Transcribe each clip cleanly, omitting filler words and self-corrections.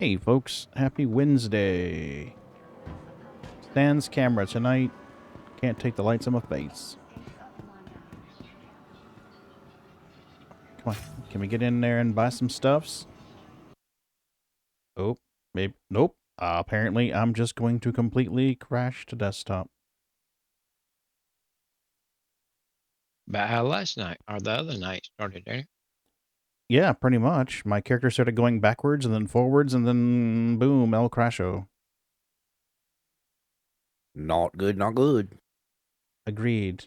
Hey folks, happy Wednesday. Stan's camera tonight. Can't take the lights on my face. Come on, can we get in there and buy some stuffs? Oh, maybe, nope. Apparently I'm just going to completely crash to desktop. About how last night or the other night started, didn't it? Yeah, pretty much. My character started going backwards and then forwards and then boom, El Crasho. Not good, not good. Agreed.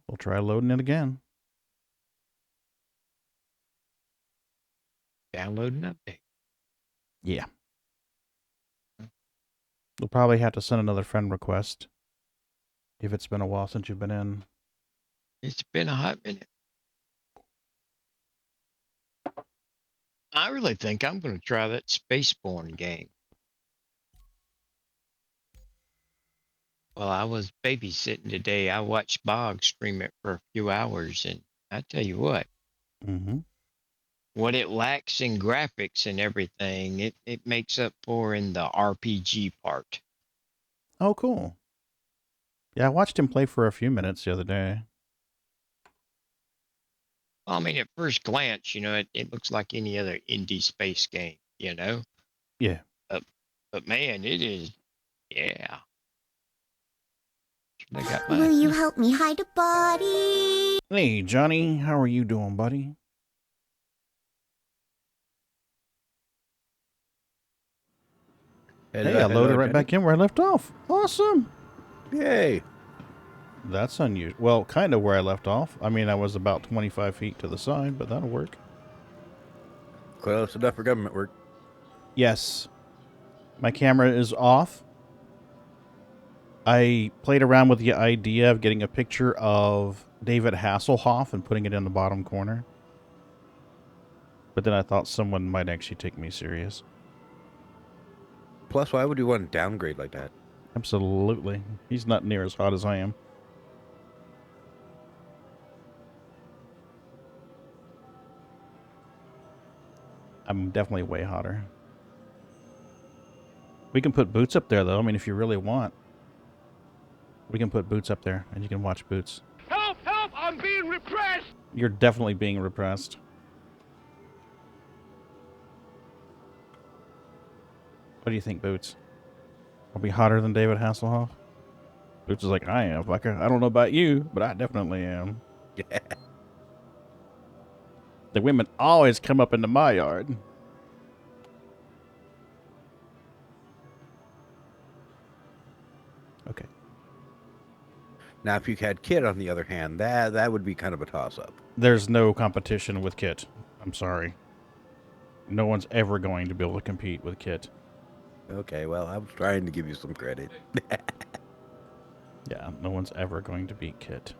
We'll try loading it again. Download and update. Yeah. We'll probably have to send another friend request if it's been a while since you've been in. It's been a hot minute. I really think I'm going to try that Spaceborne game. Well, I was babysitting today. I watched Bog stream it for a few hours, and I tell you what it lacks in graphics and everything, it makes up for in the RPG part. Oh, cool. Yeah, I watched him play for a few minutes the other day. Well, I mean, at first glance, it looks like any other indie space game, Yeah. But man, it is, yeah. Will you help me hide a body? Hey, Johnny, how are you doing, buddy? Hey, I loaded right back in where I left off. Awesome. Yay. That's unusual. Well, kind of where I left off. I mean, I was about 25 feet to the side, but that'll work. Close enough for government work. Yes. My camera is off. I played around with the idea of getting a picture of David Hasselhoff and putting it in the bottom corner. But then I thought someone might actually take me serious. Plus, why would you want to downgrade like that? Absolutely. He's not near as hot as I am. I'm definitely way hotter. We can put Boots up there, though. I mean, if you really want. We can put Boots up there, and you can watch Boots. Help! Help! I'm being repressed! You're definitely being repressed. What do you think, Boots? I'll be hotter than David Hasselhoff? Boots is like, I am, fucker. I don't know about you, but I definitely am. Yeah. The women always come up into my yard. Okay. Now, if you had Kit, on the other hand, that would be kind of a toss-up. There's no competition with Kit. I'm sorry. No one's ever going to be able to compete with Kit. Okay, well, I was trying to give you some credit. Yeah, no one's ever going to beat Kit.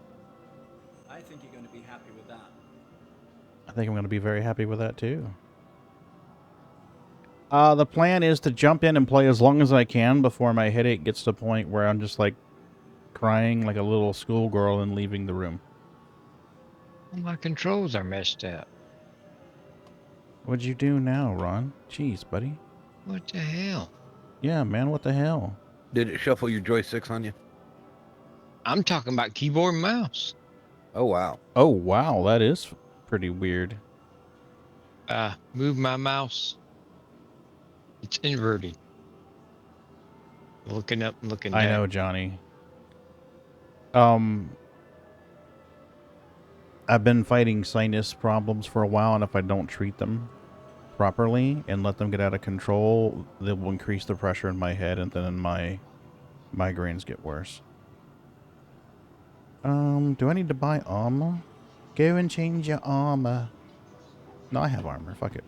I think you're going to be happy with that. I think I'm going to be very happy with that, too. The plan is to jump in and play as long as I can before my headache gets to the point where I'm just, like, crying like a little schoolgirl and leaving the room. Well, my controls are messed up. What'd you do now, Ron? Jeez, buddy. What the hell? Yeah, man, what the hell? Did it shuffle your joysticks on you? I'm talking about keyboard and mouse. Oh, wow. Oh, wow, that is pretty weird. Move my mouse. It's inverted. Looking up and looking down. I know, Johnny. I've been fighting sinus problems for a while, and if I don't treat them properly and let them get out of control, they will increase the pressure in my head, and then my migraines get worse. Do I need to buy armor? Go and change your armor. No, I have armor. Fuck it.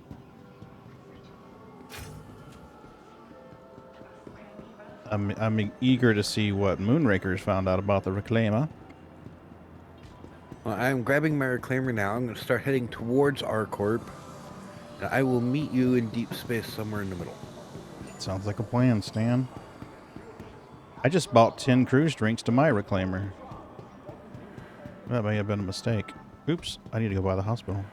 I'm eager to see what Moonraker's found out about the Reclaimer. Well, I'm grabbing my reclaimer now. I'm going to start heading towards R-Corp. And I will meet you in deep space somewhere in the middle. Sounds like a plan, Stan. I just bought 10 cruise drinks to my Reclaimer. That may have been a mistake. Oops, I need to go by the hospital.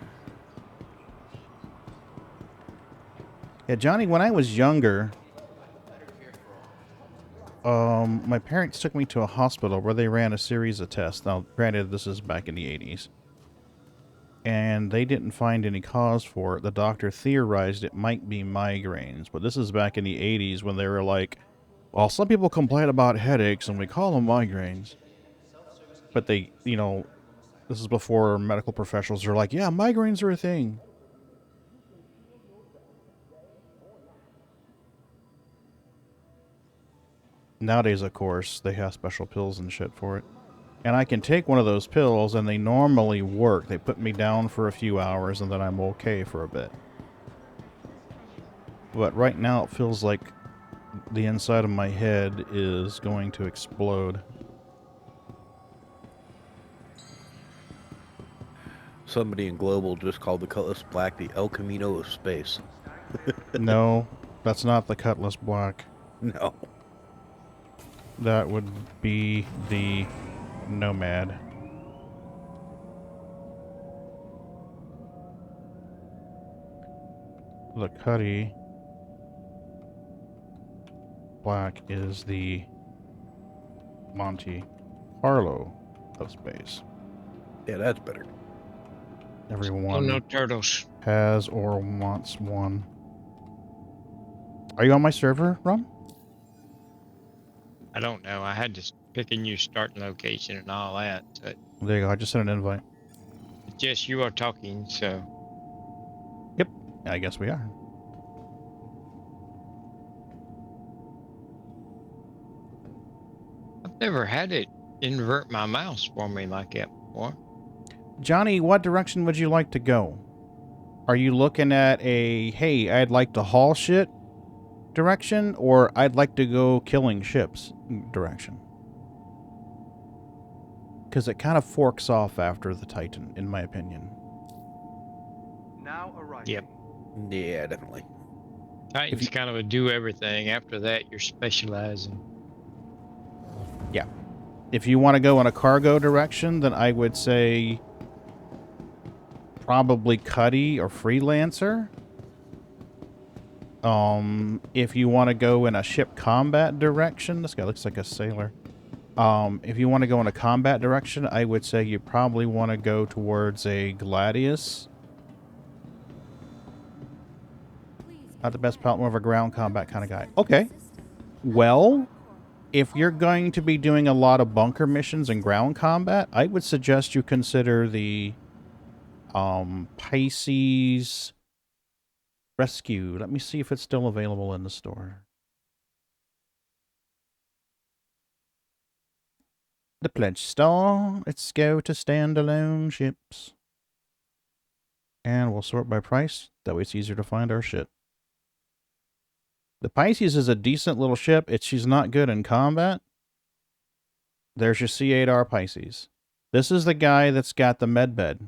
Yeah, Johnny, when I was younger, my parents took me to a hospital where they ran a series of tests. Now, granted, this is back in the 80s. And they didn't find any cause for it. The doctor theorized it might be migraines. But this is back in the 80s when they were like, well, some people complain about headaches and we call them migraines. But they, you know, this is before medical professionals are like, yeah, migraines are a thing. Nowadays, of course, they have special pills and shit for it. And I can take one of those pills, and they normally work. They put me down for a few hours, and then I'm okay for a bit. But right now, it feels like the inside of my head is going to explode. Somebody in Global just called the Cutlass Black the El Camino of space. No, that's not the Cutlass Black. No. That would be the Nomad. The Cuddy Black is the Monte Carlo of space. Yeah, that's better. Oh, Everyone no turtles. has or wants one. Are you on my server, Ron? I don't know. I had to pick a new starting location and all that. So There you go. I just sent an invite. just you are talking, so Yep. I guess we are. I've never had it invert my mouse for me like that before. Johnny, what direction would you like to go? Are you looking at a, hey, I'd like to haul shit direction, or I'd like to go killing ships direction? Because it kind of forks off after the Titan, in my opinion. Now arriving. Yep. Yeah, definitely. Titan's kind of a do everything. After that, you're specializing. Yeah. If you want to go in a cargo direction, then I would say probably Cuddy or Freelancer. If you want to go in a ship combat direction, this guy looks like a sailor. If you want to go in a combat direction, I would say you probably want to go towards a Gladius. Not the best pilot, more of a ground combat kind of guy. Okay. Well, if you're going to be doing a lot of bunker missions and ground combat, I would suggest you consider the Pisces Rescue. Let me see if it's still available in the store. The Pledge Star. Let's go to standalone ships. And we'll sort by price. That way it's easier to find our shit. The Pisces is a decent little ship. She's not good in combat. There's your C8R Pisces. This is the guy that's got the med bed.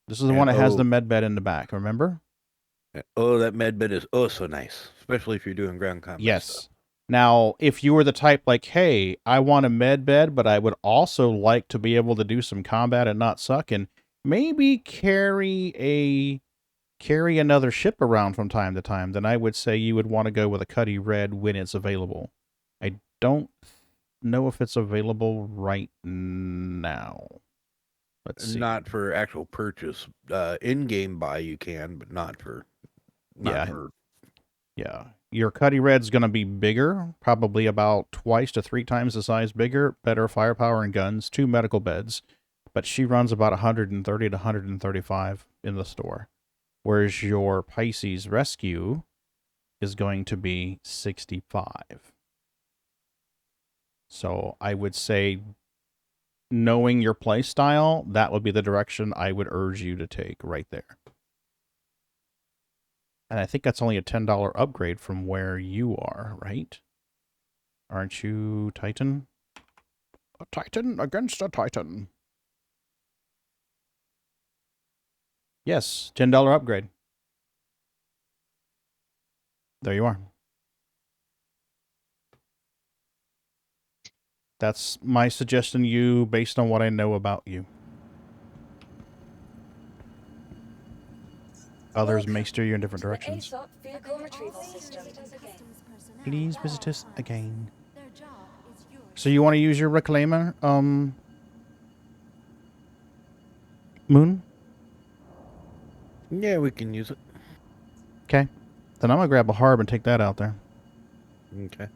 This is the one that has the med bed in the back, remember? Oh, that med bed is oh so nice, especially if you're doing ground combat. Yes. Stuff. Now, if you were the type like, hey, I want a med bed, but I would also like to be able to do some combat and not suck, and maybe carry another ship around from time to time, then I would say you would want to go with a Cuddy Red when it's available. I don't know if it's available right now. Let's see. Not for actual purchase. In-game buy you can, but not for... Yeah. Your Cuddy Red's going to be bigger, probably about twice to 3 times the size bigger, better firepower and guns, 2 medical beds, but she runs about 130 to 135 in the store. Whereas your Pisces Rescue is going to be 65. So I would say, knowing your play style, that would be the direction I would urge you to take right there. And I think that's only a $10 upgrade from where you are, right? Aren't you Titan? A Titan against a Titan. Yes, $10 upgrade. There you are. That's my suggestion to you based on what I know about you. Others may steer you in different directions. ASOP vehicle retrieval system. Please visit us again. So you want to use your reclaimer, Moon? Yeah, we can use it. Okay. Then I'm gonna grab a harb and take that out there. Okay.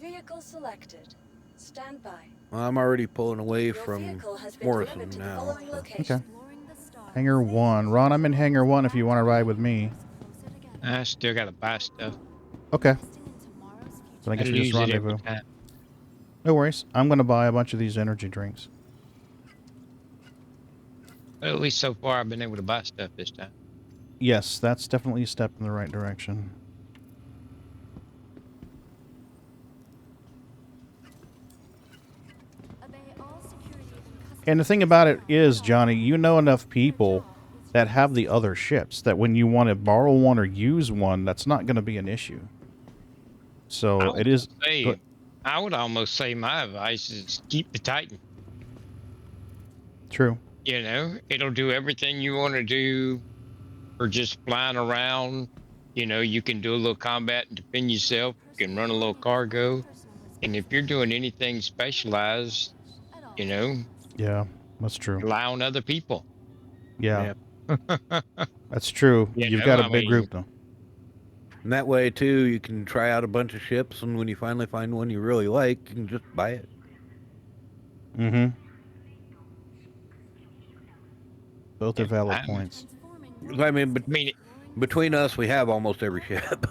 Vehicle selected. Stand by. Well, I'm already pulling away Your from vehicle has been Morrison delivered to the now. following so- location. Okay. Hangar 1. Ron, I'm in Hangar 1 if you want to ride with me. I still gotta buy stuff. Okay. Then I guess I we just lose it every rendezvous. time. No worries. I'm gonna buy a bunch of these energy drinks. But at least so far, I've been able to buy stuff this time. Yes, that's definitely a step in the right direction. And the thing about it is, Johnny, you know enough people that have the other ships that when you want to borrow one or use one, that's not going to be an issue. So it is. I would almost say my advice is keep the Titan. True. You know, it'll do everything you want to do for just flying around. You know, you can do a little combat and defend yourself. You can run a little cargo. And if you're doing anything specialized, you know, Yeah, that's true. rely on other people. Yeah. That's true. You You've know, got a I big mean, group, though. And that way, too, you can try out a bunch of ships, and when you finally find one you really like, you can just buy it. Mm-hmm. Both are valid I- points. I mean, I mean, between us, we have almost every ship.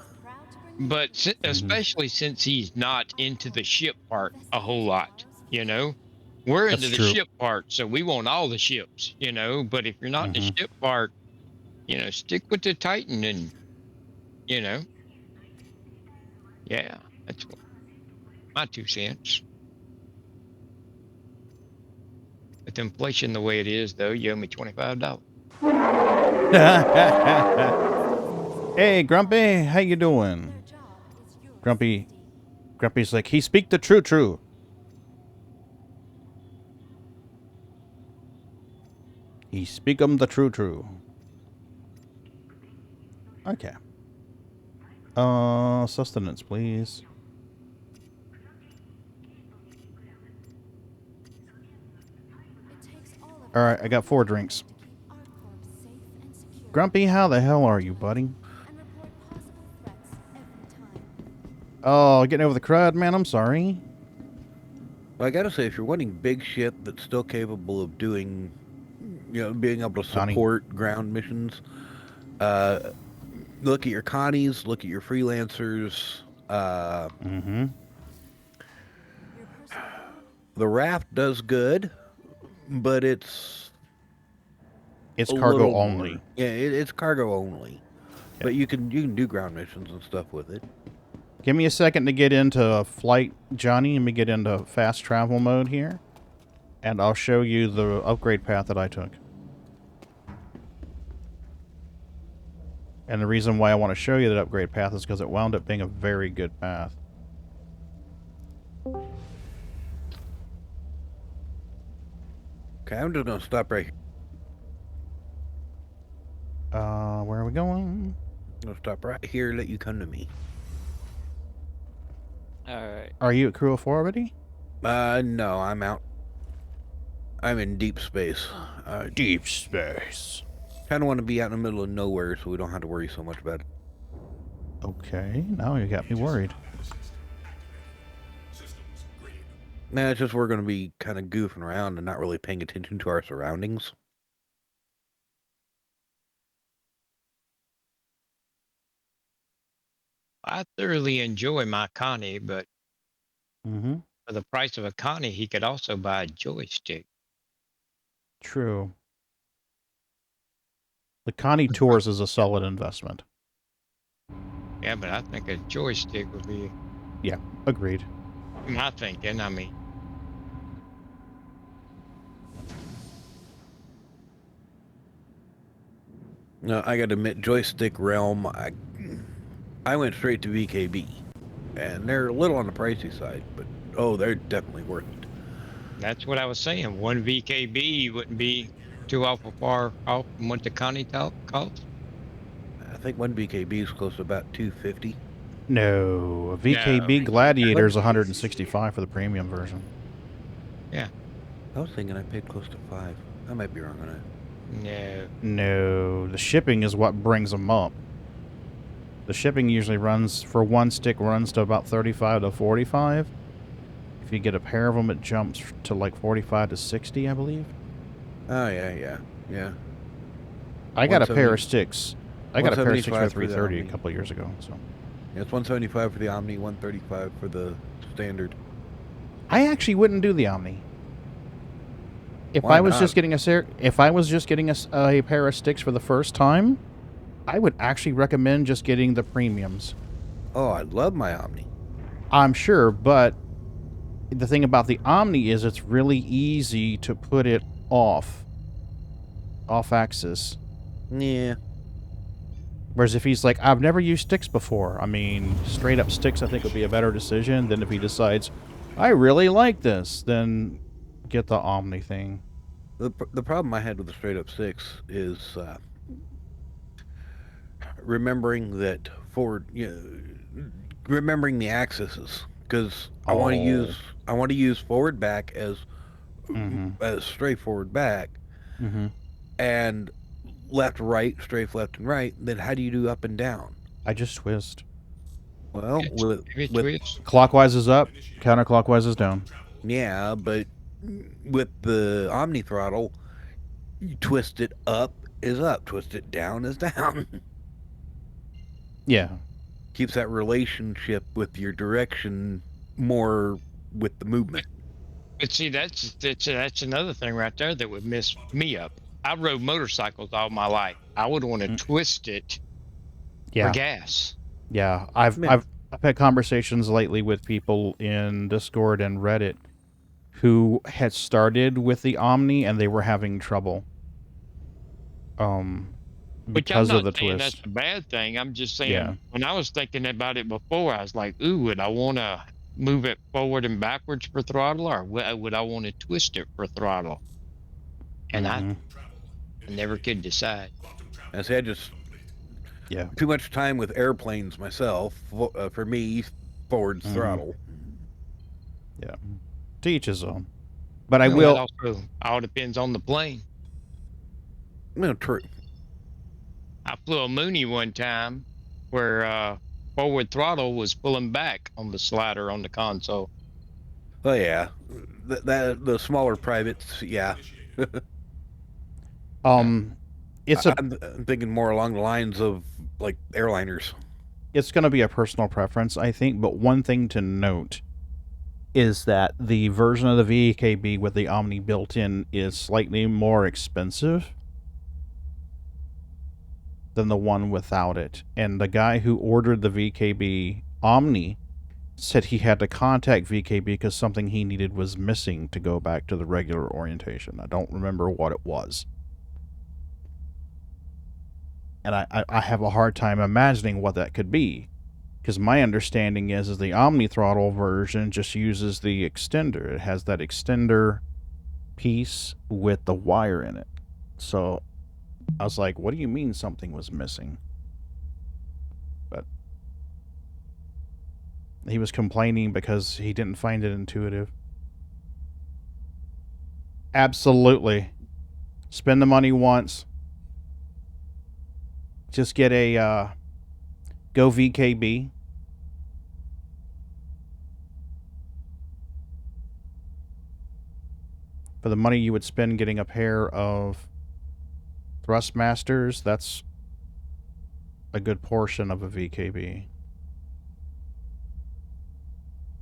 but especially since he's not into the ship part a whole lot, you know, we're That's into the true. ship part, so we want all the ships, you know. But if you're not in the ship part, you know, stick with the Titan, and you know, yeah, that's my 2 cents. With inflation the way it is, though, you owe me $25. Hey, Grumpy, how you doing? Grumpy's like, he speak the true. He speak 'em the true. Okay. Sustenance, please. Alright, I got 4 drinks. Grumpy, how the hell are you, buddy? Oh, getting over the crud, man, I'm sorry. Well, I gotta say, if you're wanting big ship that's still capable of doing, you know, being able to Connie. support ground missions, look at your Connies, look at your freelancers. Mm-hmm. The raft does good, but it's a cargo little only. more- Yeah, it's cargo only. But you can do ground missions and stuff with it. Give me a second to get into flight, Johnny. Let me get into fast travel mode here. And I'll show you the upgrade path that I took. And the reason why I want to show you that upgrade path is because it wound up being a very good path. Okay, I'm just gonna stop right here. Where are we going? I'm gonna stop right here and let you come to me. Alright. Are you at Crew of 4 already? No, I'm out. I'm in deep space. Deep space. Kind of want to be out in the middle of nowhere so we don't have to worry so much about it. Okay, now you got me worried. Nah, it's just we're going to be kind of goofing around and not really paying attention to our surroundings. I thoroughly enjoy my Connie, but Mm-hmm. for the price of a Connie, he could also buy a joystick. True. The Connie Tours is a solid investment. Yeah, but I think a joystick would be Yeah, agreed. my thinking. I mean, No, I got to admit, joystick realm, I went straight to VKB. And they're a little on the pricey side, but oh, they're definitely worth it. that's what I was saying. 1 VKB wouldn't be too awful far off from what the Connie costs. I think one BKB is close to about 250. No, a VKB No. Gladiator is 165 for the premium version. Yeah. I was thinking I paid close to 5. I might be wrong on that. No. No, the shipping is what brings them up. The shipping usually runs, for one stick, runs to about 35 to 45. If you get a pair of them, it jumps to like 45 to 60, I believe. Oh, yeah. I got a pair 170 of sticks. I got a pair of sticks for 175 for the 330 a Omni. couple of years ago. So Yeah, it's 175 for the Omni, 135 for the standard. I actually wouldn't do the Omni. If Why I was not? just getting a pair of sticks for the first time, I would actually recommend just getting the premiums. Oh, I love my Omni. I'm sure, but the thing about the Omni is it's really easy to put it off axis. Yeah. Whereas if he's like, I've never used sticks before, I mean, straight up sticks I think would be a better decision than if he decides, I really like this, then get the Omni thing. The problem I had with the straight up 6 is remembering that forward, remembering the axes, because I want to use forward back as straight forward back, and left right, strafe left and right. Then how do you do up and down? I just twist. Well, with Twist. Clockwise is up, counterclockwise is down. yeah, but with the Omni throttle, you twist it up is up, twist it down is down. Yeah. Keeps that relationship with your direction more with the movement. But see, that's another thing right there that would mess me up. I rode motorcycles all my life. I would want to twist it Yeah. for gas. Yeah. I've had conversations lately with people in Discord and Reddit who had started with the Omni and they were having trouble. Because of the twist. That's a bad thing. I'm just saying, when I was thinking about it before, I was like, ooh, would I want to move it forward and backwards for throttle, or would I want to twist it for throttle? And I never could decide. I say I just too much time with airplanes myself. For me, forward's throttle. Yeah. To each his own. But I That will. also all depends on the plane. No, true. I flew a Mooney one time where forward throttle was pulling back on the slider on the console. Oh yeah, the smaller privates, yeah. I'm thinking more along the lines of like airliners. It's going to be a personal preference, I think. But one thing to note is that the version of the VKB with the Omni built in is slightly more expensive than the one without it. And the guy who ordered the VKB Omni said he had to contact VKB because something he needed was missing to go back to the regular orientation. I don't remember what it was. And I have a hard time imagining what that could be. Because my understanding is the Omni throttle version just uses the extender. It has that extender piece with the wire in it. So I was like, what do you mean something was missing? But he was complaining because he didn't find it intuitive. Absolutely. Spend the money once. Just get a Go VKB. For the money you would spend getting a pair of Thrustmasters, that's a good portion of a VKB.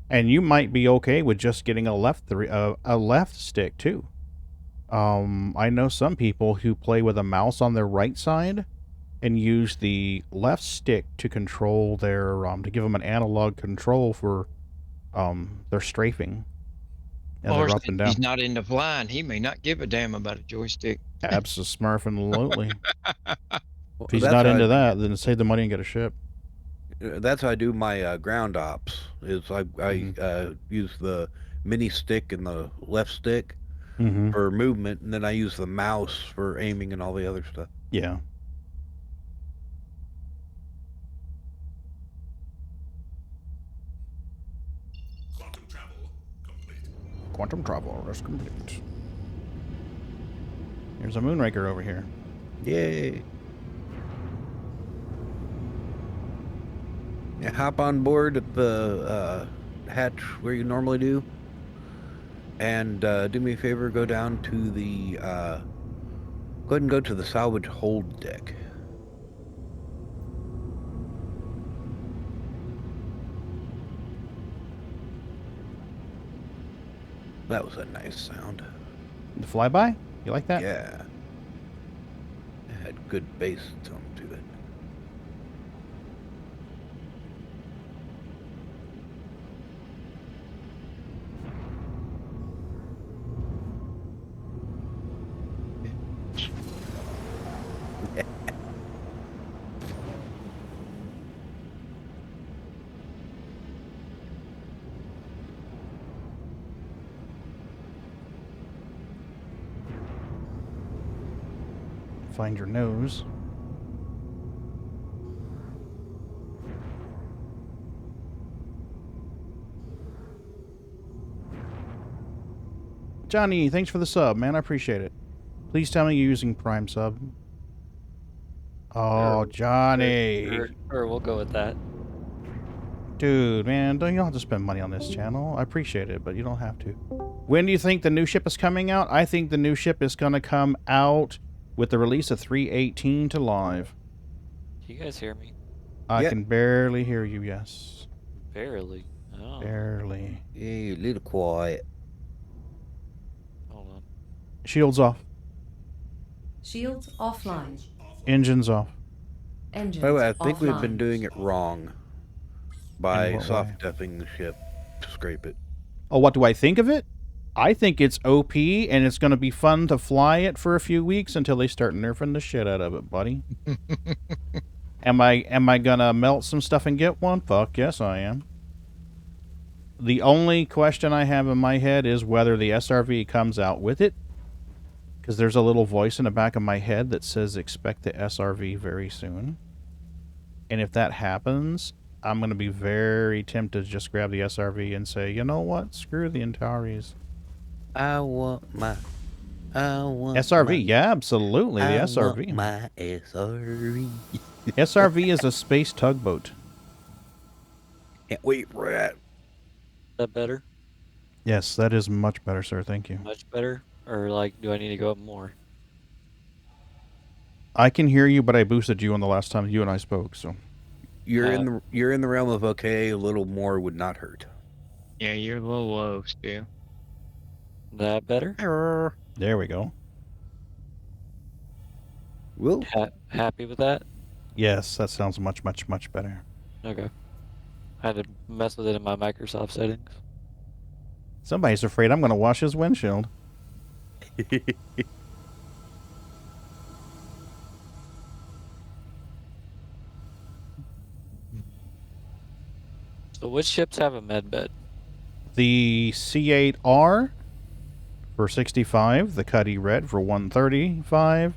And you might be okay with just getting a left stick too. I know some people who play with a mouse on their right side and use the left stick to control their to give them an analog control for their strafing. And Or they're up and down. he's not into flying. He may not give a damn about a joystick. Absolutely. Well, If he's that's not how into that, then save the money and get a ship. That's how I do my ground ops. Is I use the mini stick and the left stick for movement, and then I use the mouse for aiming and all the other stuff. Yeah. Quantum travel is complete. There's a Moonraker over here. Yay. Yeah, hop on board at the hatch where you normally do. And do me a favor, go down to the... go ahead and go to the salvage hold deck. That was a nice sound. The flyby? You like that? Yeah. It had good bass tone to it. Find your nose. Johnny, thanks for the sub, man. I appreciate it. Please tell me you're using Prime sub. Oh, Johnny. Or we'll go with that. Dude, man, you don't have to spend money on this channel. I appreciate it, but you don't have to. When do you think the new ship is coming out? I think the new ship is going to come out with the release of 3.18 to live. Do you guys hear me? I can barely hear you, yes. Barely. Oh. Barely. Hey, a little quiet. Hold on. Shields off. Shields offline. Engines off. Engines By the way, I think we've offline. been doing it wrong by In what soft deafing the ship to scrape it. Oh, what do I think of it? I think it's OP, and it's going to be fun to fly it for a few weeks until they start nerfing the shit out of it, buddy. Am I going to melt some stuff and get one? Fuck yes, I am. The only question I have in my head is whether the SRV comes out with it, because there's a little voice in the back of my head that says expect the SRV very soon. And if that happens, I'm going to be very tempted to just grab the SRV and say, you know what? Screw the Antares. I want my SRV, yeah, absolutely, the SRV. Want my SRV. SRV is a space tugboat. Can't wait for that. Is that better? Yes, that is much better, sir. Thank you. Much better? Or, like, do I need to go up more? I can hear you, but I boosted you on the last time you and I spoke, so. You're in the realm of okay. A little more would not hurt. Yeah, you're a little low still. That better? There we go. Will? Happy with that? Yes, that sounds much, much, much better. Okay. I had to mess with it in my Microsoft settings. Somebody's afraid I'm going to wash his windshield. So which ships have a med bed? The C8R for 65, the Cuddy Red for 135,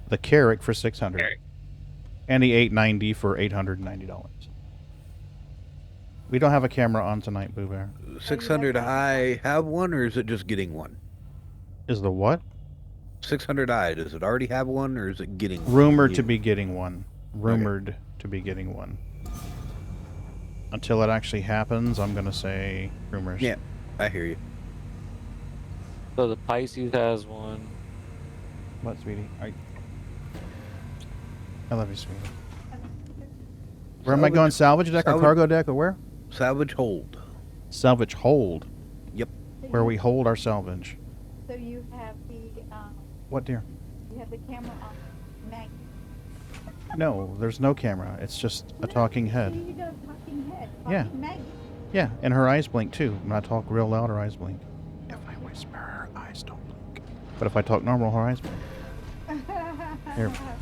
the Carrick for 600, and the 890 for $890. We don't have a camera on tonight, Boo Bear. 600i have one, or is it just getting one? Is the what? 600i, does it already have one, or is it getting one? Rumored to be getting one. Rumored to be getting one. Until it actually happens, I'm going to say rumors. Yeah, I hear you. So the Pisces has one. What, sweetie? I love you, sweetie. Where am I going? Salvage deck or cargo deck or where? Salvage hold. Salvage hold. Yep. Where we hold our salvage. So you have the What, dear? you have the camera on Maggie. No, there's no camera. It's just a talking head. You got a talking head. Yeah. Talking Maggie. Yeah, and her eyes blink too. When I talk real loud, her eyes blink. If I whisper, her eyes don't blink. But if I talk normal, her eyes blink.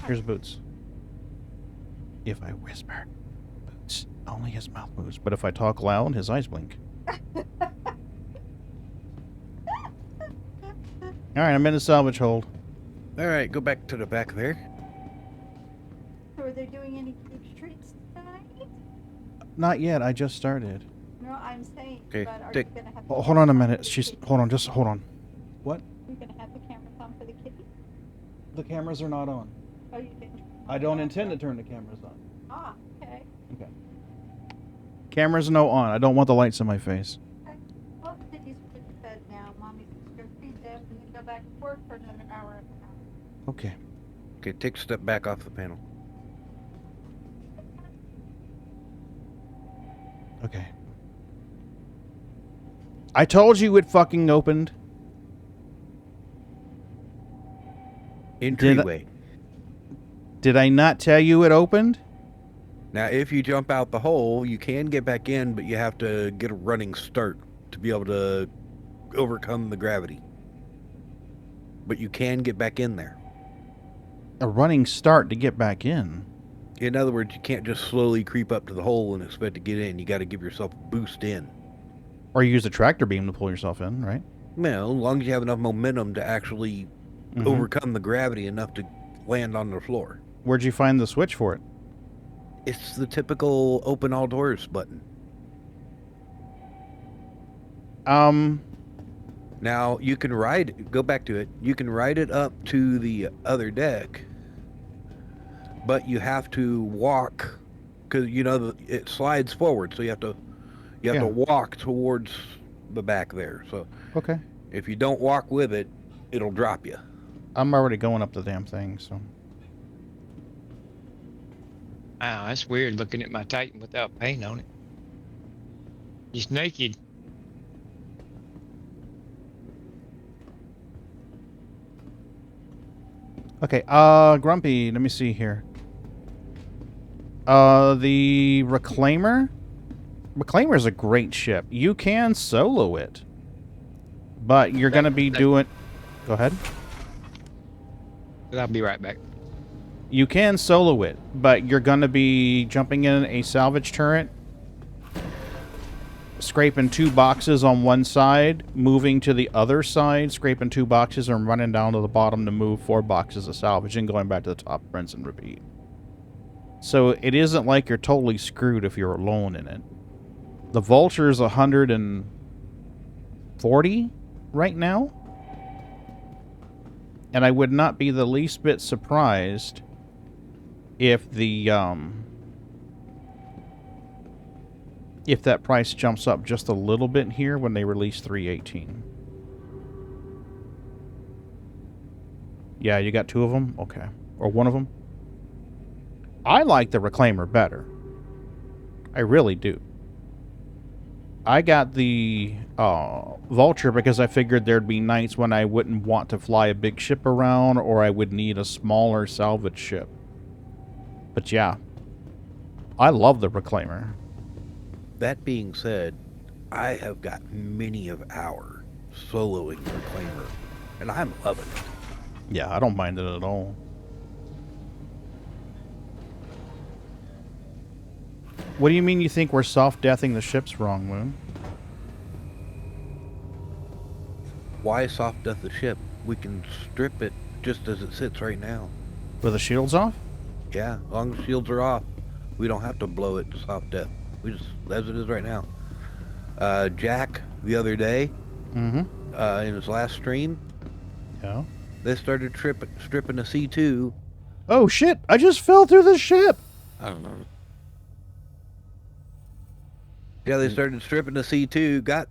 Here's Boots. If I whisper, Boots, only his mouth moves. But if I talk loud, his eyes blink. Alright, I'm in the salvage hold. Alright, go back to the back there. So are they doing any keep treats tonight? Not yet, I just started. No, I'm saying, Okay, but are take- you gonna have? Oh, hold on a minute. She's hold on. Just hold on. What? You're gonna have the cameras on for the kitty? The cameras are not on. Oh, you didn't. I don't intend to turn the cameras on. Ah, okay. Okay. Cameras no on. I don't want the lights in my face. Okay. Well, Kitty's put to bed now. Mommy's just gonna feed them and then go back to work for another hour and a half. Okay. Okay, take a step back off the panel. Okay. I told you it fucking opened. Entryway. Did I not tell you it opened? Now, if you jump out the hole, you can get back in, but you have to get a running start to be able to overcome the gravity. But you can get back in there. A running start to get back in. In other words, you can't just slowly creep up to the hole and expect to get in. You got to give yourself a boost in. Or use a tractor beam to pull yourself in, right? Well, as long as you have enough momentum to actually overcome the gravity enough to land on the floor. Where'd you find the switch for it? It's the typical open all doors button. Now, you can go back to it. You can ride it up to the other deck, but you have to walk, because, you know, it slides forward, so you have to walk towards the back there. So Okay. if you don't walk with it, it'll drop you. I'm already going up the damn thing, so. Wow, that's weird looking at my Titan without paint on it. Just naked. Okay, Grumpy, let me see here. The Reclaimer? Reclaimer is a great ship. You can solo it. But you're going to be doing... Go ahead. I'll be right back. You can solo it, but you're going to be jumping in a salvage turret, scraping 2 boxes on one side, moving to the other side, scraping 2 boxes, and running down to the bottom to move 4 boxes of salvage, and going back to the top, rinse and repeat. So it isn't like you're totally screwed if you're alone in it. The Vulture is 140 right now, and I would not be the least bit surprised if the if that price jumps up just a little bit here when they release 318. Yeah, you got 2 of them? Okay. Or 1 of them? I like the Reclaimer better. I really do. I got the Vulture because I figured there'd be nights when I wouldn't want to fly a big ship around, or I would need a smaller salvage ship. But yeah, I love the Reclaimer. That being said, I have got many of hours soloing the Reclaimer, and I'm loving it. Yeah, I don't mind it at all. What do you mean you think we're soft-deathing the ships wrong, Moon? Why soft death the ship? We can strip it just as it sits right now. With the shields off? Yeah, as long as shields are off, we don't have to blow it to soft death. We just, as it is right now. Jack, the other day, in his last stream, yeah, they started stripping a C2. Oh shit, I just fell through the ship! I don't know. Yeah, they started stripping the C2, got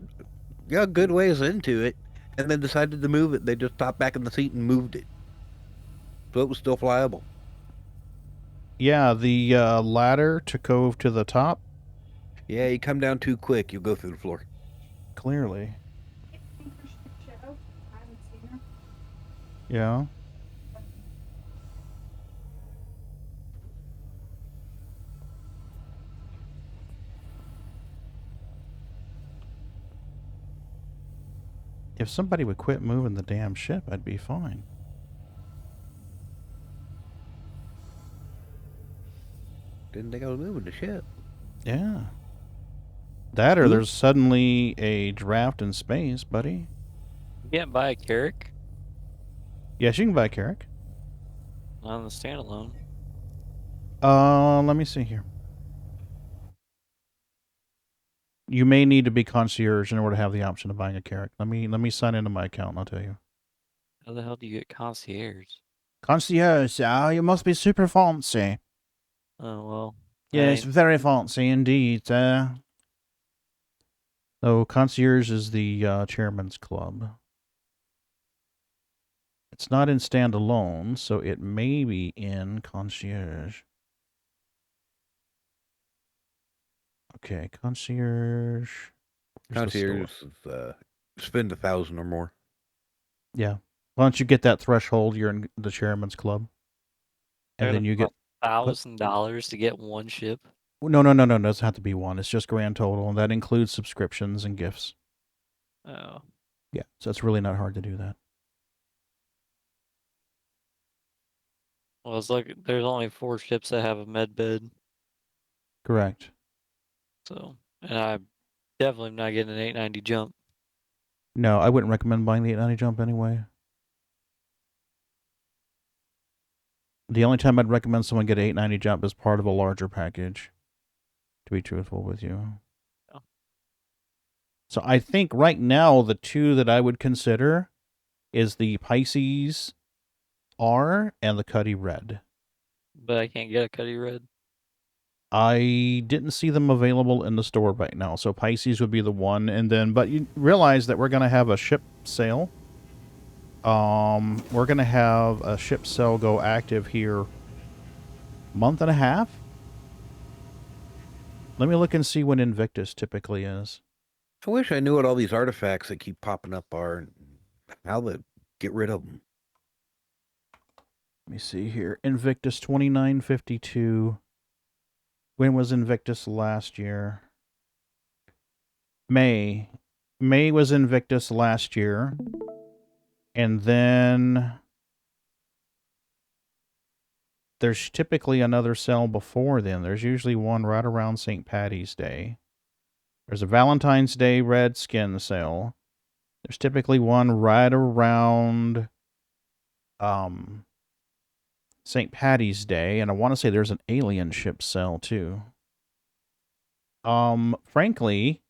a good ways into it, and then decided to move it. They just popped back in the seat and moved it. So it was still flyable. Yeah, the ladder to go to the top. Yeah, you come down too quick, you'll go through the floor. Clearly. I haven't seen her. Yeah. If somebody would quit moving the damn ship, I'd be fine. Didn't think I was moving the ship. Yeah. That or there's suddenly a draft in space, buddy. You can't buy a Carrick Yes, you can buy a Carrick. on the standalone. Let me see here. You may need to be concierge in order to have the option of buying a character. Let me sign into my account and I'll tell you. How the hell do you get concierge? Concierge, you must be super fancy. Oh, well. Yes, very fancy indeed. So concierge is the chairman's club. It's not in standalone, so it may be in concierge. Okay, concierge. Concierge is spend 1,000 or more. Yeah. Once you get that threshold, you're in the chairman's club. And then you get $1,000 to get one ship. No. It doesn't have to be one. It's just grand total, and that includes subscriptions and gifts. Oh. Yeah, so it's really not hard to do that. Well, it's like there's only 4 ships that have a med bed. Correct. So, and I definitely am not getting an 890 jump. No, I wouldn't recommend buying the 890 jump anyway. The only time I'd recommend someone get an 890 jump is part of a larger package, to be truthful with you. Oh. So I think right now the two that I would consider is the Pisces R and the Cuddy Red. But I can't get a Cuddy Red. I didn't see them available in the store right now, so Pisces would be the one, and then, but you realize that we're going to have a ship sale. We're going to have a ship sale go active here month and a half. Let me look and see when Invictus typically is. I wish I knew what all these artifacts that keep popping up are and how to get rid of them. Let me see here. Invictus 2952. When was Invictus last year? May. May was Invictus last year. And then there's typically another sale before then. There's usually one right around St. Patty's Day. There's a Valentine's Day red skin sale. There's typically one right around St. Patty's Day, and I want to say there's an alien ship sale too. Frankly,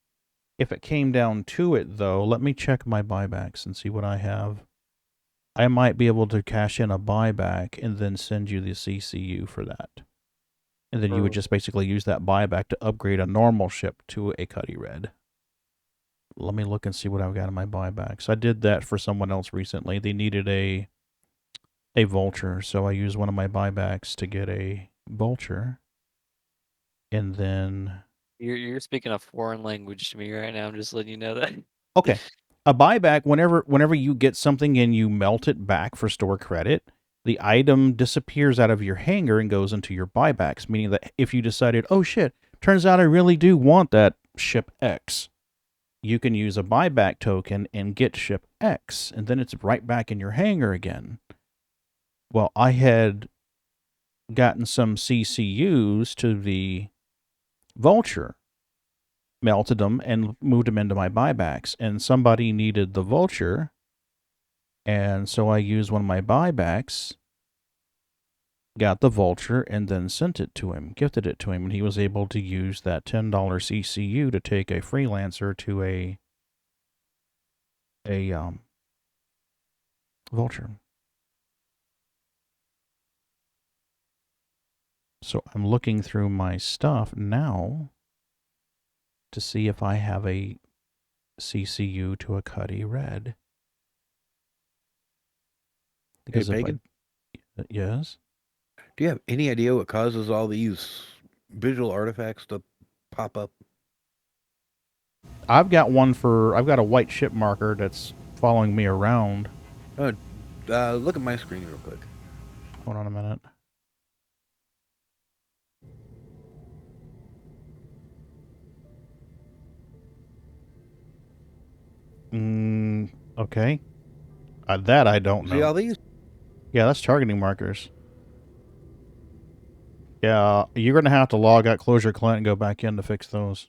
if it came down to it though, let me check my buybacks and see what I have. I might be able to cash in a buyback and then send you the CCU for that. And then you would just basically use that buyback to upgrade a normal ship to a Cuddy Red. Let me look and see what I've got in my buybacks. I did that for someone else recently. They needed a vulture, so I used one of my buybacks to get a vulture. And then You're speaking a foreign language to me right now. I'm just letting you know that. Okay. A buyback, whenever you get something and you melt it back for store credit, the item disappears out of your hangar and goes into your buybacks, meaning that if you decided, oh shit, turns out I really do want that ship X, you can use a buyback token and get ship X, and then it's right back in your hangar again. Well, I had gotten some CCUs to the vulture, melted them, and moved them into my buybacks. And somebody needed the vulture, and so I used one of my buybacks, got the vulture, and then sent it to him, gifted it to him, and he was able to use that $10 CCU to take a freelancer to a vulture. So I'm looking through my stuff now to see if I have a CCU to a Cuddy Red. Because hey, Pagan? Yes? Do you have any idea what causes all these visual artifacts to pop up? I've got a white ship marker that's following me around. Look at my screen real quick. Hold on a minute. Okay. That I don't know. See all these? Yeah, that's targeting markers. Yeah, you're going to have to log out, close your client, and go back in to fix those.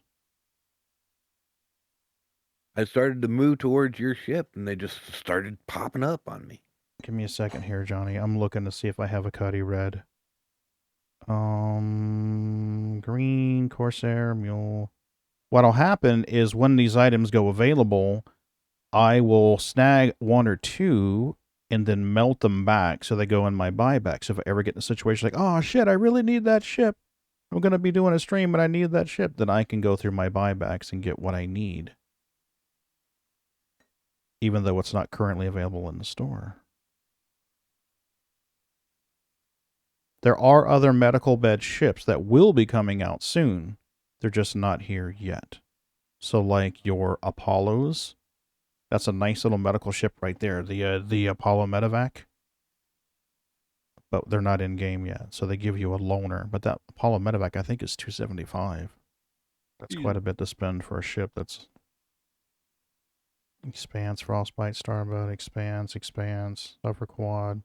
I started to move towards your ship, and they just started popping up on me. Give me a second here, Johnny. I'm looking to see if I have a Cuddy Red. Green, Corsair, Mule. what'll happen is when these items go available, I will snag 1 or 2 and then melt them back so they go in my buyback. So if I ever get in a situation like, oh shit, I really need that ship. I'm going to be doing a stream, but I need that ship. Then I can go through my buybacks and get what I need. Even though it's not currently available in the store. There are other medical bed ships that will be coming out soon. They're just not here yet. So like your Apollos, that's a nice little medical ship right there. The Apollo Medevac. But they're not in game yet, so they give you a loaner. But that Apollo Medevac, I think, is $275. That's quite a bit to spend for a ship that's expanse, frostbite, starboat, expanse, upper quad.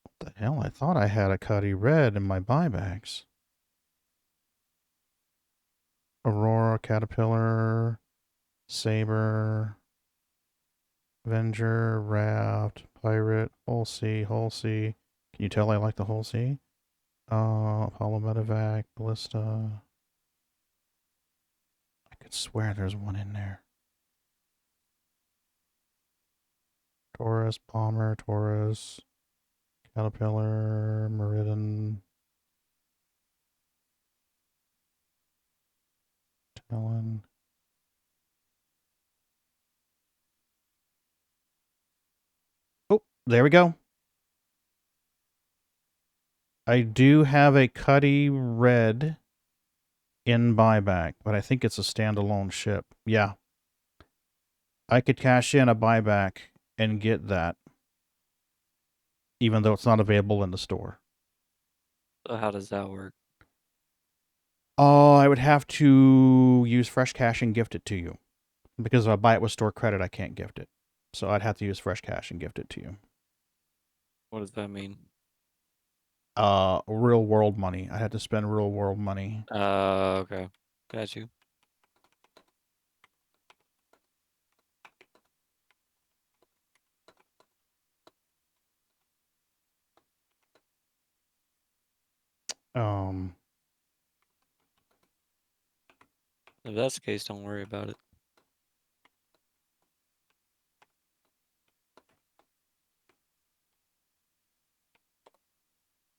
What the hell? I thought I had a Cuddy Red in my buybacks. Aurora, Caterpillar, Saber, Avenger, Raft, Pirate, Whole Sea. Can you tell I like the Whole Sea? Apollo Medevac, Ballista. I could swear there's one in there. Taurus, Bomber, Taurus, Caterpillar, Meridian, Talon. Oh, there we go. I do have a Cuddy Red in buyback, but I think it's a standalone ship. Yeah. I could cash in a buyback and get that, even though it's not available in the store. So how does that work? Oh, I would have to use fresh cash and gift it to you. Because if I buy it with store credit, I can't gift it. So I'd have to use fresh cash and gift it to you. What does that mean? Real world money. I had to spend real world money. Okay. Got you. If that's the case, don't worry about it.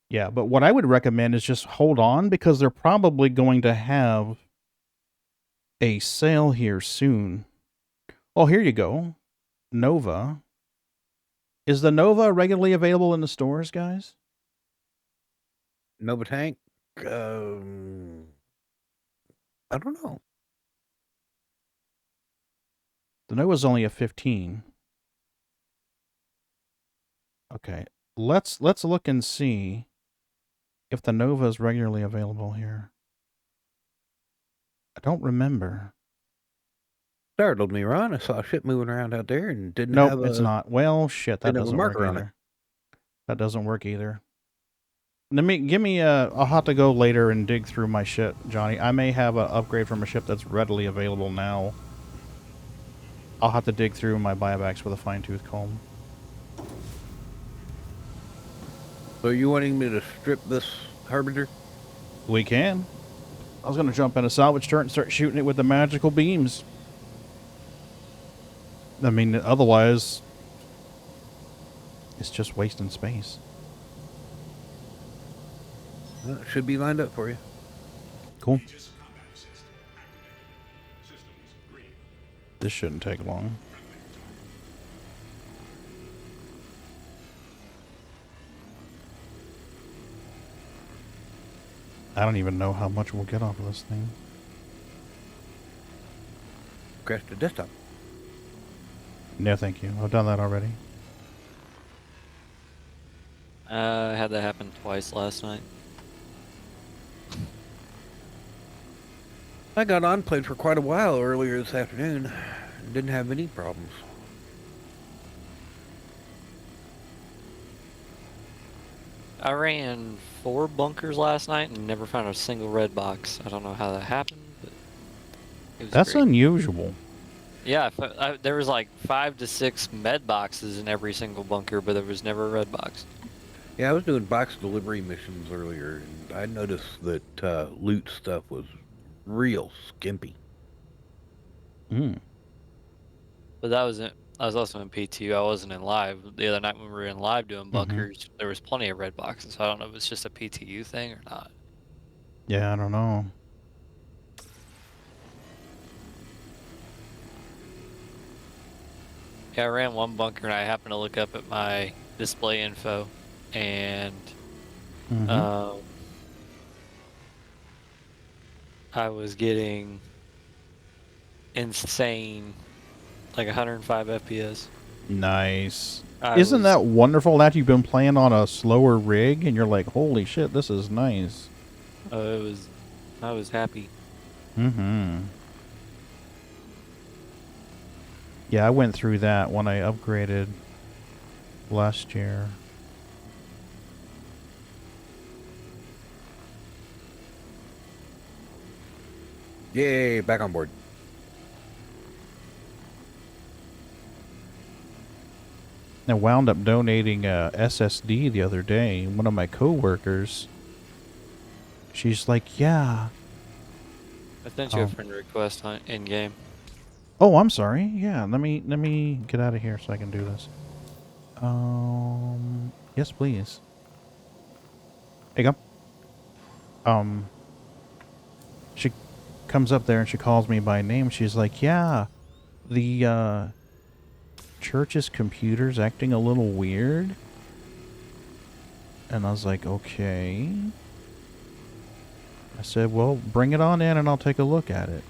Yeah, but what I would recommend is just hold on because they're probably going to have a sale here soon. Oh, here you go. Nova. Is the Nova regularly available in the stores, guys? Nova Tank? I don't know. The Nova's only a 15. Okay. Let's look and see if the Nova is regularly available here. I don't remember. Startled me, Ron. I saw a ship moving around out there and didn't Nope, have a... it's not. Well, shit, that didn't have a doesn't work marker on either. That doesn't work either. I'll have to go later and dig through my ship, Johnny. I may have an upgrade from a ship that's readily available now. I'll have to dig through my buybacks with a fine-tooth comb. So are you wanting me to strip this Harbinger? We can. I was going to jump in a salvage turret and start shooting it with the magical beams. I mean, otherwise, it's just wasting space. Well, it should be lined up for you. Cool. This shouldn't take long. I don't even know how much we'll get off of this thing. Crash the desktop. No, thank you. I've done that already. I had that happen twice last night. I got on, played for quite a while earlier this afternoon. Didn't have any problems. I ran 4 bunkers last night and never found a single red box. I don't know how that happened, but it was That's great. unusual. Yeah, there was like 5 to 6 med boxes in every single bunker, but there was never a red box. Yeah, I was doing box delivery missions earlier, and I noticed that loot stuff was real skimpy. Mm. But that was it. I was also in PTU. I wasn't in live. The other night when we were in live doing bunkers, there was plenty of red boxes. So I don't know if it's just a PTU thing or not. Yeah, I don't know. Yeah, I ran one bunker and I happened to look up at my display info and I was getting insane, like 105 FPS. Nice. Isn't that wonderful that you've been playing on a slower rig and you're like, holy shit, this is nice. I was happy. Yeah, I went through that when I upgraded last year. Yay, back on board. I wound up donating a SSD the other day. One of my coworkers, she's like, yeah. I sent you a friend request in game. Oh, I'm sorry. Yeah, let me get out of here so I can do this. Yes, please. There you go. She comes up there and she calls me by name. She's like, yeah, the church's computer's acting a little weird. And I was like, okay. I said, well, bring it on in and I'll take a look at it.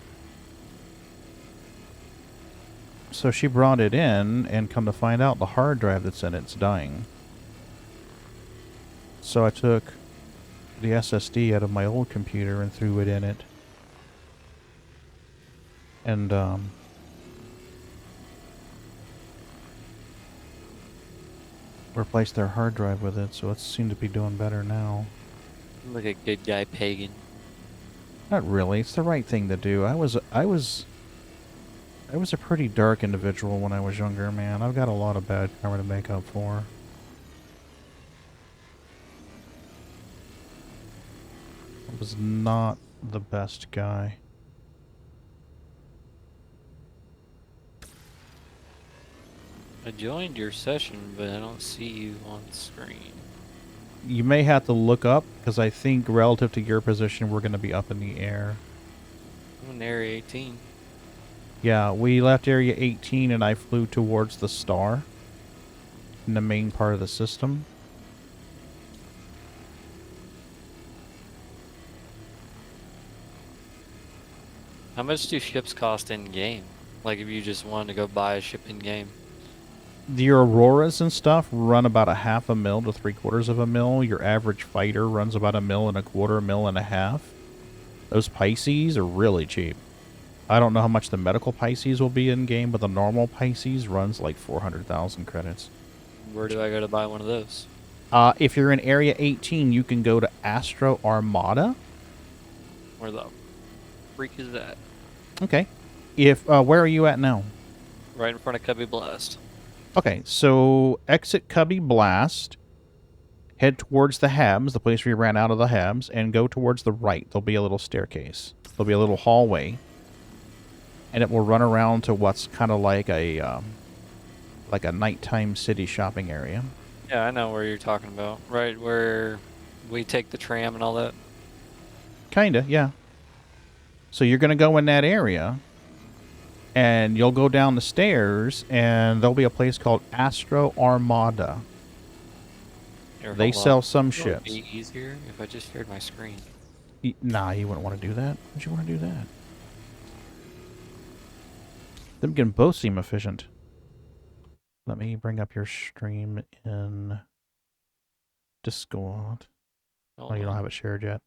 So she brought it in, and come to find out, the hard drive that's in it's dying. So I took the SSD out of my old computer and threw it in it. And, replaced their hard drive with it, so it seemed to be doing better now. Look at good guy Pagan. Not really. It's the right thing to do. I was a pretty dark individual when I was younger, man. I've got a lot of bad karma to make up for. I was not the best guy. I joined your session, but I don't see you on screen. You may have to look up, because I think relative to your position, we're going to be up in the air. I'm in Area 18. Yeah, we left Area 18 and I flew towards the star in the main part of the system. How much do ships cost in game? Like if you just wanted to go buy a ship in game? The Auroras and stuff run about a $0.5 to $0.75 Your average fighter runs about $1.25, $1.5. Those Pisces are really cheap. I don't know how much the medical Pisces will be in game, but the normal Pisces runs like 400,000 credits. Where do I go to buy one of those? If you're in Area 18, you can go to Astro Armada. Where the freak is that? Okay. If where are you at now? Right in front of Cubby Blast. Okay, so exit Cubby Blast, head towards the Habs, the place where you ran out of the Habs, and go towards the right. There'll be a little staircase. There'll be a little hallway, and it will run around to what's kind of like a nighttime city shopping area. Yeah, I know where you're talking about. Right where we take the tram and all that. Kinda, yeah. So you're going to go in that area, and you'll go down the stairs, and there'll be a place called Astro Armada. Here, They hold sell on. some Would ships. it be easier if I just shared my screen? Nah, you wouldn't want to do that. Why'd you want to do that? Them can both seem efficient. Let me bring up your stream in Discord. Oh, you don't have it shared yet.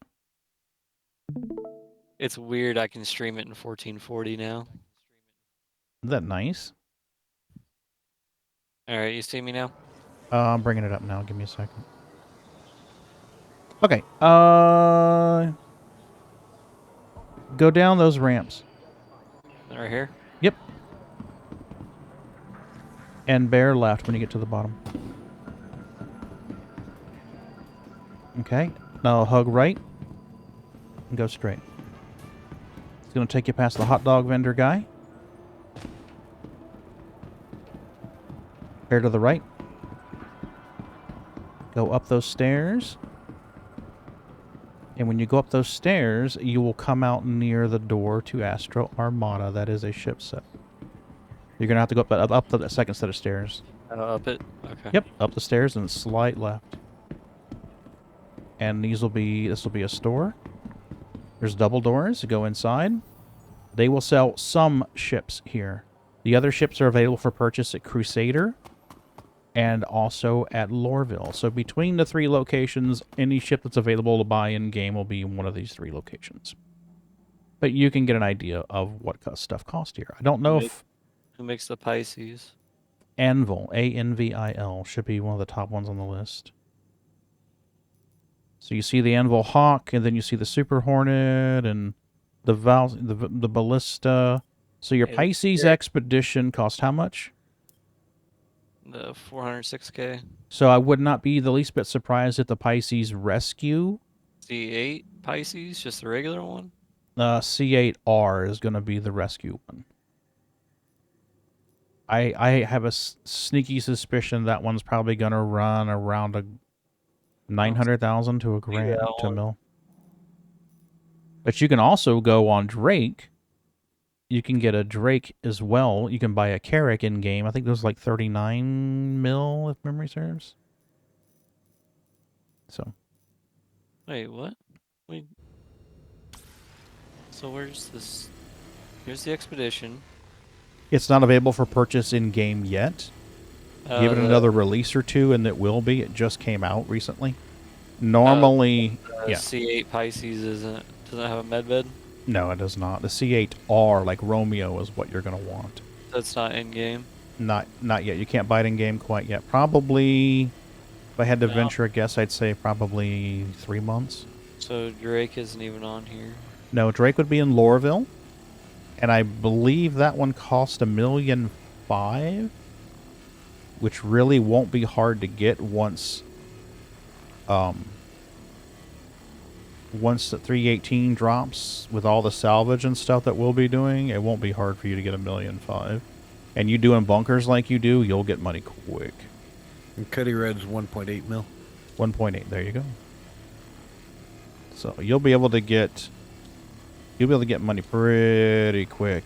It's weird I can stream it in 1440 now. Is that nice? Alright, you see me now? I'm bringing it up now. Give me a second. Okay. Go down those ramps. Right here? Yep. And bear left when you get to the bottom. Okay. Now hug right. And go straight. going to take you past the hot dog vendor guy. Here to the right. Go up those stairs. And when you go up those stairs, you will come out near the door to Astro Armada. That is a ship set. You're going to have to go up the second set of stairs. Up it? Okay. Yep, up the stairs and slide left. And this will be a store. There's double doors to go inside. They will sell some ships here. The other ships are available for purchase at Crusader and also at Lorville. So between the 3 locations, any ship that's available to buy in-game will be in one of these 3 locations. But you can get an idea of what stuff costs here. I don't know if... Who makes the Pisces? Anvil, A-N-V-I-L, should be one of the top ones on the list. So you see the Anvil Hawk, and then you see the Super Hornet, and the Ballista. So your Pisces Expedition cost how much? The 406K. So I would not be the least bit surprised if the Pisces Rescue... C8 Pisces, just the regular one? C8R is going to be the rescue one. I have a sneaky suspicion that one's probably going to run around a 900,000 to a grand to a mil. But you can also go on Drake. You can get a Drake as well. You can buy a Carrack in game. I think there's like 39 mil if memory serves. So. Wait, what? Wait. So where's this? Here's the Expedition. It's not available for purchase in game yet. Give it another release or 2, and it will be. It just came out recently. Normally, yeah. C8 Pisces doesn't have a medbed. No, it does not. The C8R, like Romeo, is what you're going to want. That's not in game. Not yet. You can't buy it in game quite yet. Probably, if I had to venture a guess, I'd say probably 3 months. So Drake isn't even on here. No, Drake would be in Lorville, and I believe that one cost $1.5 million, which really won't be hard to get once the 318 drops with all the salvage and stuff that we'll be doing. It won't be hard for you to get $1.5 million. And you doing bunkers like you do, you'll get money quick. And Cuddy Red's 1.8 mil. 1.8. There you go. So you'll be able to get money pretty quick.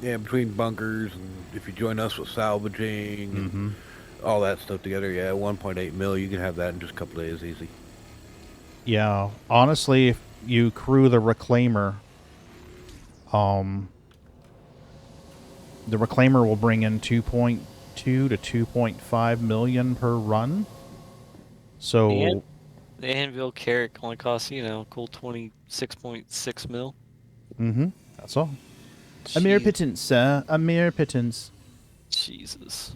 Yeah, between bunkers and if you join us with salvaging and all that stuff together, yeah, 1.8 mil, you can have that in just a couple days easy. Yeah, honestly, if you crew the Reclaimer, the Reclaimer will bring in 2.2 to 2.5 million per run. So the Anvil Carrack only costs, cool 26.6 mil. That's all. A mere pittance, sir. A mere pittance. Jesus.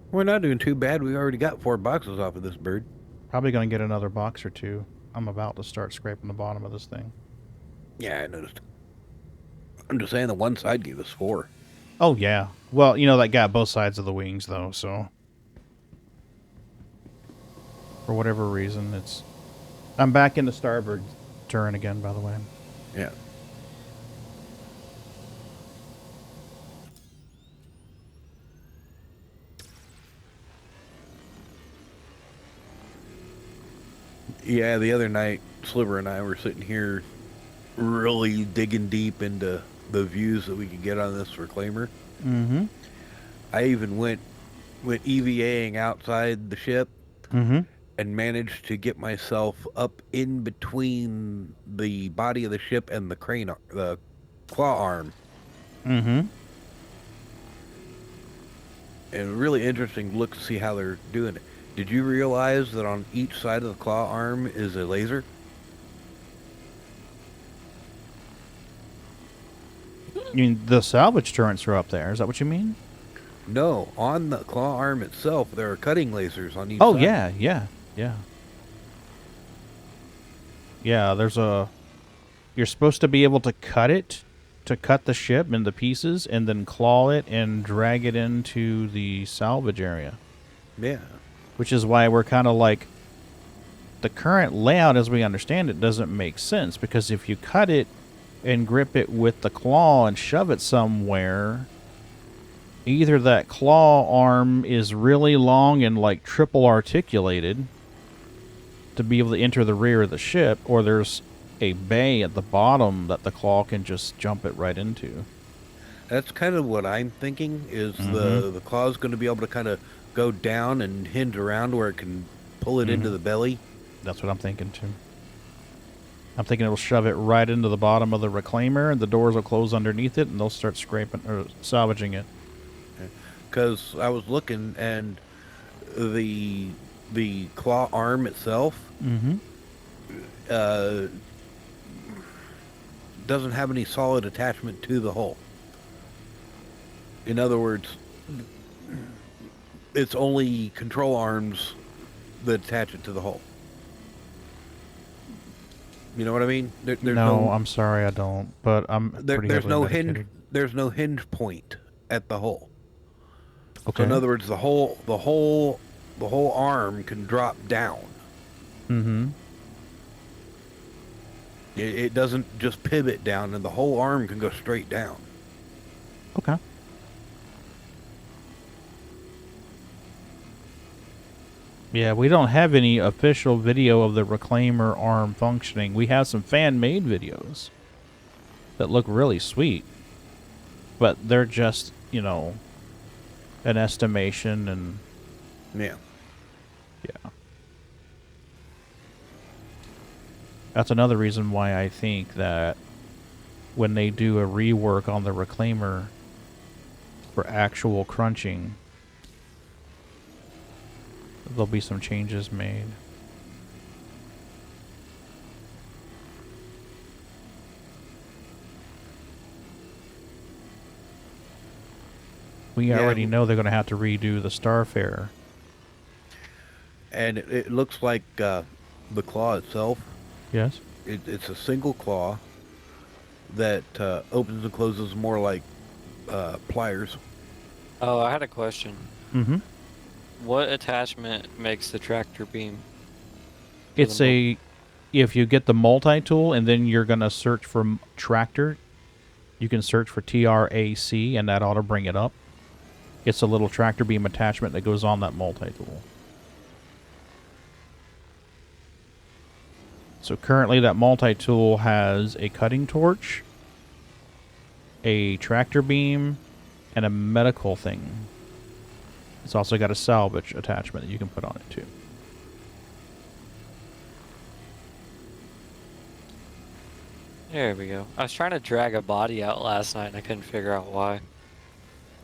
We're not doing too bad. We already got 4 boxes off of this bird. Probably going to get another box or 2. I'm about to start scraping the bottom of this thing. Yeah, I noticed. I'm just saying the one side gave us 4. Oh, yeah. Well, that got both sides of the wings, though, so... For whatever reason, it's... I'm back in the starboard turn again, by the way. Yeah. Yeah, the other night, Sliver and I were sitting here really digging deep into the views that we could get on this Reclaimer. I even went EVAing outside the ship and managed to get myself up in between the body of the ship and the crane, the claw arm. And really interesting look to see how they're doing it. Did you realize that on each side of the claw arm is a laser? You mean the salvage turrets are up there? Is that what you mean? No, on the claw arm itself, there are cutting lasers on each side. Oh, yeah. Yeah, you're supposed to be able to cut it, to cut the ship into pieces, and then claw it and drag it into the salvage area. Yeah. Which is why we're kind of like, the current layout as we understand it doesn't make sense, because if you cut it and grip it with the claw and shove it somewhere, either that claw arm is really long and like triple articulated to be able to enter the rear of the ship, or there's a bay at the bottom that the claw can just jump it right into. That's kind of what I'm thinking, is the claw's going to be able to kind of go down and hinge around where it can pull it into the belly. That's what I'm thinking too. I'm thinking it'll shove it right into the bottom of the reclaimer, and the doors will close underneath it, and they'll start scraping or salvaging it. Because I was looking, and the claw arm itself doesn't have any solid attachment to the hull. In other words, it's only control arms that attach it to the hull. You know what I mean? There's no, I'm sorry, I don't. But I'm pretty there's no heavily medicated. there's no hinge point at the hull. Okay. So in other words, the whole arm can drop down. It doesn't just pivot down, and the whole arm can go straight down. Okay. Yeah, we don't have any official video of the reclaimer arm functioning. We have some fan-made videos that look really sweet, but they're just, you know, an estimation, and yeah. That's another reason why I think that when they do a rework on the reclaimer for actual crunching, there'll be some changes made. We already know they're going to have to redo the Starfarer. And it looks like the claw itself. Yes. It's a single claw that opens and closes more like pliers. Oh, I had a question. Mm-hmm. What attachment makes the tractor beam? It's if you get the multi-tool and then you're going to search for tractor, you can search for TRAC and that ought to bring it up. It's a little tractor beam attachment that goes on that multi-tool. So currently that multi-tool has a cutting torch, a tractor beam, and a medical thing. It's also got a salvage attachment that you can put on it too. There we go. I was trying to drag a body out last night and I couldn't figure out why.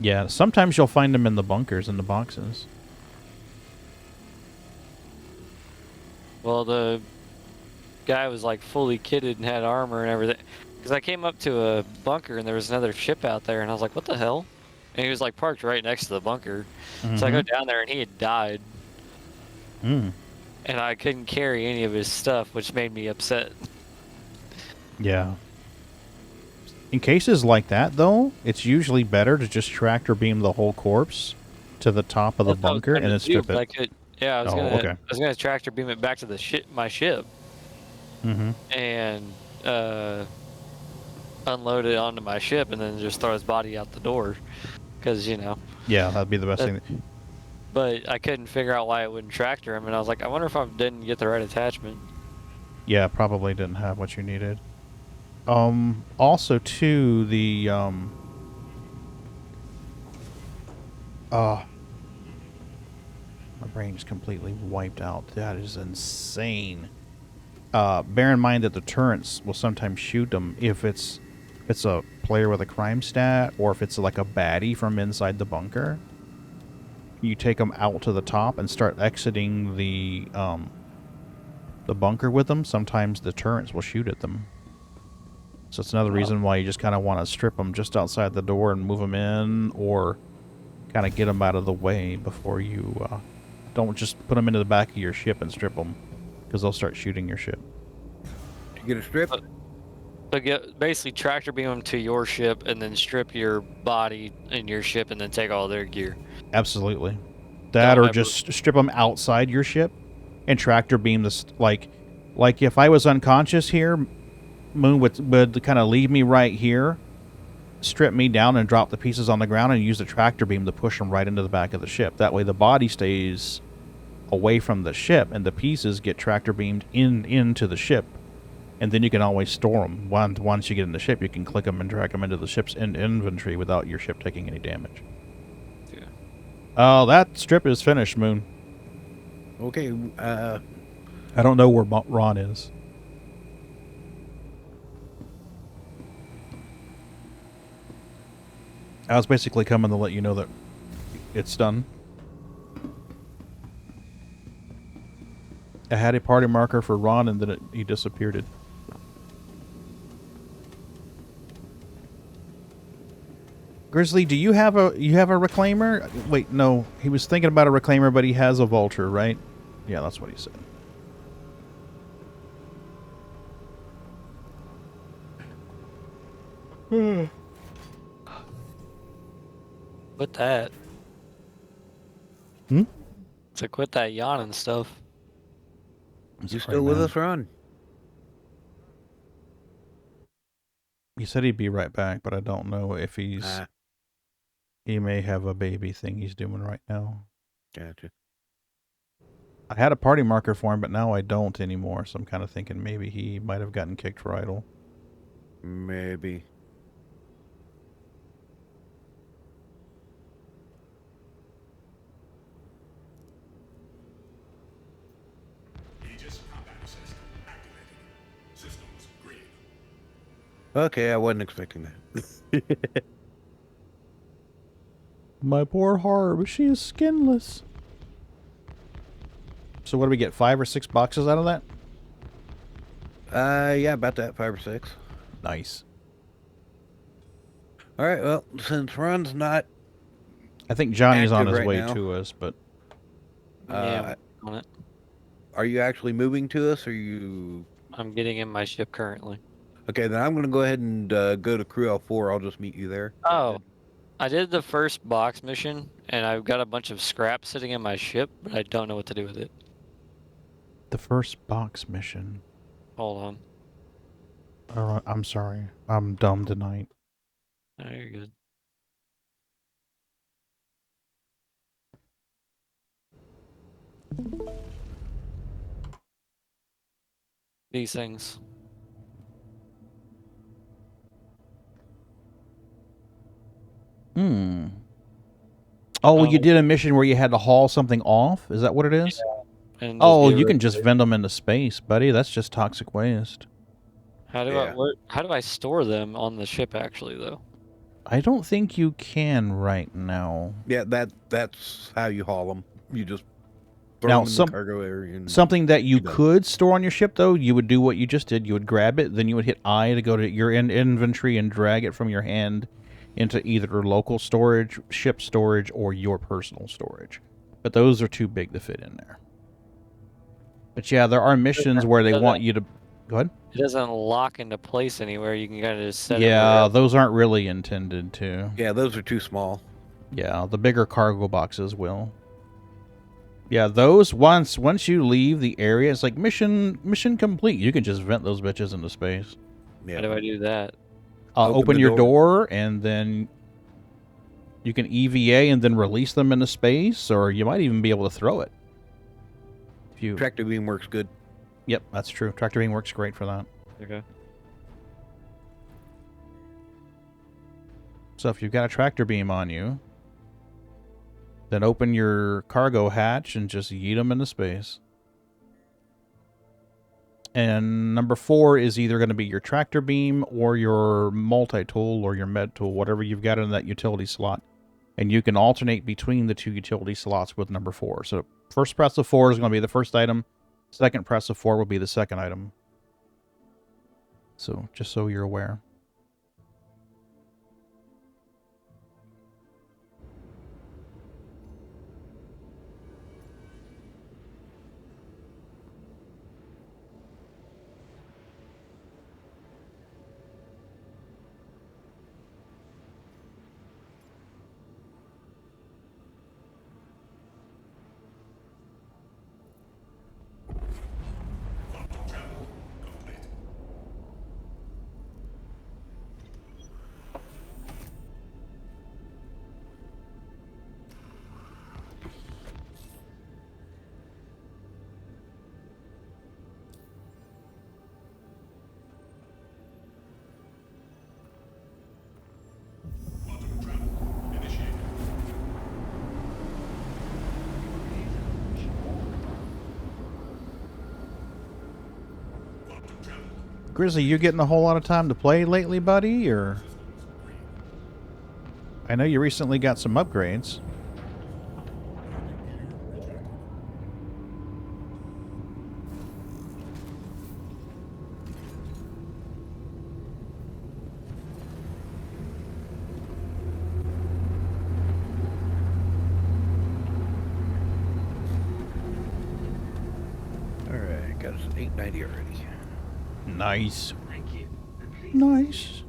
Yeah, sometimes you'll find them in the bunkers, in the boxes. Well, the guy was like fully kitted and had armor and everything. Because I came up to a bunker and there was another ship out there and I was like, what the hell? And he was like parked right next to the bunker. So I go down there and he had died. And I couldn't carry any of his stuff, which made me upset. Yeah. In cases like that, though, it's usually better to just tractor beam the whole corpse to the top of the bunker and then strip it. Yeah, I was okay. I was gonna tractor beam it back to the my ship. And unload it onto my ship and then just throw his body out the door. Because, you know. Yeah, that'd be the best thing. But I couldn't figure out why it wouldn't tractor him, and I was like, I wonder if I didn't get the right attachment. Yeah, probably didn't have what you needed. Also, too, the, my brain is completely wiped out. That is insane. Bear in mind that the turrets will sometimes shoot them if it's a player with a crime stat, or if it's like a baddie from inside the bunker. You take them out to the top and start exiting the bunker with them. Sometimes the turrets will shoot at them. So it's another reason why you just kind of want to strip them just outside the door and move them in, or kind of get them out of the way before you don't just put them into the back of your ship and strip them, because they'll start shooting your ship. Get it stripped? So basically tractor beam them to your ship and then strip your body in your ship and then take all their gear. Absolutely. That Don't or ever- just strip them outside your ship and tractor beam this. Like if I was unconscious here, Moon would kind of leave me right here, strip me down and drop the pieces on the ground and use the tractor beam to push them right into the back of the ship. That way the body stays away from the ship and the pieces get tractor beamed into the ship. And then you can always store them. Once you get in the ship, you can click them and drag them into the ship's inventory without your ship taking any damage. Yeah. Oh, that strip is finished, Moon. Okay, I don't know where Ron is. I was basically coming to let you know that it's done. I had a party marker for Ron, and then he disappeared. Grizzly, do you have a reclaimer? Wait, no. He was thinking about a reclaimer, but he has a vulture, right? Yeah, that's what he said. Quit that. Hmm? So quit that yawning stuff. you still with us, Ron? He said he'd be right back, but I don't know if he's... He may have a baby thing he's doing right now. Gotcha. I had a party marker for him, but now I don't anymore, so I'm kind of thinking maybe he might have gotten kicked for idle. Maybe. Okay, I wasn't expecting that. My poor Harb, she is skinless. So what do we get, 5 or 6 boxes out of that? Yeah, about that, 5 or 6. Nice. All right, well, since Ron's not... I think Johnny's on his right way now, to us, but... Yeah, I'm on it. Are you actually moving to us, or you... I'm getting in my ship currently. Okay, then I'm going to go ahead and go to Crew L4. I'll just meet you there. Oh, I did the first box mission, and I've got a bunch of scrap sitting in my ship, but I don't know what to do with it. The first box mission. Hold on. I'm sorry. I'm dumb tonight. Oh, you're good. These things. Hmm. Oh, you did a mission where you had to haul something off? Is that what it is? Yeah. And Oh, you can just vend them into space, buddy. That's just toxic waste. How do I store them on the ship actually though? I don't think you can right now. Yeah, that's how you haul them. You just throw Now, them in the cargo area. And something that you could store on your ship, though, you would do what you just did. You would grab it, then you would hit I to go to your inventory and drag it from your hand into either local storage, ship storage, or your personal storage. But those are too big to fit in there. But yeah, there are missions where they want you to... Go ahead. It doesn't lock into place anywhere. You can kind of just set it Yeah, wherever. those aren't really intended to. Yeah, those are too small. Yeah, the bigger cargo boxes will. Yeah, those once you leave the area, it's like mission complete. You can just vent those bitches into space. Yeah. How do I do that? Open your door, and then you can EVA and then release them into space, or you might even be able to throw it. If you Tractor beam works good. Yep, that's true. Tractor beam works great for that. Okay. So if you've got a tractor beam on you, then open your cargo hatch and just yeet them into space. And number 4 is either going to be your tractor beam or your multi-tool or your med tool, whatever you've got in that utility slot. And you can alternate between the 2 utility slots with number 4. So first press of 4 is going to be the first item. Second press of 4 will be the second item. So just so you're aware. Grizzly, you getting a whole lot of time to play lately, buddy? Or I know you recently got some upgrades. Alright, got us 890 already. Nice. Nice.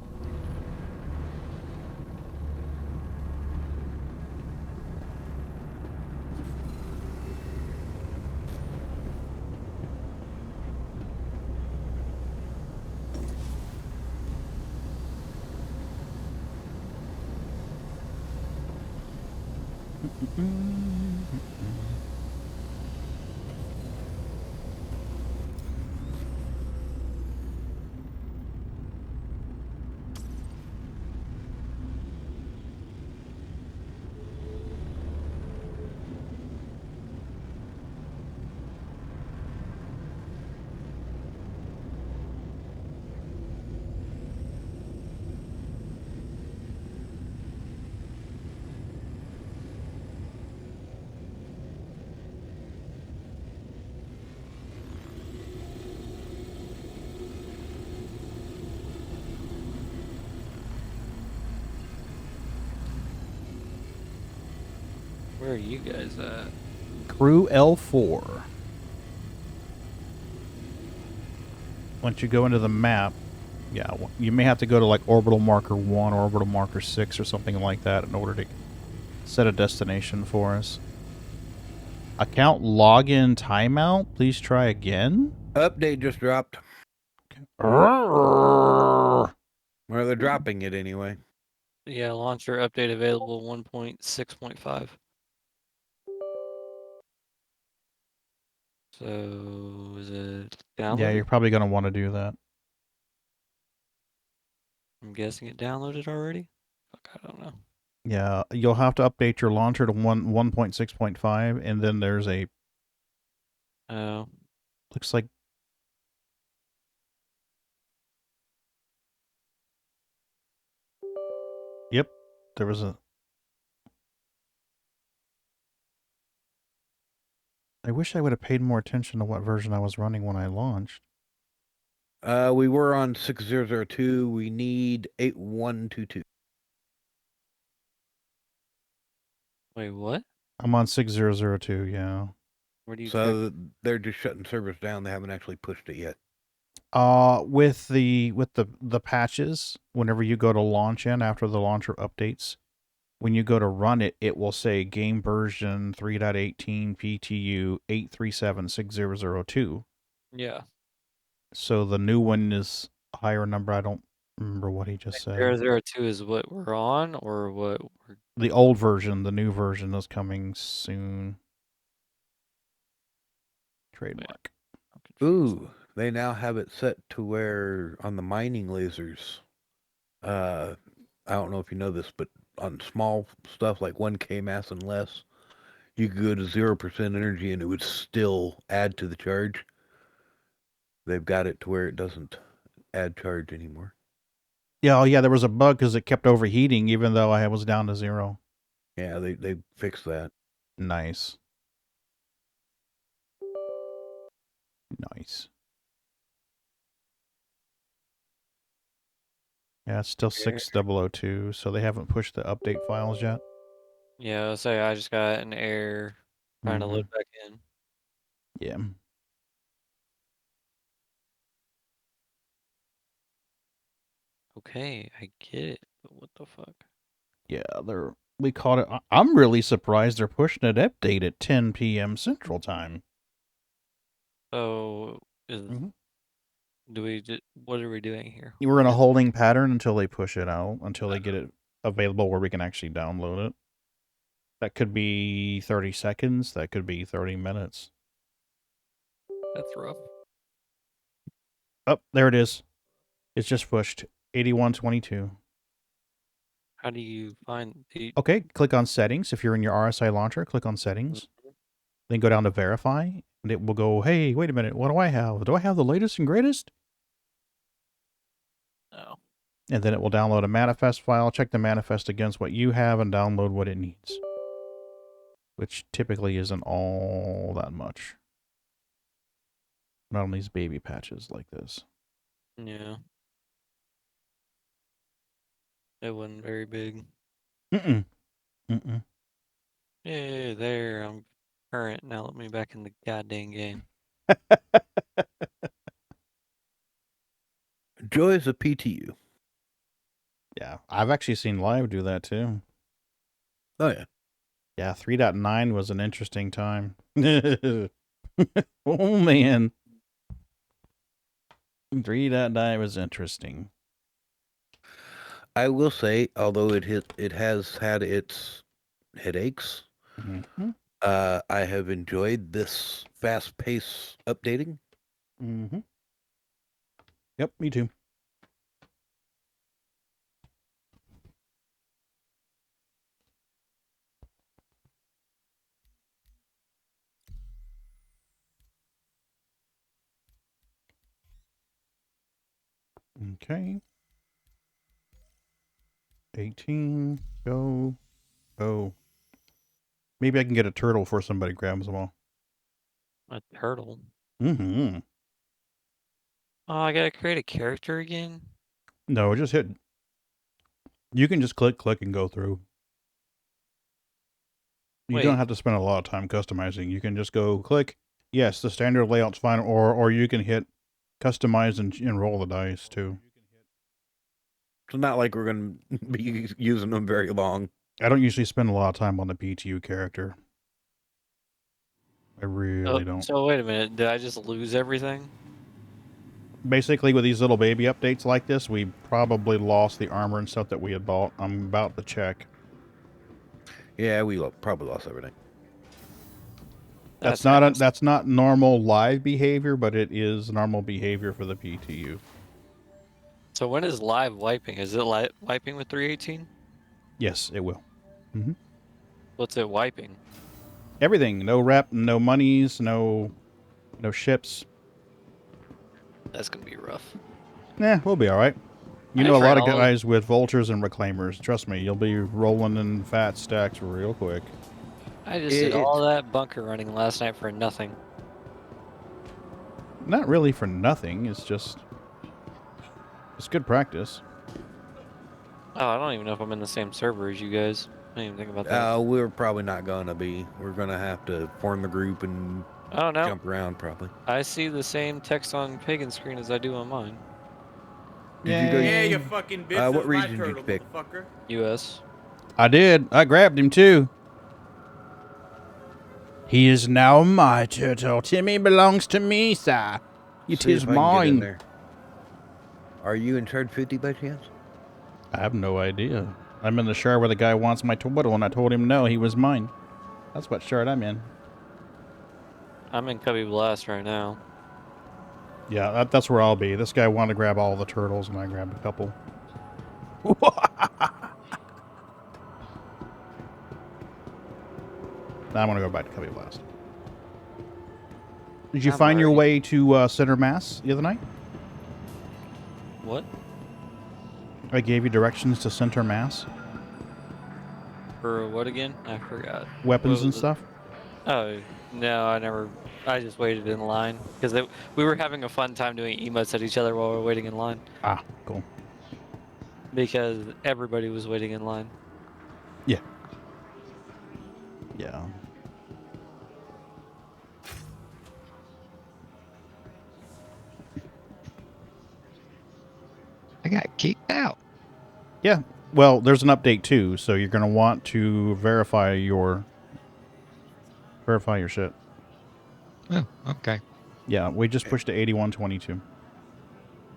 Where are you guys at? Crew L4. Once you go into the map, yeah, you may have to go to like orbital marker 1 or orbital marker 6 or something like that in order to set a destination for us. Account login timeout. Please try again. Update just dropped. Okay. Or they're dropping it anyway. Yeah, launcher update available 1.6.5. So is it downloaded? Yeah, you're probably going to want to do that. I'm guessing it downloaded already. Fuck, I don't know. Yeah, you'll have to update your launcher to 1.6.5, and then there's a... Oh. Looks like... Yep, there was a... I wish I would have paid more attention to what version I was running when I launched. We were on 6002. We need 8122. Wait, what? I'm on 6002, yeah. Where do you So they're just shutting servers down. They haven't actually pushed it yet. With the patches, whenever you go to launch in after the launcher updates, when you go to run it, it will say game version 3.18 PTU 8376002. Yeah. So the new one is a higher number. I don't remember what he just said. 002 is what we're on, or what we're... The old version, the new version is coming soon. Trademark. Ooh, they now have it set to where on the mining lasers, I don't know if you know this, but on small stuff like 1K mass and less, you could go to 0% energy and it would still add to the charge. They've got it to where it doesn't add charge anymore. Yeah, oh yeah, there was a bug because it kept overheating even though I was down to 0. Yeah, they fixed that. Nice. Nice. Yeah, it's still 6002, so they haven't pushed the update files yet. Yeah, I'll say I just got an error trying to load back in. Yeah. Okay, I get it, but what the fuck? Yeah, we caught it. I'm really surprised they're pushing an update at 10 p.m. Central Time. So, what are we doing here? We're in a holding pattern until they push it out, until they get it available where we can actually download it. That could be 30 seconds. That could be 30 minutes. That's rough. Oh, there it is. It's just pushed. 8122. How do you find the... Okay, click on settings. If you're in your RSI launcher, click on settings. Then go down to verify, and it will go, hey, wait a minute, what do I have? Do I have the latest and greatest? And then it will download a manifest file, check the manifest against what you have, and download what it needs. Which typically isn't all that much. Not on these baby patches like this. Yeah. It wasn't very big. Mm-mm. Yeah, there. I'm current. Now let me back in the goddamn game. Joy is a PTU. Yeah, I've actually seen Live do that too. Oh, yeah. Yeah, 3.9 was an interesting time. Oh, man. 3.9 was interesting. I will say, although it has had its headaches, Mm-hmm. I have enjoyed this fast pace updating. Mm-hmm. Yep, me too. Okay. 18. Go. Go. Maybe I can get a turtle before somebody grabs them all. A turtle. Mm-hmm. Oh, I gotta create a character again? No, just hit. You can just click, and go through. You don't Wait. have to spend a lot of time customizing. You can just go click. Yes, the standard layout's fine. Or you can hit customize and roll the dice too. It's not like we're going to be using them very long. I don't usually spend a lot of time on the PTU character. I really don't. So wait a minute. Did I just lose everything? Basically, with these little baby updates like this, we probably lost the armor and stuff that we had bought. I'm about to check. Yeah, we probably lost everything. That's not normal live behavior, but it is normal behavior for the PTU. So when is live wiping? Is it wiping with 318? Yes, it will. Mm-hmm. What's it wiping? Everything. No rep, no monies, no ships. That's gonna be rough. Nah, we'll be all right. You know a lot of guys with vultures and reclaimers. Trust me, you'll be rolling in fat stacks real quick. I just did all that bunker running last night for nothing. Not really for nothing. It's just it's good practice. Oh, I don't even know if I'm in the same server as you guys. I didn't even think about that. We're probably not going to be. We're going to have to form the group and jump around probably. I see the same text on Pagan screen as I do on mine. Did you go? Yeah, you fucking bitch. What That's region my did you turtle, pick? motherfucker. U.S. I did. I grabbed him too. He is now my turtle. Timmy belongs to me, sir. It is mine. Are you in charge 50 by chance? I have no idea. I'm in the shard where the guy wants my turtle, and I told him no, he was mine. That's what shard I'm in. I'm in Cubby Blast right now. Yeah, that's where I'll be. This guy wanted to grab all the turtles, and I grabbed a couple. Now I'm going to go back to Cubby Blast. Did you find your way to Center Mass the other night? What? I gave you directions to Center Mass. For what again? I forgot. Weapons and stuff? Oh, no, I never. I just waited in line. Because we were having a fun time doing emotes at each other while we were waiting in line. Ah, cool. Because everybody was waiting in line. Yeah. Yeah. I got kicked out. Yeah. Well, there's an update too, so you're going to want to verify your shit. Oh, okay. Yeah, we just pushed to 8122.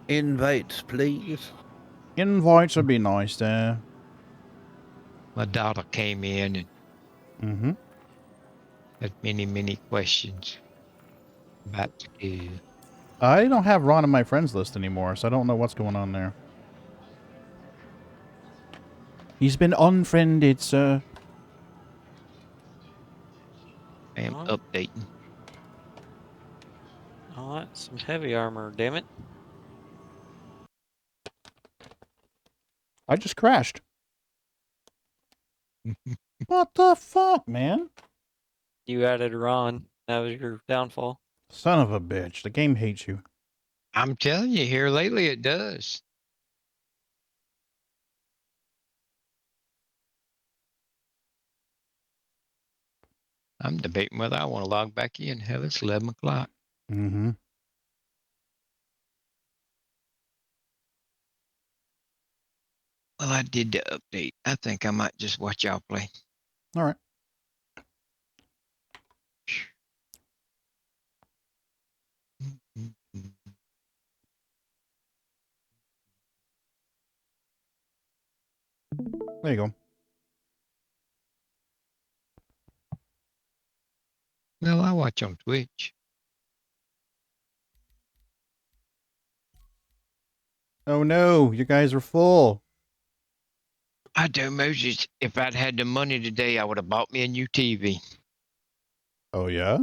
Invites, please. Invites would be nice there. My daughter came in and had many questions about school. I don't have Ron on my friends list anymore, so I don't know what's going on there. He's been unfriended, sir. I am updating. Oh, that's some heavy armor, damn it. I just crashed. What the fuck, man? You added Ron. That was your downfall. Son of a bitch. The game hates you. I'm telling you, here lately it does. I'm debating whether I want to log back in. Hell, it's 11 o'clock. Mm-hmm. Well, I did the update. I think I might just watch y'all play. All right. There you go. Well, I watch on Twitch. Oh no, you guys are full. I do, Moses. If I'd had the money today, I would have bought me a new TV. Oh yeah?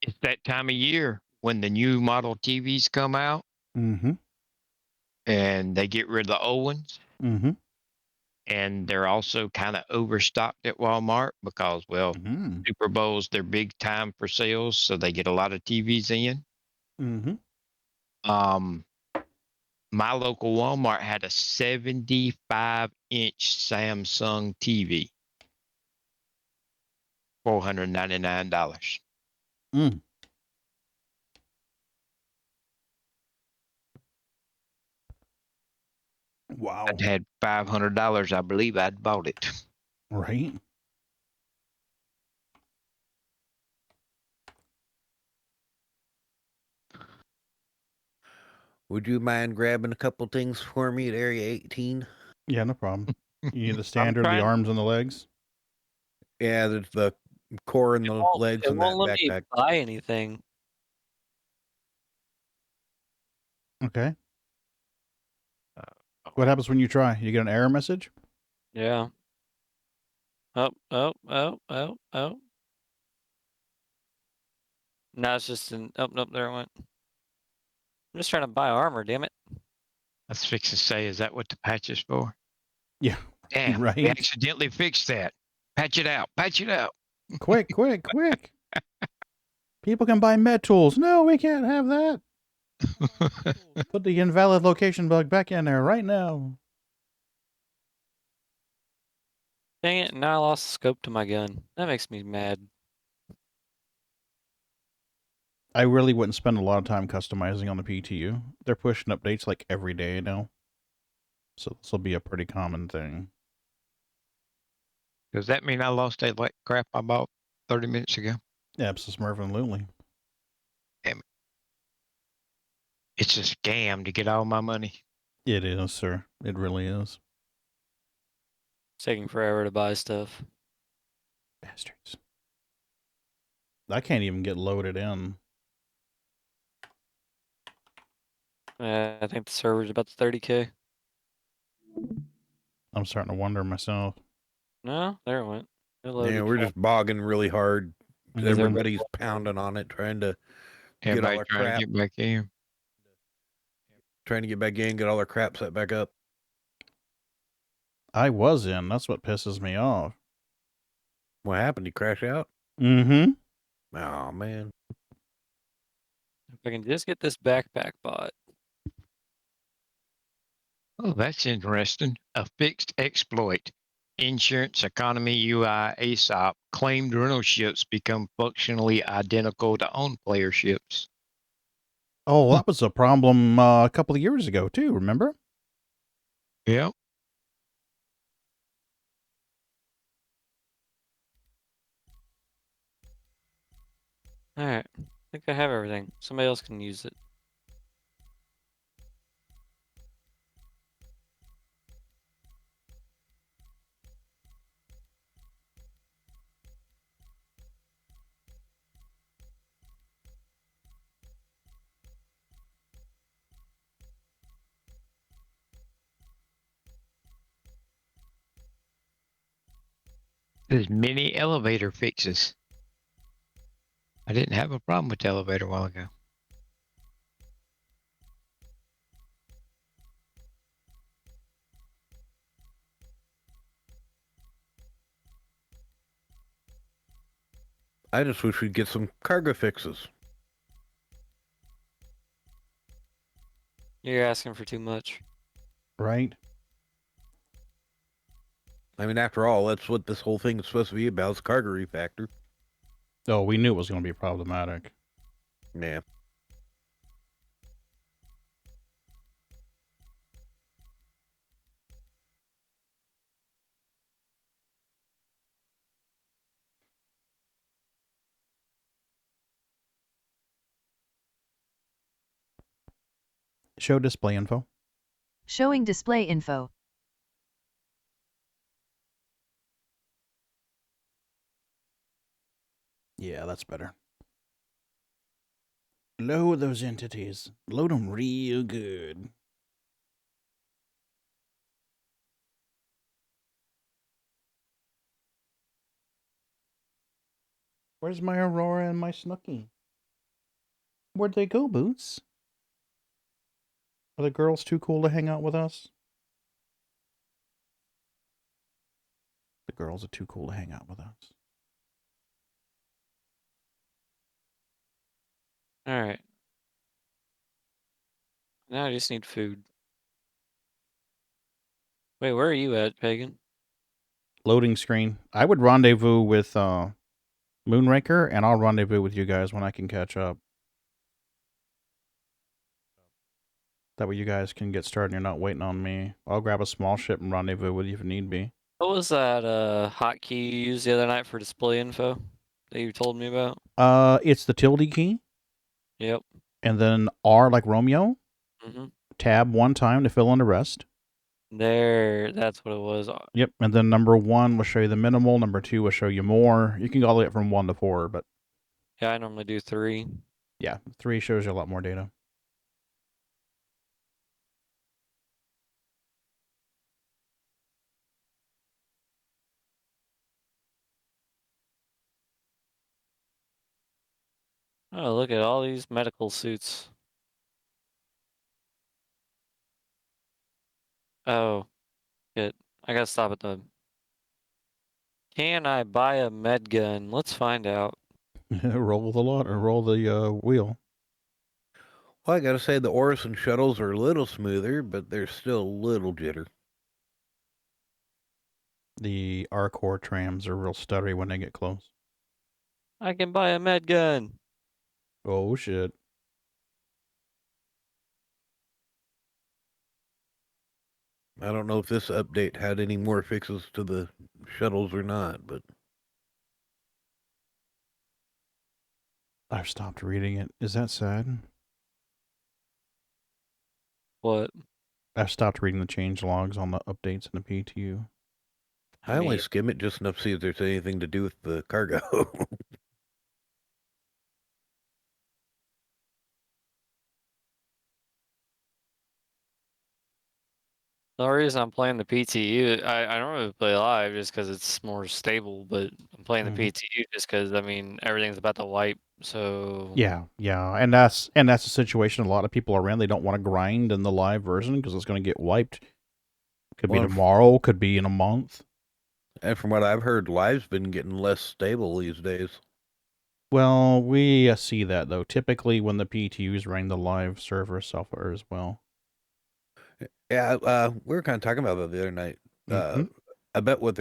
It's that time of year when the new model TVs come out Mm-hmm. and they get rid of the old ones. Mm-hmm. And they're also kind of overstocked at Walmart because, well, Mm-hmm. Super Bowl's their big time for sales, so they get a lot of TVs in. Mm-hmm. My local Walmart had a 75-inch Samsung TV, $499. Mm. Wow. I'd had $500, I believe I'd bought it. Right? Would you mind grabbing a couple things for me at Area 18? Yeah, no problem. You need the I'm standard, the trying. arms and the legs? Yeah, there's the core and the legs It and won't that let me backpack. buy anything. Okay. What happens when you try? You get an error message? Yeah. Oh. Now it's just an. Oh, nope, there it went. I'm just trying to buy armor, damn it. I was fixing to say, is that what the patch is for? Yeah. Damn, Right? we accidentally fixed that. Patch it out. Patch it out. Quick, quick, quick. People can buy med tools. No, we can't have that. Put the invalid location bug back in there right now. Dang it, now I lost the scope to my gun. That makes me mad. I really wouldn't spend a lot of time customizing on the PTU. They're pushing updates like every day now. So this will be a pretty common thing. Does that mean I lost that crap I bought 30 minutes ago? Absolutely. Damn it. It's a scam to get all my money. It is, sir. It really is. It's taking forever to buy stuff. Bastards. I can't even get loaded in. I think the server's about to 30K. I'm starting to wonder myself. No, there it went. It Yeah, loaded we're full. just bogging really hard. Mhm. Everybody's pounding on it, trying to get all Everybody our trying crap, to get back in. trying to get back in, get all our crap set back up. I was in. That's what pisses me off. What happened? You crash out? Mm-hmm. Oh man. If I can just get this backpack bought. Oh, that's interesting. A fixed exploit. Insurance Economy UI ASOP claimed rental ships become functionally identical to own player ships. Oh, that was a problem a couple of years ago, too, remember? Yep. Alright. I think I have everything. Somebody else can use it. There's many elevator fixes. I didn't have a problem with the elevator a while ago. I just wish we'd get some cargo fixes. You're asking for too much. Right? I mean, after all, that's what this whole thing is supposed to be about, is cargo refactor. Oh, we knew it was going to be problematic. Yeah. Show display info. Showing display info. Yeah, that's better. Load those entities. Load them real good. Where's my Aurora and my Snooky? Where'd they go, Boots? Are the girls too cool to hang out with us? The girls are too cool to hang out with us. Alright. Now I just need food. Wait, where are you at, Pagan? Loading screen. I would rendezvous with Moonraker, and I'll rendezvous with you guys when I can catch up. That way you guys can get started and you're not waiting on me. I'll grab a small ship and rendezvous with you if need be. What was that hotkey you used the other night for display info that you told me about? It's the tilde key. Yep. And then R like Romeo. Mm-hmm. Tab one time to fill in the rest. There, that's what it was. Yep, and then number 1 will show you the minimal. Number 2 will show you more. You can go all the way up from 1 to 4, but... Yeah, I normally do 3. Yeah, 3 shows you a lot more data. Oh, look at all these medical suits. Oh, shit. I gotta stop at the... Can I buy a med gun? Let's find out. Roll the lot or roll the wheel. Well, I gotta say the Orison shuttles are a little smoother, but they're still a little jitter. The R-Core trams are real stuttery when they get close. I can buy a med gun. Oh, shit. I don't know if this update had any more fixes to the shuttles or not, but... I've stopped reading it. Is that sad? What? I've stopped reading the change logs on the updates in the PTU. I only skim it just enough to see if there's anything to do with the cargo. The only reason I'm playing the PTU, I don't really play live just because it's more stable, but I'm playing the PTU just because, I mean, everything's about to wipe, so... Yeah, and that's the situation a lot of people are in. They don't want to grind in the live version because it's going to get wiped. Could be tomorrow, could be in a month. And from what I've heard, live's been getting less stable these days. Well, we see that, though. Typically, when the PTUs running, the live server suffer as well. Yeah, we were kind of talking about that the other night. I bet what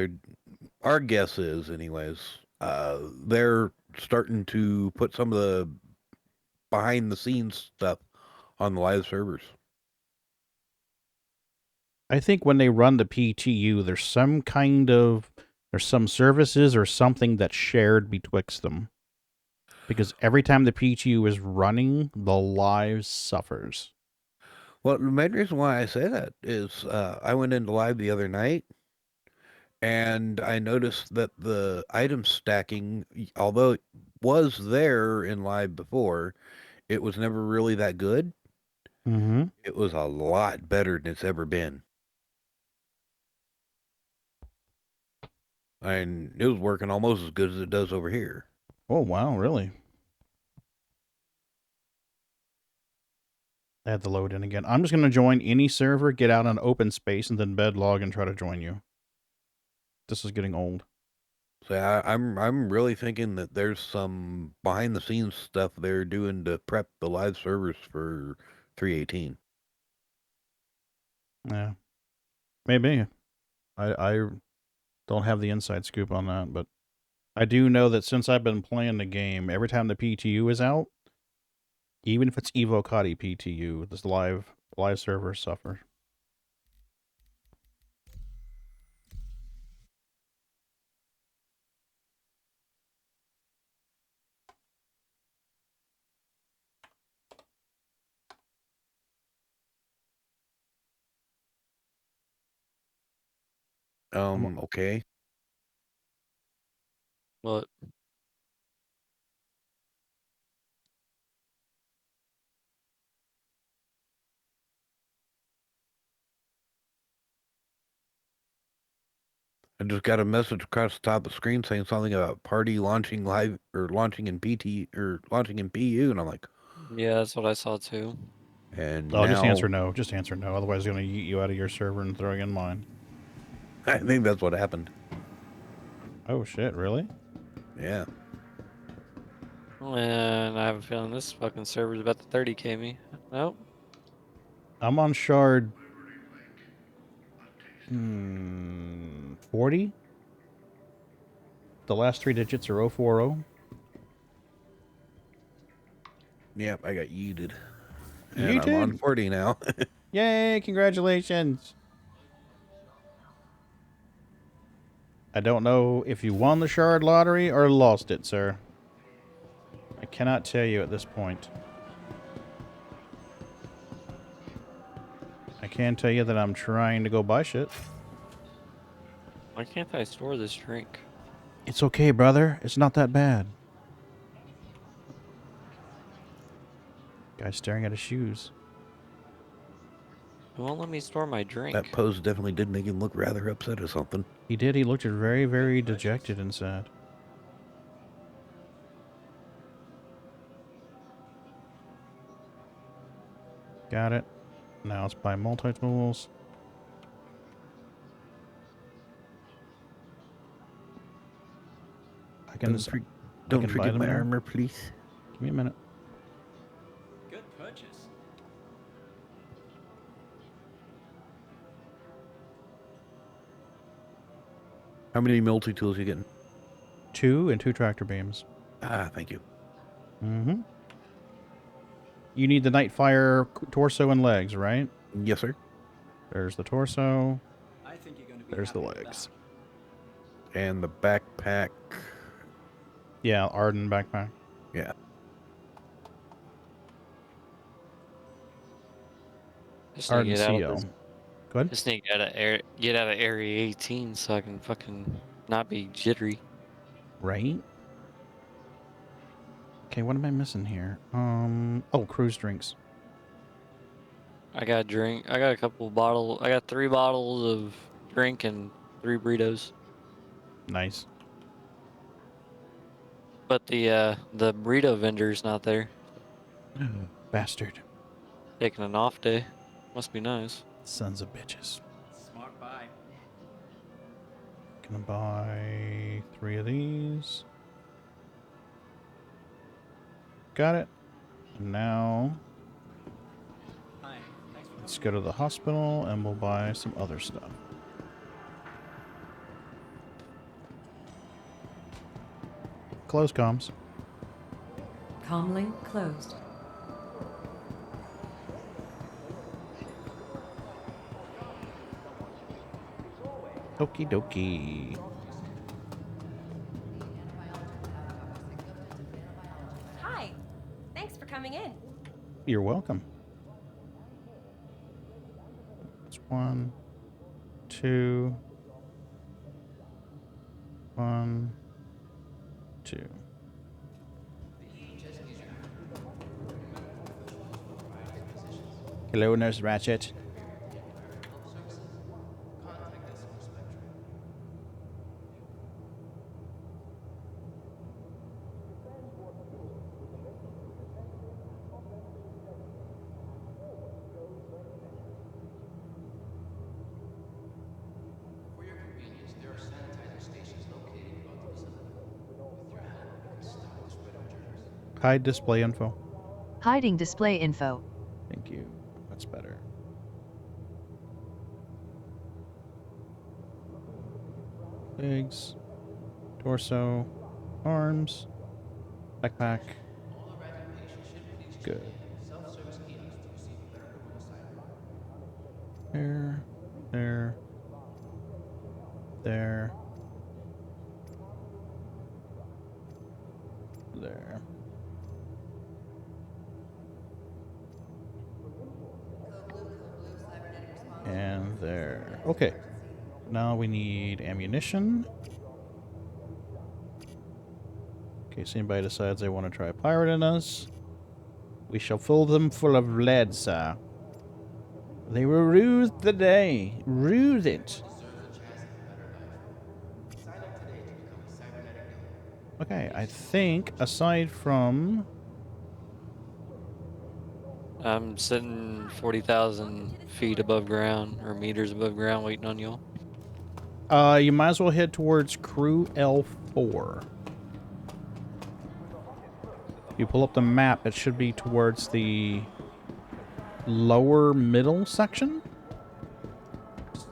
our guess is, anyways, they're starting to put some of the behind-the-scenes stuff on the live servers. I think when they run the PTU, there's some services or something that's shared betwixt them. Because every time the PTU is running, the live suffers. Well, the main reason why I say that is I went into live the other night, and I noticed that the item stacking, although it was there in live before, it was never really that good. It was a lot better than it's ever been. And it was working almost as good as it does over here. Oh, wow, really? I had to load in again. I'm just going to join any server, get out on open space, and then bed log and try to join you. This is getting old. So I'm really thinking that there's some behind the scenes stuff they're doing to prep the live servers for 318. Yeah, maybe. I don't have the inside scoop on that, but I do know that since I've been playing the game, every time the PTU is out, even if it's Evocati PTU, this live servers suffer. Okay. What? I just got a message across the top of the screen saying something about party launching live or launching in PT or launching in PU, and I'm like, Yeah, that's what I saw too. and Oh, just now answer no. Just answer no. Otherwise, it's going to yeet you out of your server and throw you in mine. I think that's what happened. Oh, shit. Really? Yeah. And I have a feeling this fucking server's about to 30k me. Nope. I'm on shard 40. The last 3 digits are 040. Yep, I got yeeted. And I'm on Yeeted. 40 now. Yay, congratulations. I don't know if you won the shard lottery or lost it, sir. I cannot tell you at this point. I can tell you that I'm trying to go buy shit. Why can't I store this drink? It's okay, brother. It's not that bad. Guy's staring at his shoes. It won't let me store my drink. That pose definitely did make him look rather upset or something. He did. He looked very, very dejected and sad. Got it. Now let's buy multi-tools. I can Don't buy forget them my now. armor, please. Give me a minute. Good purchase. How many multi-tools you getting? 2 and 2 tractor beams. Ah, thank you. Mm-hmm. You need the Nightfire torso and legs, right? Yes, sir. There's the torso. I think you're going to be There's the happy with legs. that. And the backpack. Yeah, Arden backpack. Yeah. Just need to Arden get out of CO. this. Go ahead. Just need to get out of area 18 so I can fucking not be jittery. Right? Okay, what am I missing here? Oh, cruise drinks. I got a drink. I got a couple bottles. I got 3 bottles of drink and 3 burritos. Nice. But the burrito vendor's not there. Bastard. Taking an off day. Must be nice. Sons of bitches. Smart buy. Gonna buy 3 of these. Got it. And now Hi. Thanks for let's go to the hospital and we'll buy some other stuff. Close comms. Comlink closed. Okie dokie. Hi. Thanks for coming in. You're welcome. It's 1, 2, 1, 2. Hello, Nurse Ratchet. For your convenience, there are sanitizer stations located throughout the Hide display info. Hiding display info. Thank you. That's better. Legs, torso, arms, backpack. Good. There, there, there, there. And there. Okay. Now we need ammunition. In case anybody decides they want to try pirating us, we shall fill them full of lead, sir. They will ruse the day. Ruse it. Okay, I think aside from... I'm sitting 40,000 feet above ground, or meters above ground, waiting on y'all. You might as well head towards Crew L4. If you pull up the map, it should be towards the lower middle section.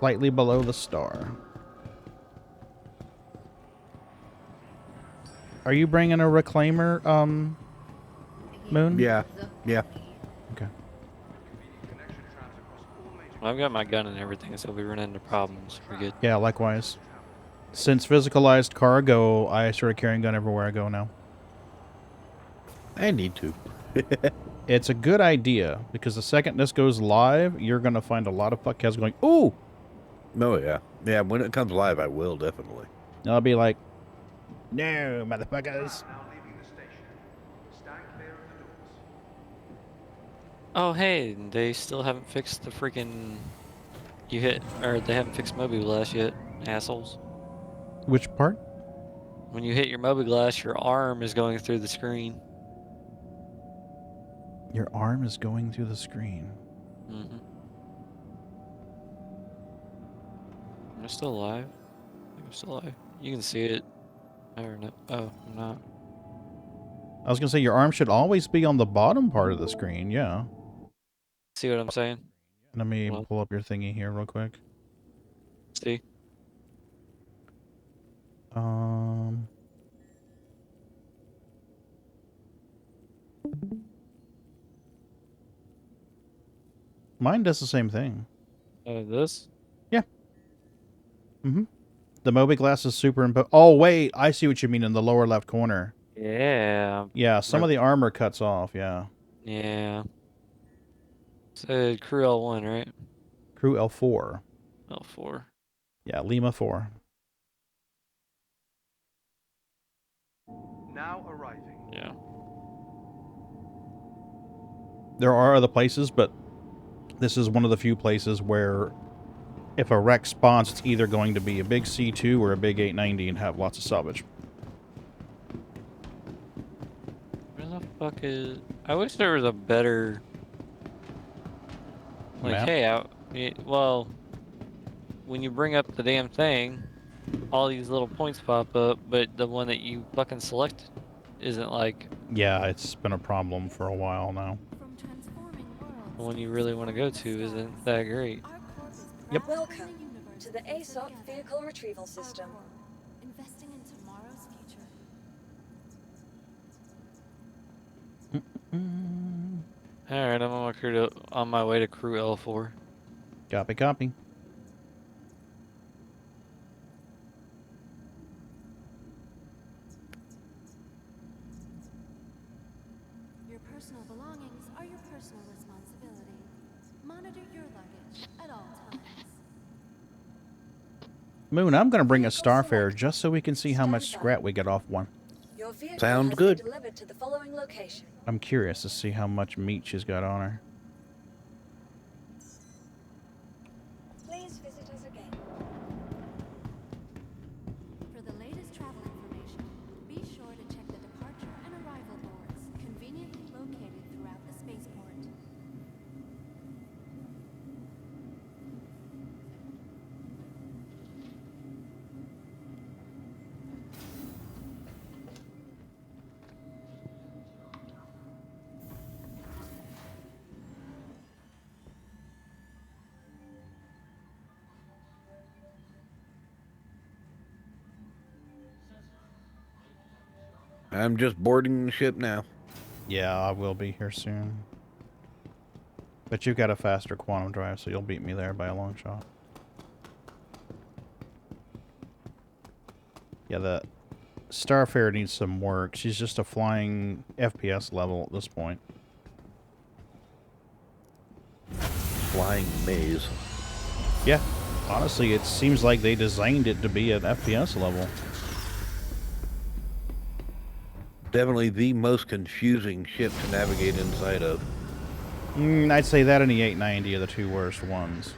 Slightly below the star. Are you bringing a reclaimer, Moon? Yeah. Yeah. Okay. Well, I've got my gun and everything, so if we run into problems, we're good. Yeah, likewise. Since physicalized cargo, I started carrying a gun everywhere I go now. I need to. It's a good idea, because the second this goes live, you're going to find a lot of fuckheads going, ooh! Oh, yeah. Yeah, when it comes live, I will, definitely. I'll be like, no, motherfuckers. Oh, hey, they still haven't fixed the freaking... they haven't fixed mobi-glass yet, assholes. Which part? When you hit your mobi-glass, your arm is going through the screen. Your arm is going through the screen. Mm-hmm. Am I still alive? I think I'm still alive. You can see it. Or no. Oh, I'm not. I was going to say, your arm should always be on the bottom part of the screen, yeah. See what I'm saying? Let me pull up your thingy here real quick. See? Mine does the same thing. This? Yeah. Mm-hmm. The mobi-glass is superimposed. Oh, wait. I see what you mean in the lower left corner. Yeah. Yeah, some of the armor cuts off, yeah. Yeah. So, Crew L1, right? Crew L4. L4. Yeah, Lima 4. Now arriving. Yeah. There are other places, but this is one of the few places where if a wreck spawns, it's either going to be a big C2 or a big 890 and have lots of salvage. Where the fuck is... I wish there was a better... Like, map? hey, well, when you bring up the damn thing, all these little points pop up, but the one that you fucking select isn't like... Yeah, it's been a problem for a while now. The one you really want to go to isn't that great. Yep. Welcome to the ASOP Vehicle Retrieval System. Investing in tomorrow's future. Alright, I'm on my way to Crew L4. Copy, copy. Your personal belongings are your personal responsibility. Monitor your luggage at all times. Moon, I'm going to bring a Starfare just so we can see how much scrap we get off one. Your vehicle Sounds has good. been delivered to the following location. I'm curious to see how much meat she's got on her. Please visit us again. For the latest travel information, be sure to check the departure and arrival boards conveniently located throughout the spaceport. I'm just boarding the ship now. Yeah, I will be here soon. But you've got a faster quantum drive, so you'll beat me there by a long shot. Yeah, the Starfarer needs some work. She's just a flying FPS level at this point. Flying maze. Yeah, honestly, it seems like they designed it to be an FPS level. Definitely the most confusing ship to navigate inside of. I'd say that and the 890 are the two worst ones.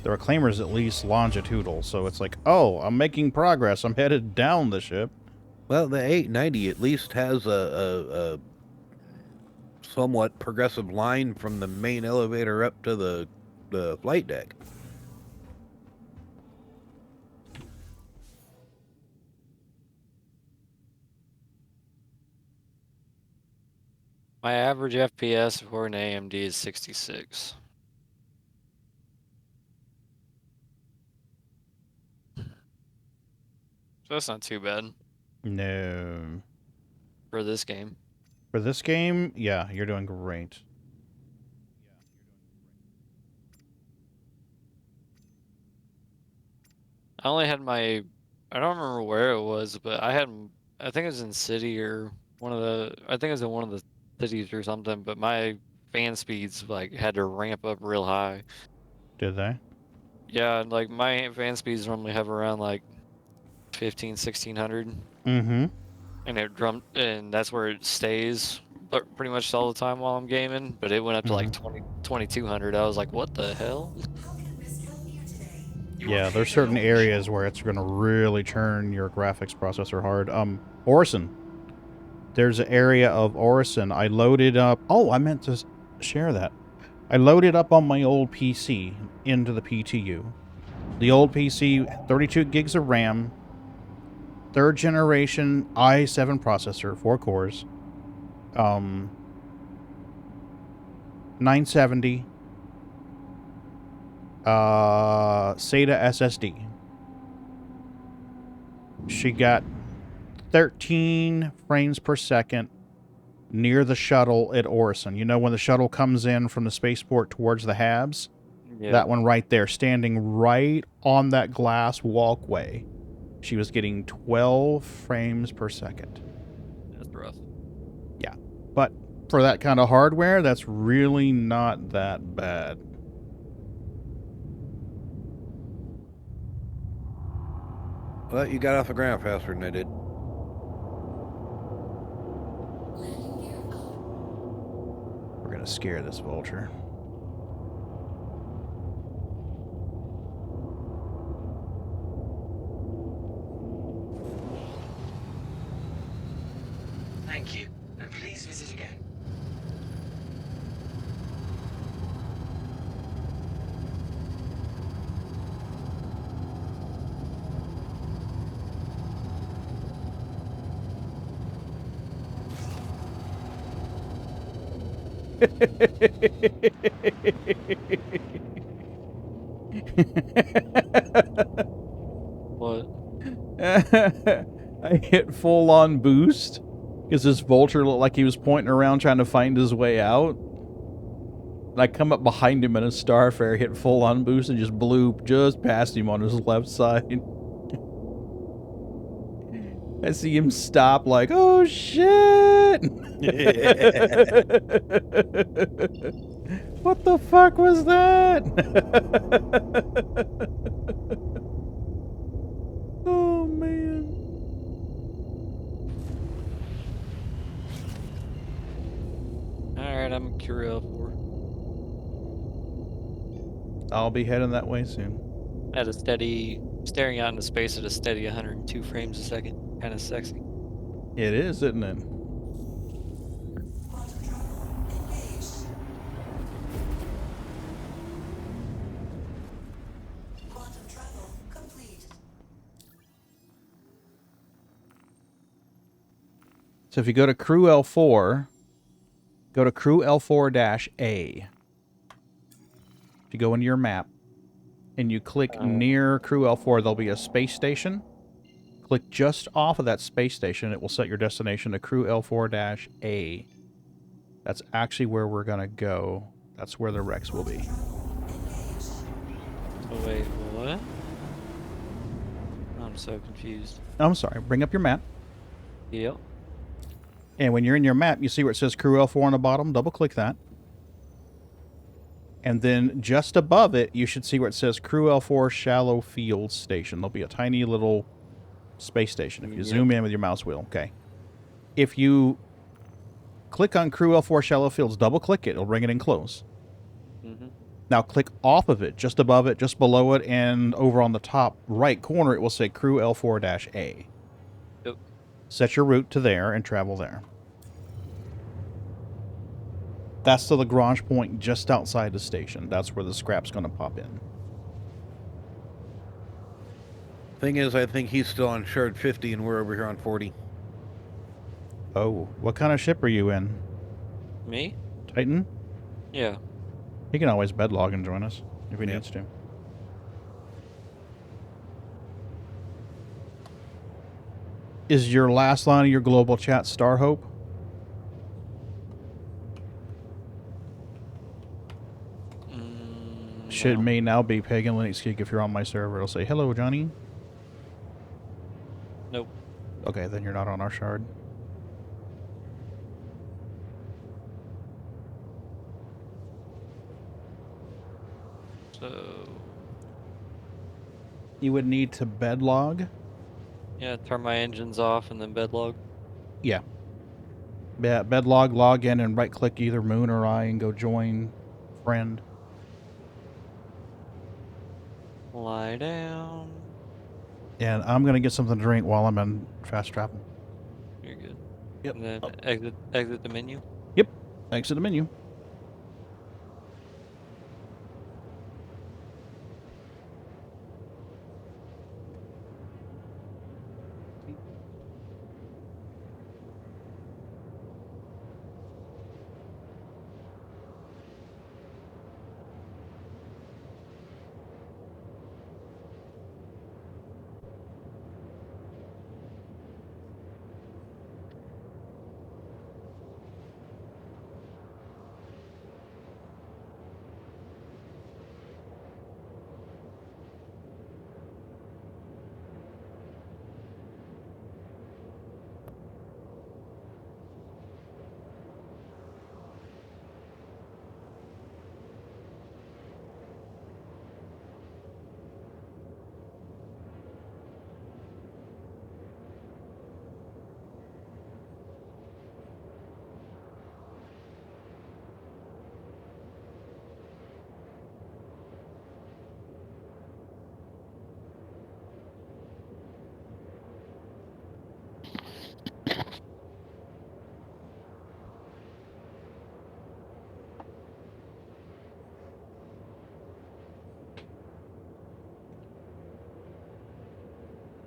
The Reclaimer's at least longitudinal, so it's like, oh, I'm making progress. I'm headed down the ship. Well, the 890 at least has a somewhat progressive line from the main elevator up to the flight deck. My average FPS for an AMD is 66. So that's not too bad. No. For this game. For this game, yeah, you're doing great. I only had my, I don't remember where it was, but I think it was in city or I think it was in one of the cities or something, but my fan speeds like had to ramp up real high. Did they? Yeah, like my fan speeds normally have around like 1600. Mm-hmm. And that's where it stays pretty much all the time while I'm gaming, but it went up to like 2200. I was like, what the hell? Yeah, there's certain areas where it's going to really turn your graphics processor hard. Orison. There's an area of Orison. I loaded up... Oh, I meant to share that. I loaded up on my old PC into the PTU. The old PC, 32 gigs of RAM, 3rd generation i7 processor, 4 cores, 970, SATA SSD. She got 13 frames per second near the shuttle at Orison. You know when the shuttle comes in from the spaceport towards the Habs? Yeah. That one right there, standing right on that glass walkway. She was getting 12 frames per second. That's rough. Yeah. But for that kind of hardware, that's really not that bad. Well, you got off the ground faster than I did. We're going to scare this vulture. Thank you, and please visit again. What? I hit full on boost because this vulture looked like he was pointing around trying to find his way out. And I come up behind him in a Starfarer, hit full on boost, and just blew just past him on his left side. I see him stop like, oh shit! What the fuck was that? Oh man. Alright, I'm curious for. I'll be heading that way soon. At a steady, staring out into space at a steady 102 frames a second. Kind of sexy. It is, isn't it? So if you go to Crew L4, go to Crew L4-A. If you go into your map and you click near Crew L4, there'll be a space station. Click just off of that space station. It will set your destination to Crew L4-A. That's actually where we're going to go. That's where the Rex will be. Oh, wait, what? I'm so confused. I'm sorry. Bring up your map. Yep. And when you're in your map, you see where it says Crew L4 on the bottom. Double-click that. And then just above it, you should see where it says Crew L4 Shallow Field Station. There'll be a tiny little space station. If you zoom in with your mouse wheel, okay. If you click on Crew L4 Shallow Fields, double-click it. It'll bring it in close. Now click off of it, just above it, just below it, and over on the top right corner, it will say Crew L4-A. Yep. Set your route to there and travel there. That's the Lagrange point just outside the station. That's where the scrap's going to pop in. Thing is, I think he's still on Shard 50 and we're over here on 40. Oh, what kind of ship are you in? Me? Titan? Yeah. He can always bedlog and join us if he needs to. Is your last line of your global chat Star Hope? Should may now be PaganLinuxGeek if you're on my server. It'll say, hello, Johnny. Nope. Okay, then you're not on our shard. So... You would need to bedlog. Yeah, turn my engines off and then bedlog. Yeah. Yeah, bedlog, log in, and right-click either Moon or I and go join friend. Lie down. And I'm going to get something to drink while I'm in fast travel. You're good. Yep. And then exit the menu. Yep. Exit the menu.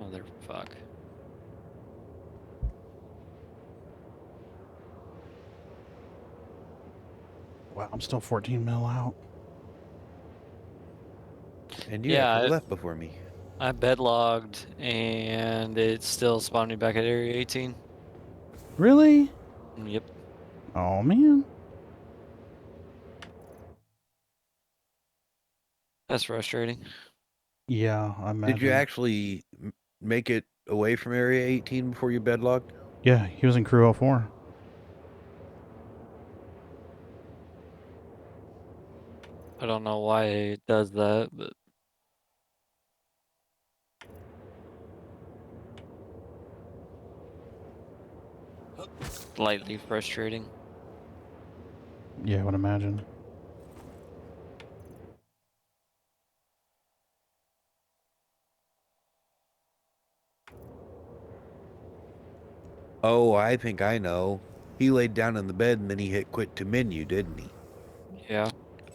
Motherfuck. Wow, I'm still 14 mil out. And you actually left before me. I bedlogged and it still spawned me back at Area 18. Really? Yep. Oh, man. That's frustrating. Yeah, I imagine. Did you actually make it away from Area 18 before you bedlogged? Yeah, he was in Crew L4. I don't know why it does that, but... Slightly frustrating. Yeah, I would imagine. Oh, I think I know. He laid down in the bed and then he hit quit to menu, didn't he? Yeah.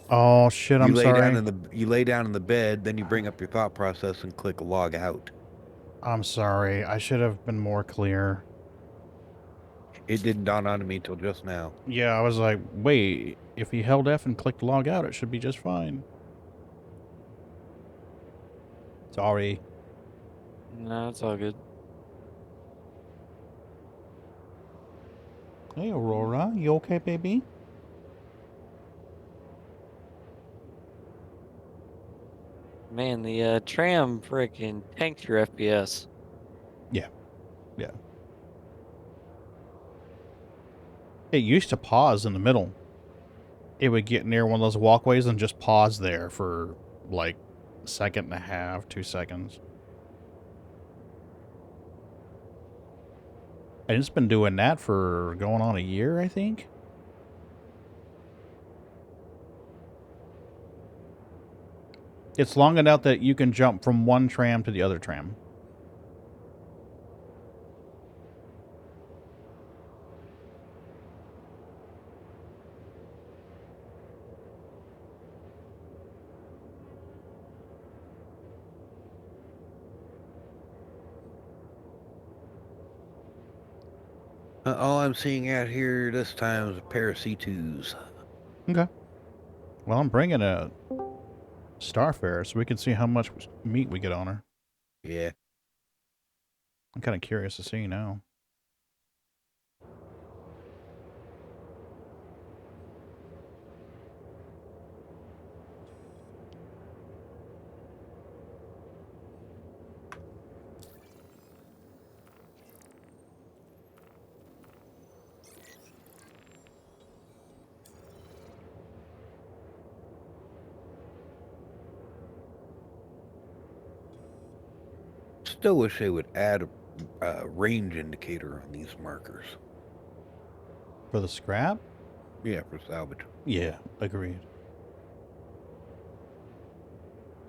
Oh, shit, I'm sorry. You lay down in the bed, then you bring up your thought process and click log out. I'm sorry. I should have been more clear. It didn't dawn on me till just now. Yeah, I was like, wait, if he held F and clicked log out, it should be just fine. Sorry. No, it's all good. Hey, Aurora. You okay, baby? Man, the tram freaking tanked your FPS. Yeah. Yeah. It used to pause in the middle. It would get near one of those walkways and just pause there for like a second and a half, 2 seconds. And it's been doing that for going on a year, I think. It's long enough that you can jump from one tram to the other tram. All I'm seeing out here this time is a pair of C2s. Okay. Well, I'm bringing a Starfare so we can see how much meat we get on her. Yeah. I'm kind of curious to see now. Still wish they would add a range indicator on these markers. For the scrap? Yeah, for salvage. Yeah, agreed.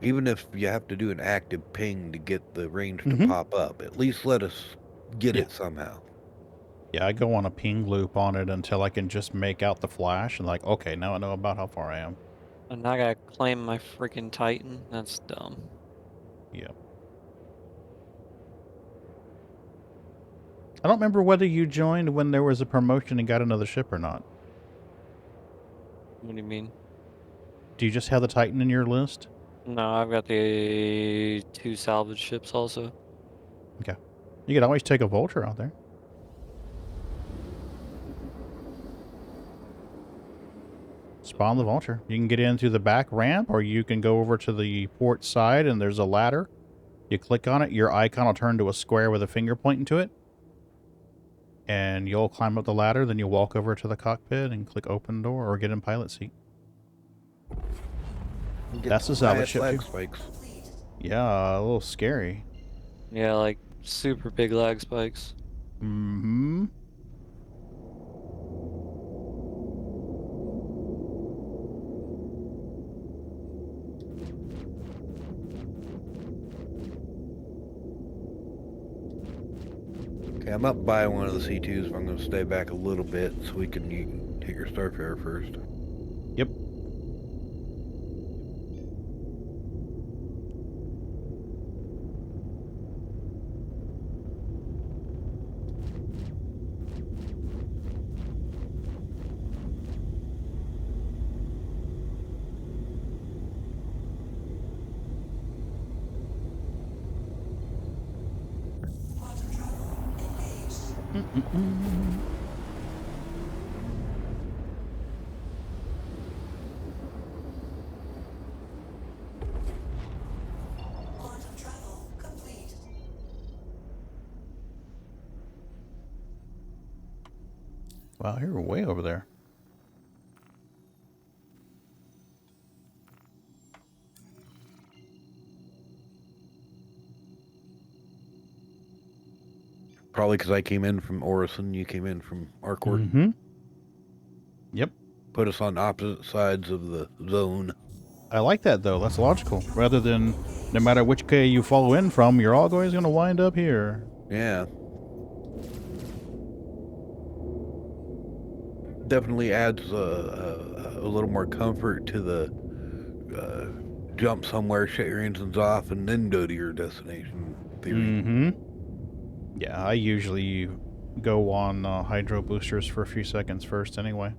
Even if you have to do an active ping to get the range to pop up, at least let us get it somehow. Yeah, I go on a ping loop on it until I can just make out the flash and like, okay, now I know about how far I am. And I gotta claim my freaking Titan. That's dumb. Yeah. I don't remember whether you joined when there was a promotion and got another ship or not. What do you mean? Do you just have the Titan in your list? No, I've got the 2 salvage ships also. Okay. You could always take a Vulture out there. Spawn the Vulture. You can get in through the back ramp, or you can go over to the port side and there's a ladder. You click on it, your icon will turn to a square with a finger pointing to it. And you'll climb up the ladder, then you'll walk over to the cockpit and click open door or get in pilot seat. That's the salvage ship too. Spikes. Yeah, a little scary. Yeah, like super big lag spikes. Mm-hmm. Okay, I'm up by one of the C2s, but I'm going to stay back a little bit so you can hit your Starfare first. Yep. Wow, you're way over there. Probably because I came in from Orison, you came in from Arcourt. Mm-hmm. Yep. Put us on opposite sides of the zone. I like that, though. That's logical. Rather than no matter which K you follow in from, you're all always going to wind up here. Yeah. Definitely adds a little more comfort to the jump somewhere, shut your engines off, and then go to your destination theory. Mm-hmm. Yeah, I usually go on hydro boosters for a few seconds first anyway.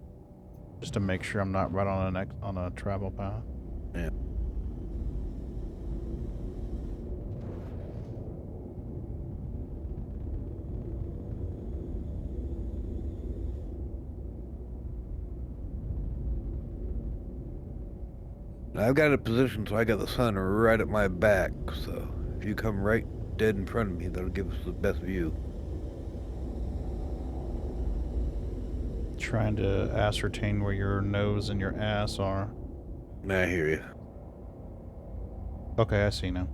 Just to make sure I'm not right on a travel path. Yeah. I've got it positioned so I got the sun right at my back, so if you come right dead in front of me, that'll give us the best view. Trying to ascertain where your nose and your ass are. I hear you. Okay, I see now.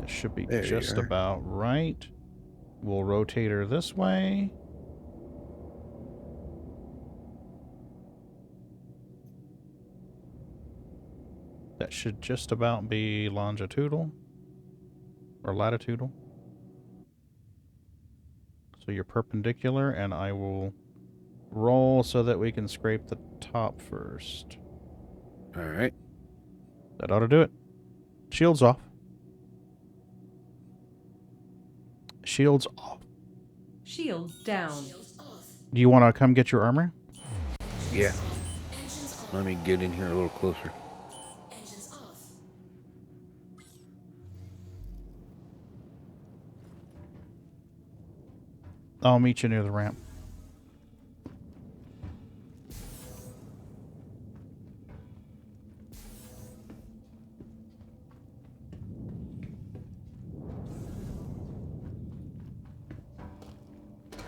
It should be There just you are. about right. We'll rotate her this way. That should just about be longitudinal or latitudinal. So you're perpendicular, and I will roll so that we can scrape the top first. All right. That ought to do it. Shields off. Shields off. Shields down. Do you want to come get your armor? Yeah. Let me get in here a little closer. I'll meet you near the ramp.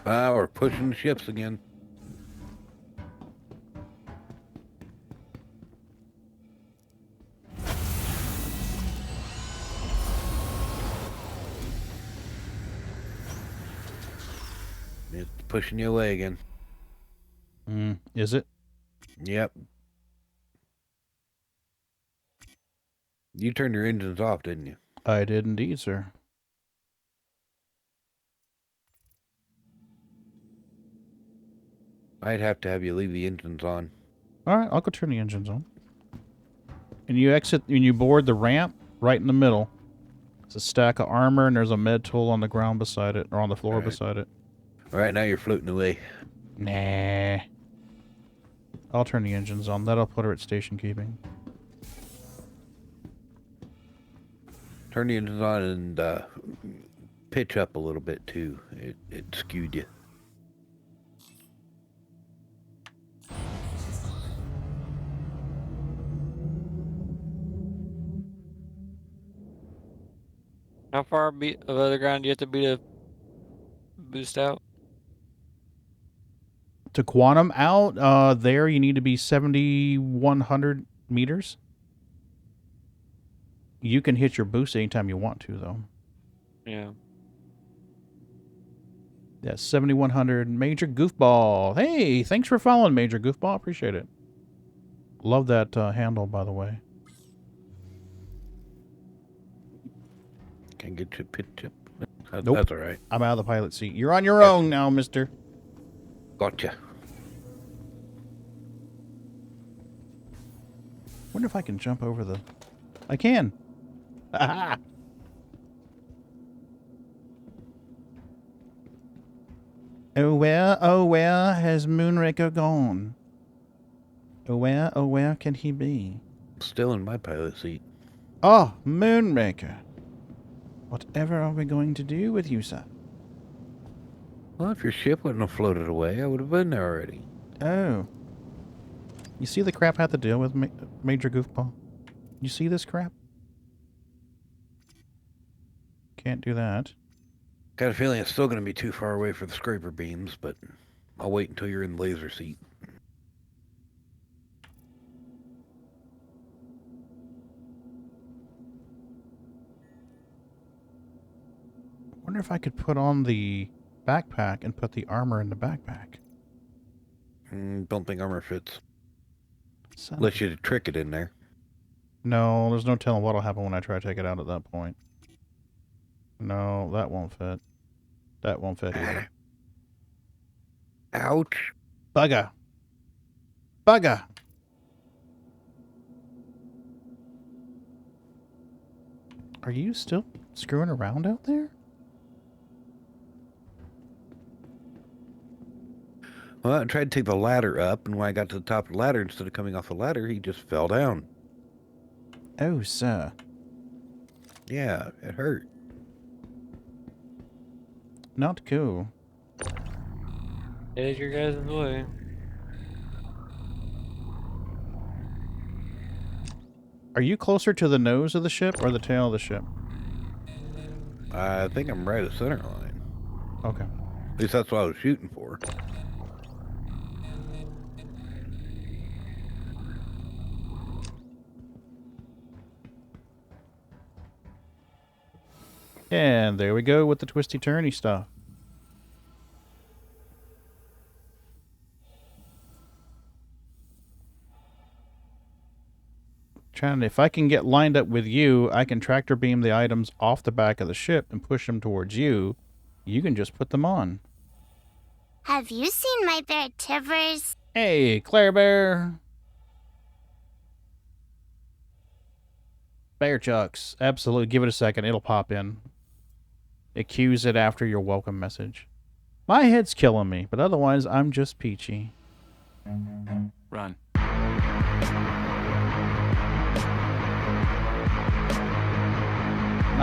Ah, we're pushing the ships again. It's pushing you away again. Is it? Yep. You turned your engines off, didn't you? I did indeed, sir. I'd have to have you leave the engines on. All right, I'll go turn the engines on. And you exit, when you board the ramp, right in the middle. It's a stack of armor, and there's a med tool on the ground beside it, or on the floor beside it. All right, now you're floating away. Nah. I'll turn the engines on. That'll put her at station keeping. Turn the engines on and pitch up a little bit, too. It skewed you. How far of other ground do you have to be to boost out? To quantum out, there you need to be 7,100 meters. You can hit your boost anytime you want to, though. Yeah. Yeah, 7,100. Major Goofball. Hey, thanks for following, Major Goofball. Appreciate it. Love that handle, by the way. Can't get you pitch up. Nope. That's all right. I'm out of the pilot seat. You're on your own now, mister. Gotcha. Wonder if I can jump over the... I can. Aha! Oh, where has Moonraker gone? Oh, where can he be? Still in my pilot seat. Oh, Moonraker. Whatever are we going to do with you, sir? Well, if your ship wouldn't have floated away, I would have been there already. Oh. You see the crap I have to deal with, Major Goofball? You see this crap? Can't do that. Got a feeling it's still going to be too far away for the scraper beams, but I'll wait until you're in the laser seat. Wonder if I could put on the backpack and put the armor in the backpack. Don't think armor fits. Son Unless you trick it in there. No, there's no telling what'll happen when I try to take it out at that point. No, that won't fit. That won't fit either. Ouch. Bugger. Bugger. Are you still screwing around out there? Well, I tried to take the ladder up, and when I got to the top of the ladder, instead of coming off the ladder, he just fell down. Oh, sir. Yeah, it hurt. Not cool. Head your guys' way. Are you closer to the nose of the ship or the tail of the ship? I think I'm right at center line. Okay. At least that's what I was shooting for. And there we go with the twisty-turny stuff. If I can get lined up with you, I can tractor beam the items off the back of the ship and push them towards you. You can just put them on. Have you seen my bear Tivers? Hey, Claire Bear. Bear Chucks. Absolutely. Give it a second. It'll pop in. It cues it after your welcome message. My head's killing me, but otherwise I'm just peachy. Run.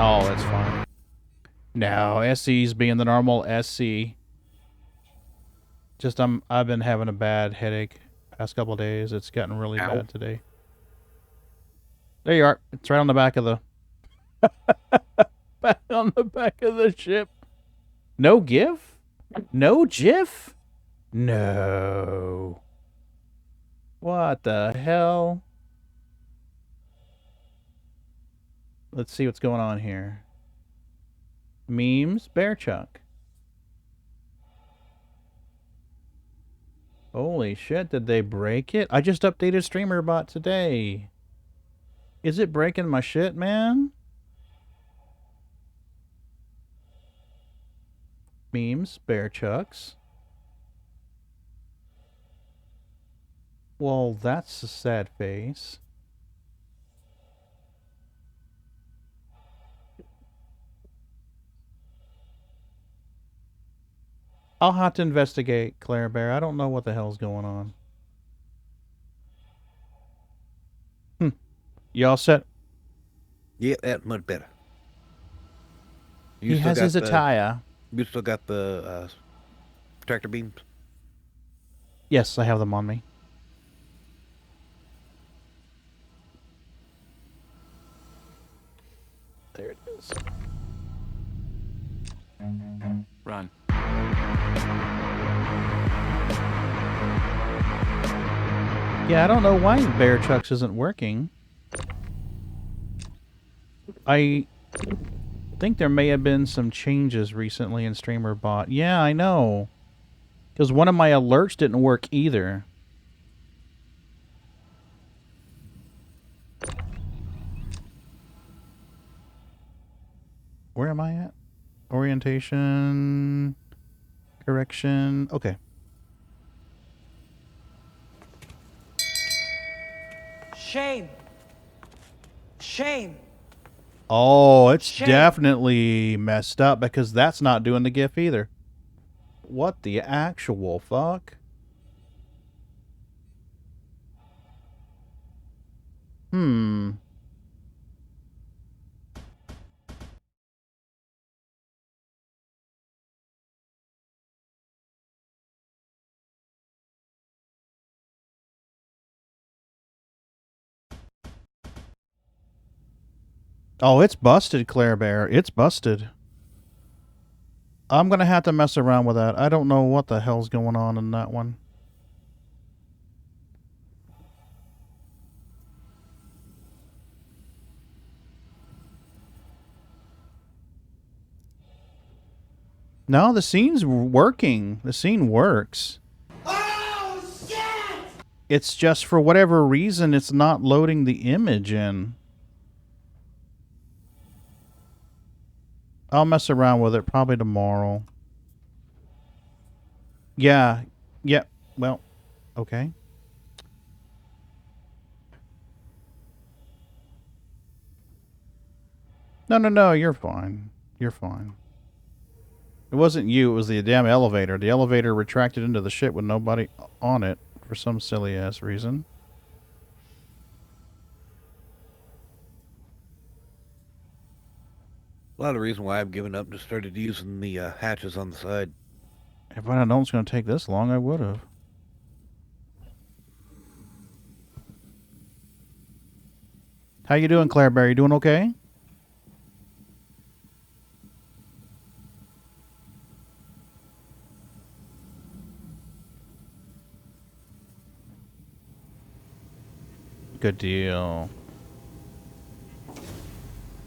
Oh, that's fine. No, SC's being the normal SC. Just I've been having a bad headache past couple of days. It's gotten really bad today. There you are. It's right on the back of the back on the back of the ship. No GIF? No GIF? No. What the hell? Let's see what's going on here. Memes, Bear Chuck. Holy shit, did they break it? I just updated StreamerBot today. Is it breaking my shit, man? Memes, Bear Chucks. Well, that's a sad face. I'll have to investigate, Claire Bear. I don't know what the hell's going on. You all set? Yeah, that's much better. He has his attire. You still got the tractor beams? Yes, I have them on me. There it is. Run. Yeah, I don't know why Bear Chucks isn't working. I think there may have been some changes recently in StreamerBot. Yeah, I know. Because one of my alerts didn't work either. Where am I at? Orientation. Correction. Okay. Shame. Shame. Oh, it's Shame. definitely messed up because that's not doing the GIF either. What the actual fuck? Hmm. Oh, it's busted, Claire Bear. It's busted. I'm going to have to mess around with that. I don't know what the hell's going on in that one. No, the scene's working. The scene works. Oh, shit! It's just for whatever reason, it's not loading the image in. I'll mess around with it probably tomorrow. Yeah. Yeah. Well, okay. No, you're fine. You're fine. It wasn't you, it was the damn elevator. The elevator retracted into the ship with nobody on it for some silly ass reason. A lot of reason why I've given up and just started using the hatches on the side. If I'd have known it's going to take this long, I would have. How you doing, Claire Bear? You doing okay? Good deal.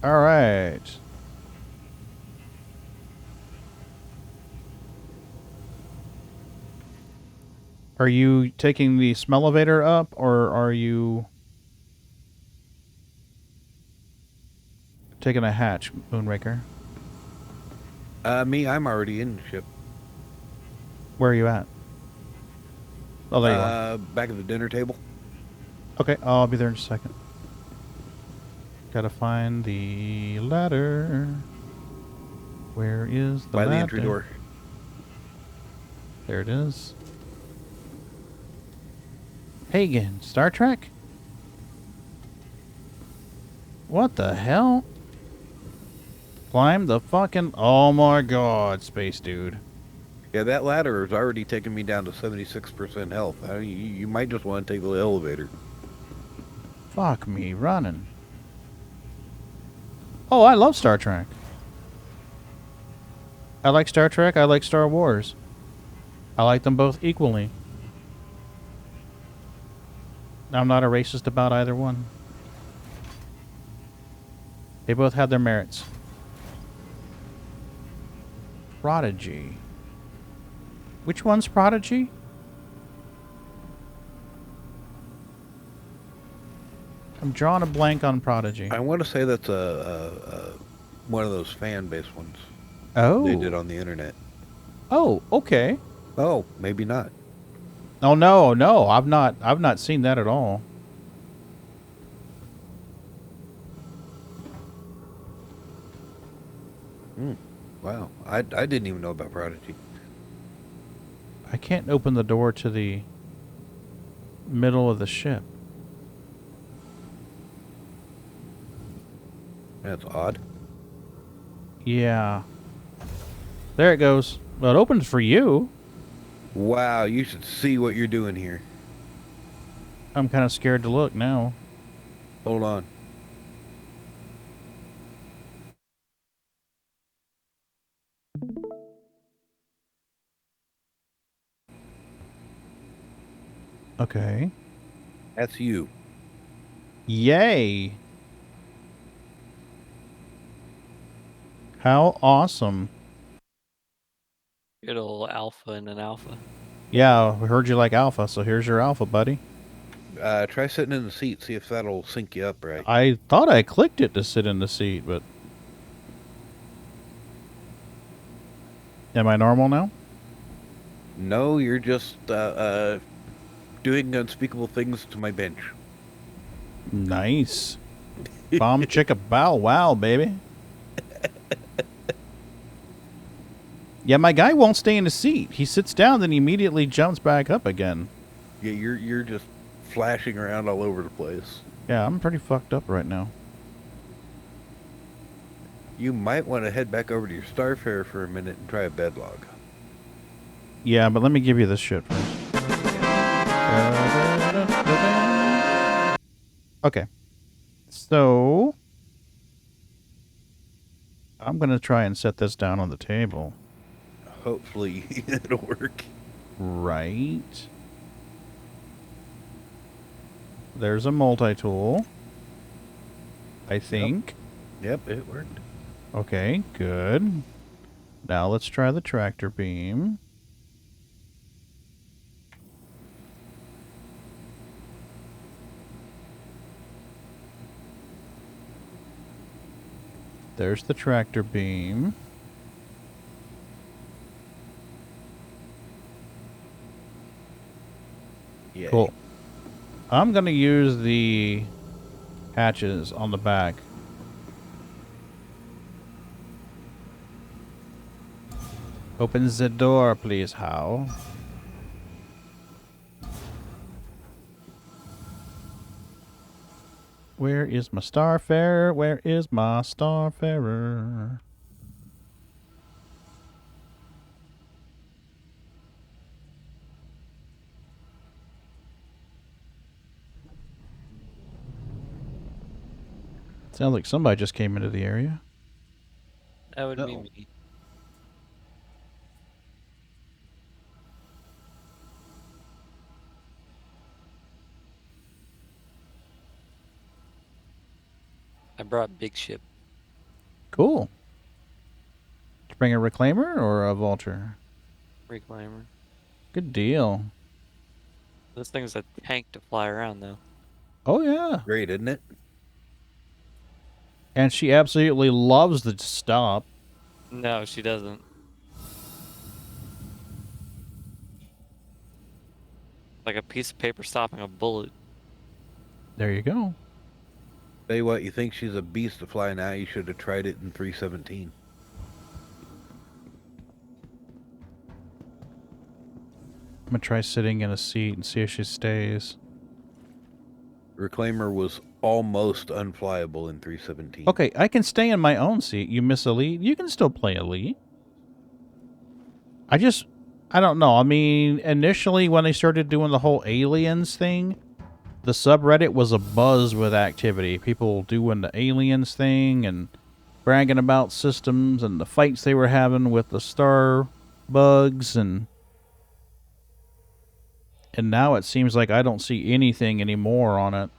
All right. Are you taking the smell elevator up, or are you taking a hatch, Moonraker? Me, I'm already in the ship. Where are you at? Oh, there you are. Back at the dinner table. Okay, I'll be there in a second. Gotta find the ladder. Where is the ladder? By the entry door. There it is. Pagan, Star Trek? What the hell? Climb the fucking... Oh my god, space dude. Yeah, that ladder has already taken me down to 76% health. You might just want to take the elevator. Fuck me, running. Oh, I love Star Trek. I like Star Trek, I like Star Wars. I like them both equally. I'm not a racist about either one. They both have their merits. Prodigy. Which one's Prodigy? I'm drawing a blank on Prodigy. I want to say that's one of those fan-based ones. Oh. They did on the internet. Oh, okay. Oh, maybe not. Oh no, I've not seen that at all. Wow, I didn't even know about Prodigy. I can't open the door to the middle of the ship. That's odd. Yeah. There it goes. Well, it opens for you. Wow, you should see what you're doing here. I'm kind of scared to look now. Hold on. Okay. That's you. Yay. How awesome. Good old alpha and an alpha. Yeah, we heard you like alpha, so here's your alpha, buddy. Try sitting in the seat, see if that'll sync you up right. I thought I clicked it to sit in the seat, but... Am I normal now? No, you're just doing unspeakable things to my bench. Nice. Bomb chicka bow wow, baby. Yeah, my guy won't stay in the seat. He sits down, then he immediately jumps back up again. Yeah, you're just flashing around all over the place. Yeah, I'm pretty fucked up right now. You might want to head back over to your Starfare for a minute and try a bedlog. Yeah, but let me give you this shit first. Okay. So... I'm going to try and set this down on the table. Hopefully it'll work. Right. There's a multi-tool. I think. Yep, it worked. Okay, good. Now let's try the tractor beam. There's the tractor beam. Yay. Cool. I'm going to use the hatches on the back. Open the door, please. How? Where is my Starfarer? Where is my Starfarer? Sounds like somebody just came into the area. That would be me. I brought big ship. Cool. Did you bring a reclaimer or a vulture? Reclaimer. Good deal. This thing's a tank to fly around, though. Oh, yeah. Great, isn't it? And she absolutely loves the stop. No, she doesn't. Like a piece of paper stopping a bullet. There you go. Tell you what, you think she's a beast to fly now, you should have tried it in 317. I'm going to try sitting in a seat and see if she stays. Reclaimer was almost unflyable in 317. Okay, I can stay in my own seat. You miss Elite. You can still play Elite. I don't know. I mean, initially when they started doing the whole aliens thing, the subreddit was abuzz with activity. People doing the aliens thing and bragging about systems and the fights they were having with the star bugs and now it seems like I don't see anything anymore on it.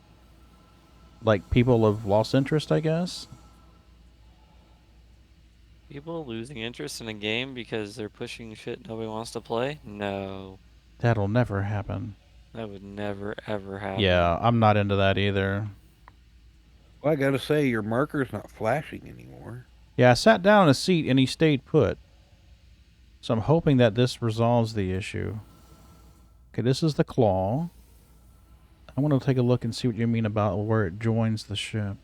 Like, people have lost interest, I guess? People losing interest in a game because they're pushing shit nobody wants to play? No. That'll never happen. That would never, ever happen. Yeah, I'm not into that either. Well, I gotta say, your marker's not flashing anymore. Yeah, I sat down in a seat and he stayed put. So I'm hoping that this resolves the issue. Okay, this is the claw. I want to take a look and see what you mean about where it joins the ship.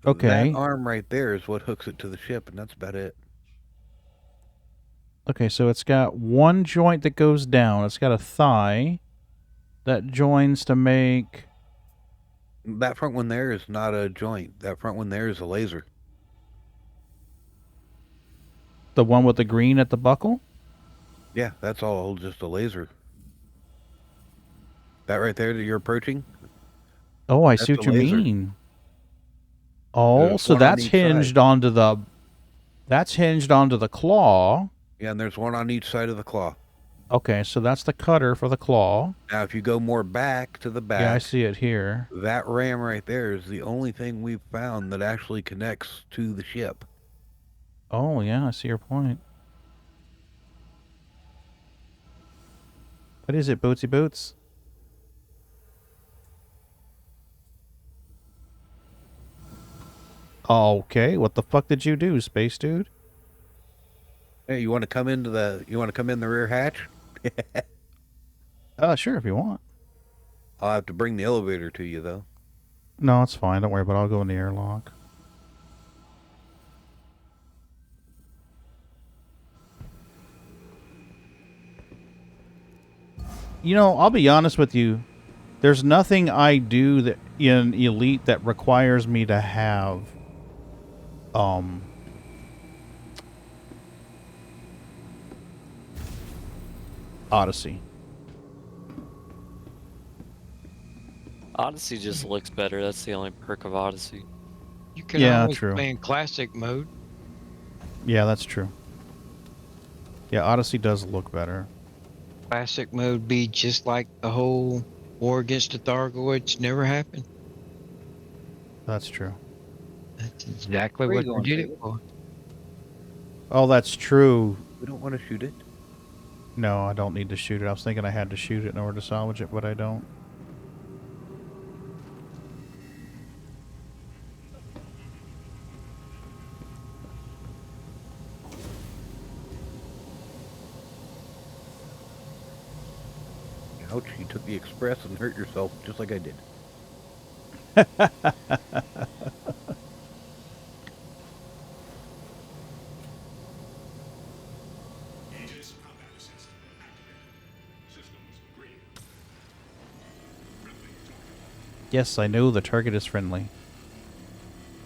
Okay. That arm right there is what hooks it to the ship, and that's about it. Okay, so it's got one joint that goes down. It's got a thigh that joins to make... That front one there is not a joint. That front one there is a laser. The one with the green at the buckle? Yeah, that's all just a laser. That right there that you're approaching? Oh, I see what you mean. Oh, There's so one on that's each hinged side. onto the... That's hinged onto the claw. Yeah, and there's one on each side of the claw. Okay, so that's the cutter for the claw. Now, if you go more back to the back... Yeah, I see it here. That ram right there is the only thing we've found that actually connects to the ship. Oh, yeah, I see your point. What is it, Bootsy Boots? Okay, what the fuck did you do, space dude? Hey, you want to come in the rear hatch? Sure, if you want. I'll have to bring the elevator to you, though. No, it's fine. Don't worry about it. I'll go in the airlock. You know, I'll be honest with you. There's nothing I do that in Elite that requires me to have Odyssey. Odyssey just looks better. That's the only perk of Odyssey. You can always play in classic mode. Yeah, that's true. Yeah, Odyssey does look better. Classic mode be just like the whole war against the Thargoids never happened. That's true. That's exactly what we did it for. Oh, that's true. We don't want to shoot it. No, I don't need to shoot it. I was thinking I had to shoot it in order to salvage it, but I don't. Ouch, you took the express and hurt yourself just like I did. Aegis combat assist activated. Systems Yes, I know the target is friendly.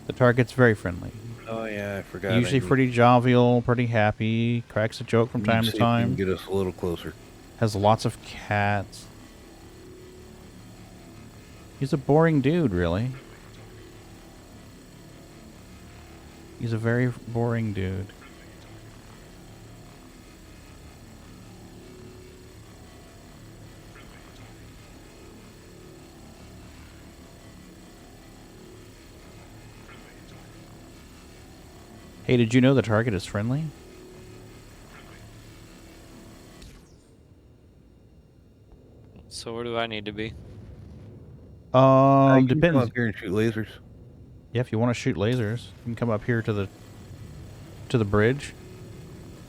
The target's very friendly. Oh yeah, I forgot. Usually pretty jovial, pretty happy, cracks a joke from time to See if you can time. get us a little closer. Has lots of cats. He's a boring dude, really. He's a very boring dude. Hey, did you know the target is friendly? So where do I need to be? You can Depends. come up here and shoot lasers. Yeah, if you want to shoot lasers, you can come up here to the bridge.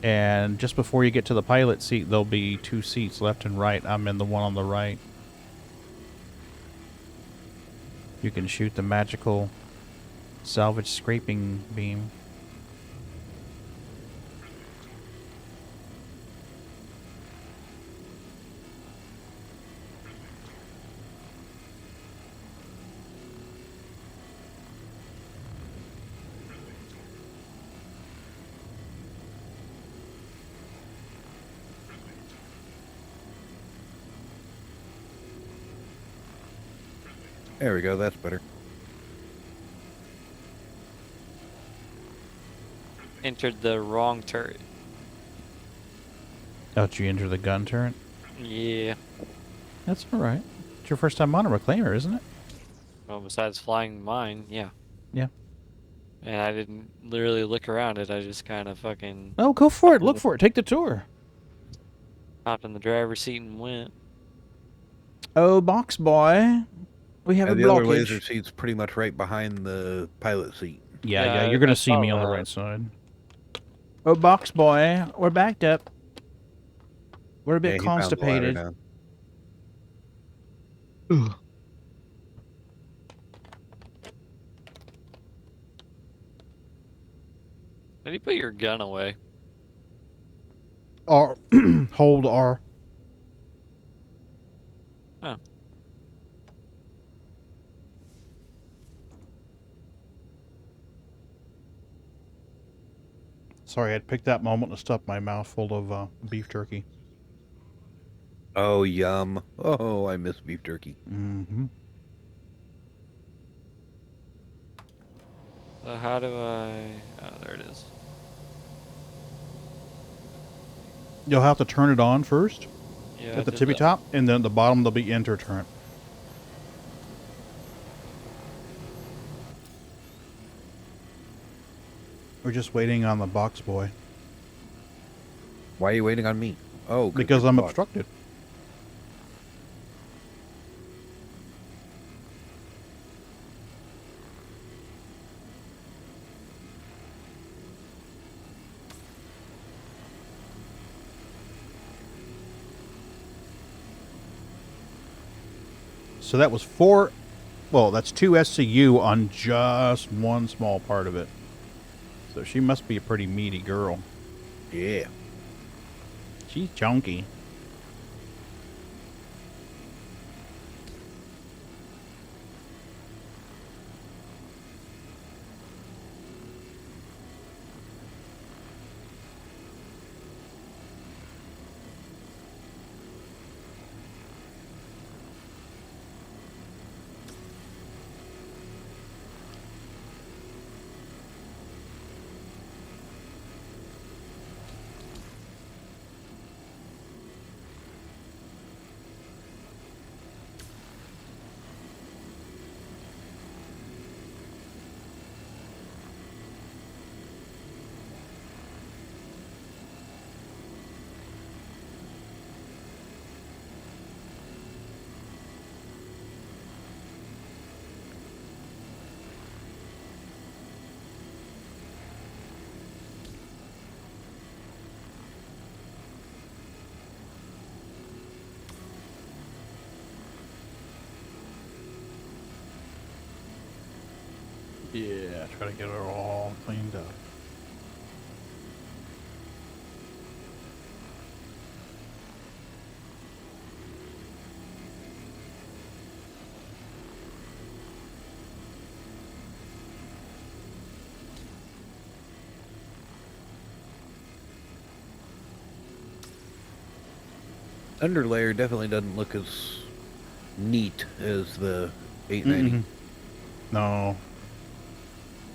And just before you get to the pilot seat, there'll be 2 seats left and right. I'm in the one on the right. You can shoot the magical salvage scraping beam. There we go. That's better. Entered the wrong turret. Oh, did you enter the gun turret? Yeah. That's alright. It's your first time on a reclaimer, isn't it? Well, besides flying mine, yeah. Yeah. And I didn't literally look around it. I just kind of fucking... Oh, go for it. Look for it. Take the tour. Hopped in the driver's seat and went. Oh, box boy. We have a the blockage. other laser seat's pretty much right behind the pilot seat. Yeah, you're going to see me on the right side. Oh, box boy. We're backed up. We're a bit constipated. Ugh. How do you put your gun away? R. Hold R. Oh. Sorry, I'd picked that moment to stuff my mouth full of beef jerky. Oh, yum. Oh, I miss beef jerky. Mm-hmm. So how do I... Oh, there it is. You'll have to turn it on first. Yeah, at the tippy top, and then at the bottom there'll be enter turret. We're just waiting on the box boy. Why are you waiting on me? Oh, because I'm obstructed. So that was 4, well, that's 2 SCU on just one small part of it. So she must be a pretty meaty girl. Yeah. She's chunky. Yeah, try to get her all cleaned up. underlayer definitely doesn't look as neat as the 890. No.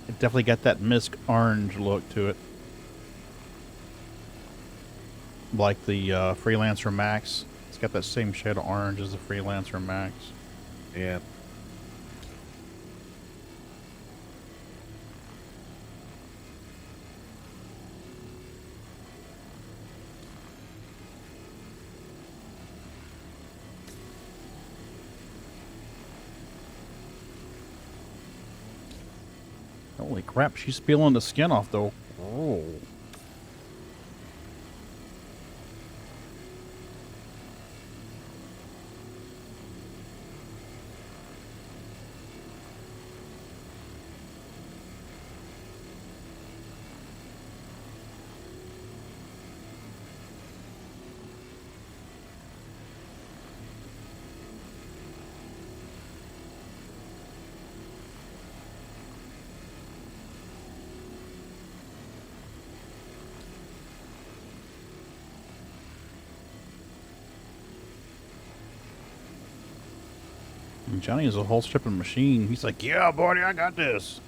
It definitely got that misc orange look to it. Like the Freelancer Max. It's got that same shade of orange as the Freelancer Max. Yeah. Holy crap, she's peeling the skin off though. Oh. And Johnny is a whole stripping machine. He's like, yeah, buddy, I got this.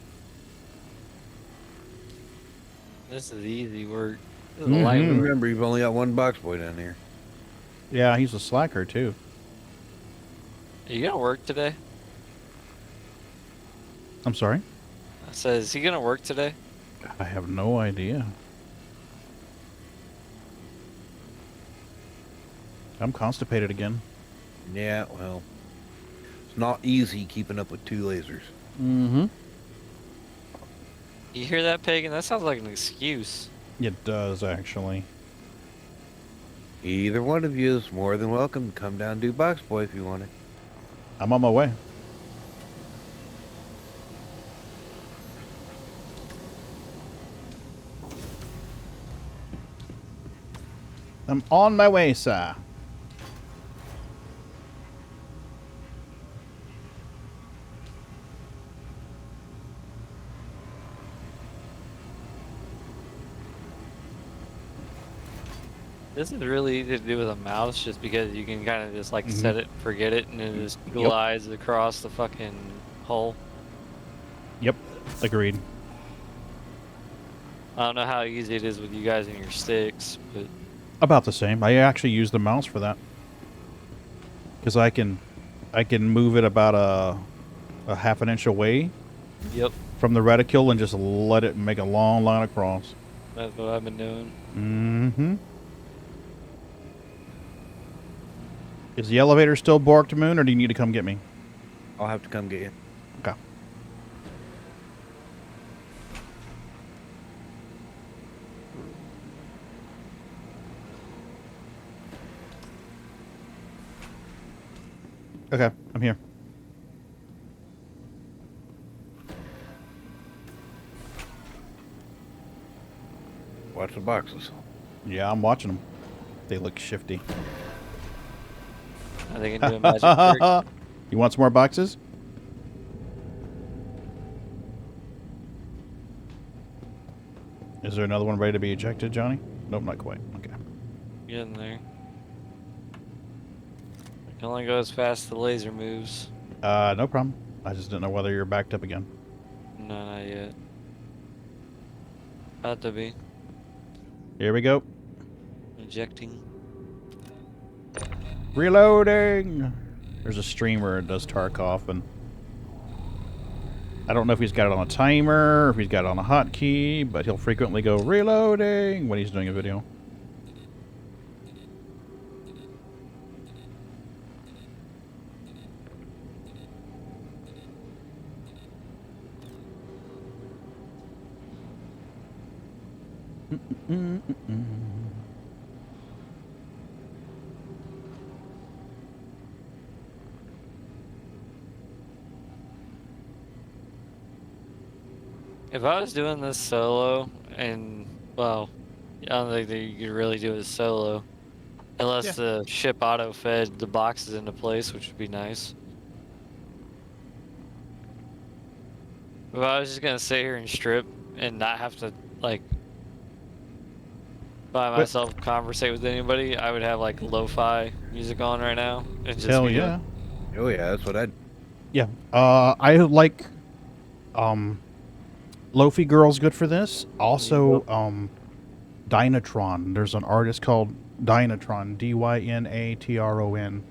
This is easy work. This is Mhm. light work. Remember, you've only got one box boy down here. Yeah, he's a slacker too. Are you gonna work today? I'm sorry? I said, is he gonna work today? I have no idea. I'm constipated again. Yeah, well, it's not easy keeping up with 2 lasers. Mm-hmm. You hear that, Pagan? That sounds like an excuse. It does, actually. Either one of you is more than welcome to come down and do box boy if you want it. I'm on my way. I'm on my way, sir. This is really easy to do with a mouse just because you can kind of just like set it, forget it, and it just Yep. glides across the fucking hole. Yep, agreed. I don't know how easy it is with you guys and your sticks, but About the same. I actually use the mouse for that. Because I can move it about a half an inch away. Yep. From the reticule and just let it make a long line across. That's what I've been doing. Mm-hmm. Is the elevator still borked, Moon, or do you need to come get me? I'll have to come get you. Okay. Okay, I'm here. Watch the boxes. Yeah, I'm watching them. They look shifty. Are they gonna do a magic trick? You want some more boxes? Is there another one ready to be ejected, Johnny? Nope, not quite. Okay. Get in there. I can only go as fast as the laser moves. No problem. I just didn't know whether you're backed up again. No, not yet. About to be. Here we go. Ejecting. Reloading! There's a streamer that does Tarkov, and I don't know if he's got it on a timer, or if he's got it on a hotkey, but he'll frequently go reloading when he's doing a video. If I was doing this solo, and, well, I don't think that you could really do it solo. Unless the ship auto-fed the boxes into place, which would be nice. If I was just gonna sit here and strip and not have to, like, by myself conversate with anybody, I would have like lo-fi music on right now. And just Hell be yeah. Oh yeah, that's what I'd. Yeah. I like Lofi Girl's good for this. Also, Dynatron. There's an artist called Dynatron, Dynatron.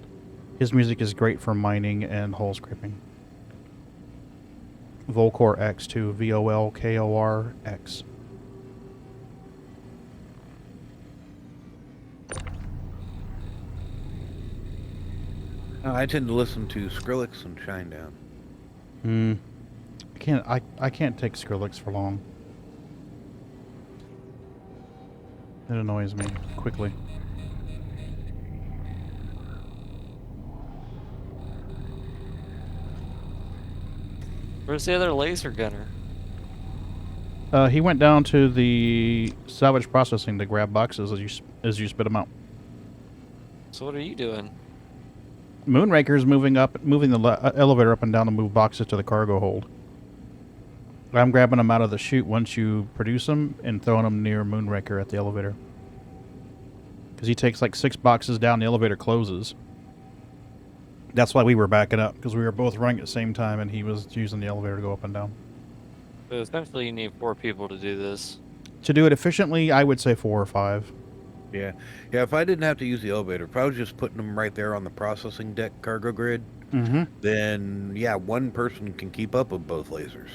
His music is great for mining and hole scraping. Volkor X too, VOLKORX. I tend to listen to Skrillex and Shinedown. I can't take Skrillex for long. It annoys me quickly. Where's the other laser gunner? He went down to the salvage processing to grab boxes as you spit them out. So what are you doing? Moonraker's moving the elevator up and down to move boxes to the cargo hold. I'm grabbing them out of the chute once you produce them and throwing them near Moonraker at the elevator. Because he takes like 6 boxes down, the elevator closes. That's why we were backing up, because we were both running at the same time and he was using the elevator to go up and down. So essentially you need 4 people to do this. To do it efficiently, I would say 4 or 5. Yeah. Yeah, if I didn't have to use the elevator, if I was just putting them right there on the processing deck cargo grid, then yeah, one person can keep up with both lasers.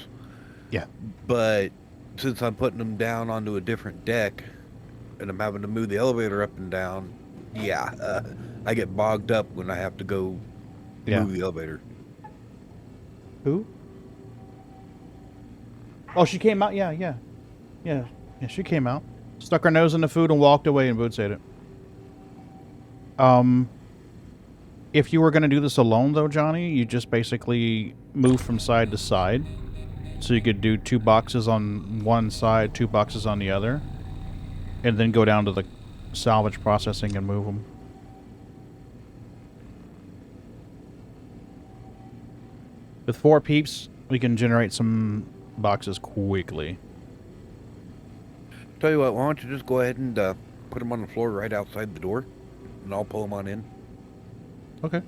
Yeah. But since I'm putting them down onto a different deck and I'm having to move the elevator up and down, yeah, I get bogged up when I have to go move the elevator. Who? Oh, she came out? Yeah, she came out. Stuck her nose in the food and walked away and Boots ate it. If you were going to do this alone, though, Johnny, you just basically move from side to side. So you could do 2 boxes on one side, 2 boxes on the other. And then go down to the salvage processing and move them. With 4 peeps, we can generate some boxes quickly. Tell you what, why don't you just go ahead and put them on the floor right outside the door, and I'll pull them on in. Okay.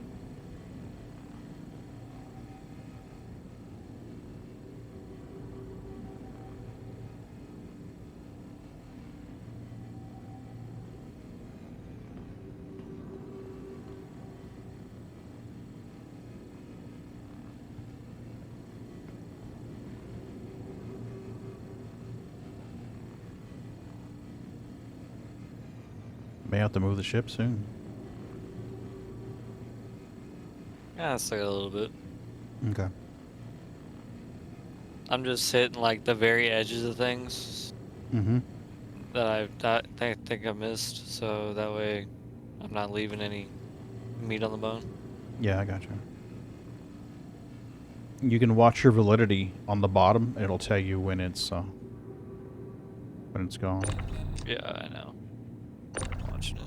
May have to move the ship soon. Yeah, it's like a little bit. Okay. I'm just hitting like the very edges of things that I think I missed, so that way I'm not leaving any meat on the bone. Yeah, I gotcha. You can watch your validity on the bottom. It'll tell you when it's gone. Yeah, I know. I'm watching it.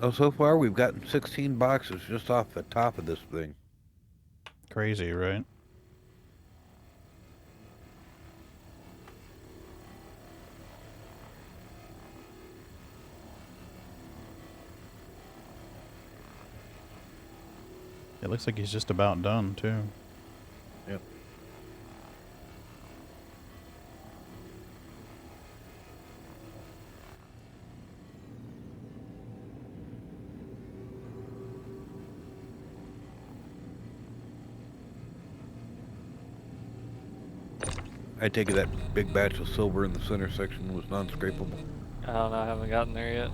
Oh, so far we've gotten 16 boxes just off the top of this thing. Crazy, right? It looks like he's just about done, too. Yep. I take it that big batch of silver in the center section was non-scrapable. I don't know. I haven't gotten there yet.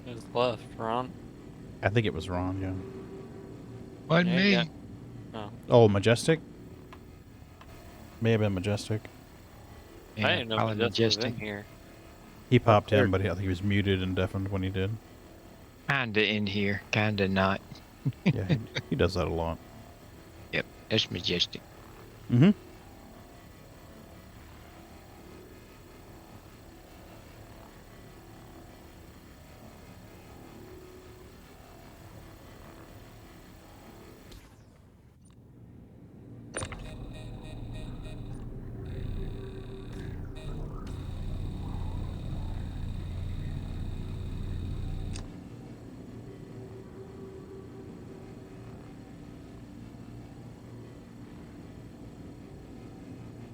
Who's left, Ron? I think it was Ron, yeah. Wasn't me. Yeah. Oh. Oh, Majestic? May have been Majestic. I didn't know probably Majestic was in here. He popped in, but I think he was muted and deafened when he did. Kinda in here, kinda not. Yeah, he does that a lot. Yep, that's Majestic. Mm-hmm.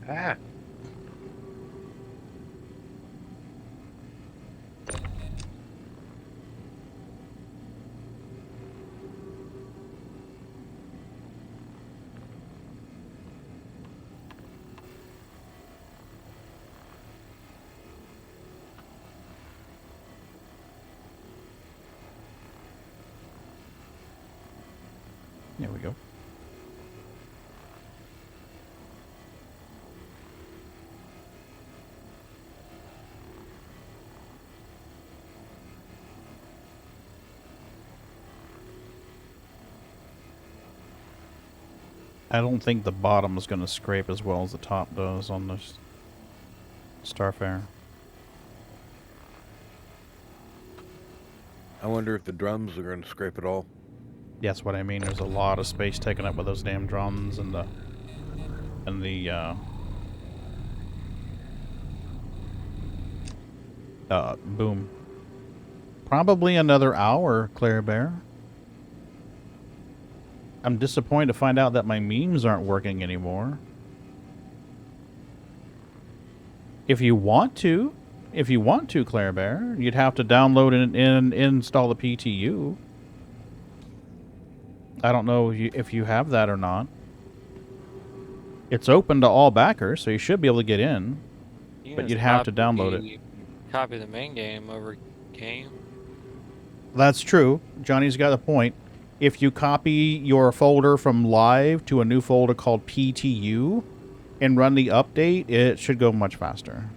Ah. There we go. I don't think the bottom is going to scrape as well as the top does on this Starfare. I wonder if the drums are going to scrape it all. That's what I mean. There's a lot of space taken up by those damn drums and the boom. Probably another hour, Claire Bear. I'm disappointed to find out that my memes aren't working anymore. If you want to, Claire Bear, you'd have to download and install the PTU. I don't know if you have that or not. It's open to all backers, so you should be able to get in. But you'd have to download it. Copy the main game over game. That's true. Johnny's got a point. If you copy your folder from live to a new folder called PTU and run the update, it should go much faster.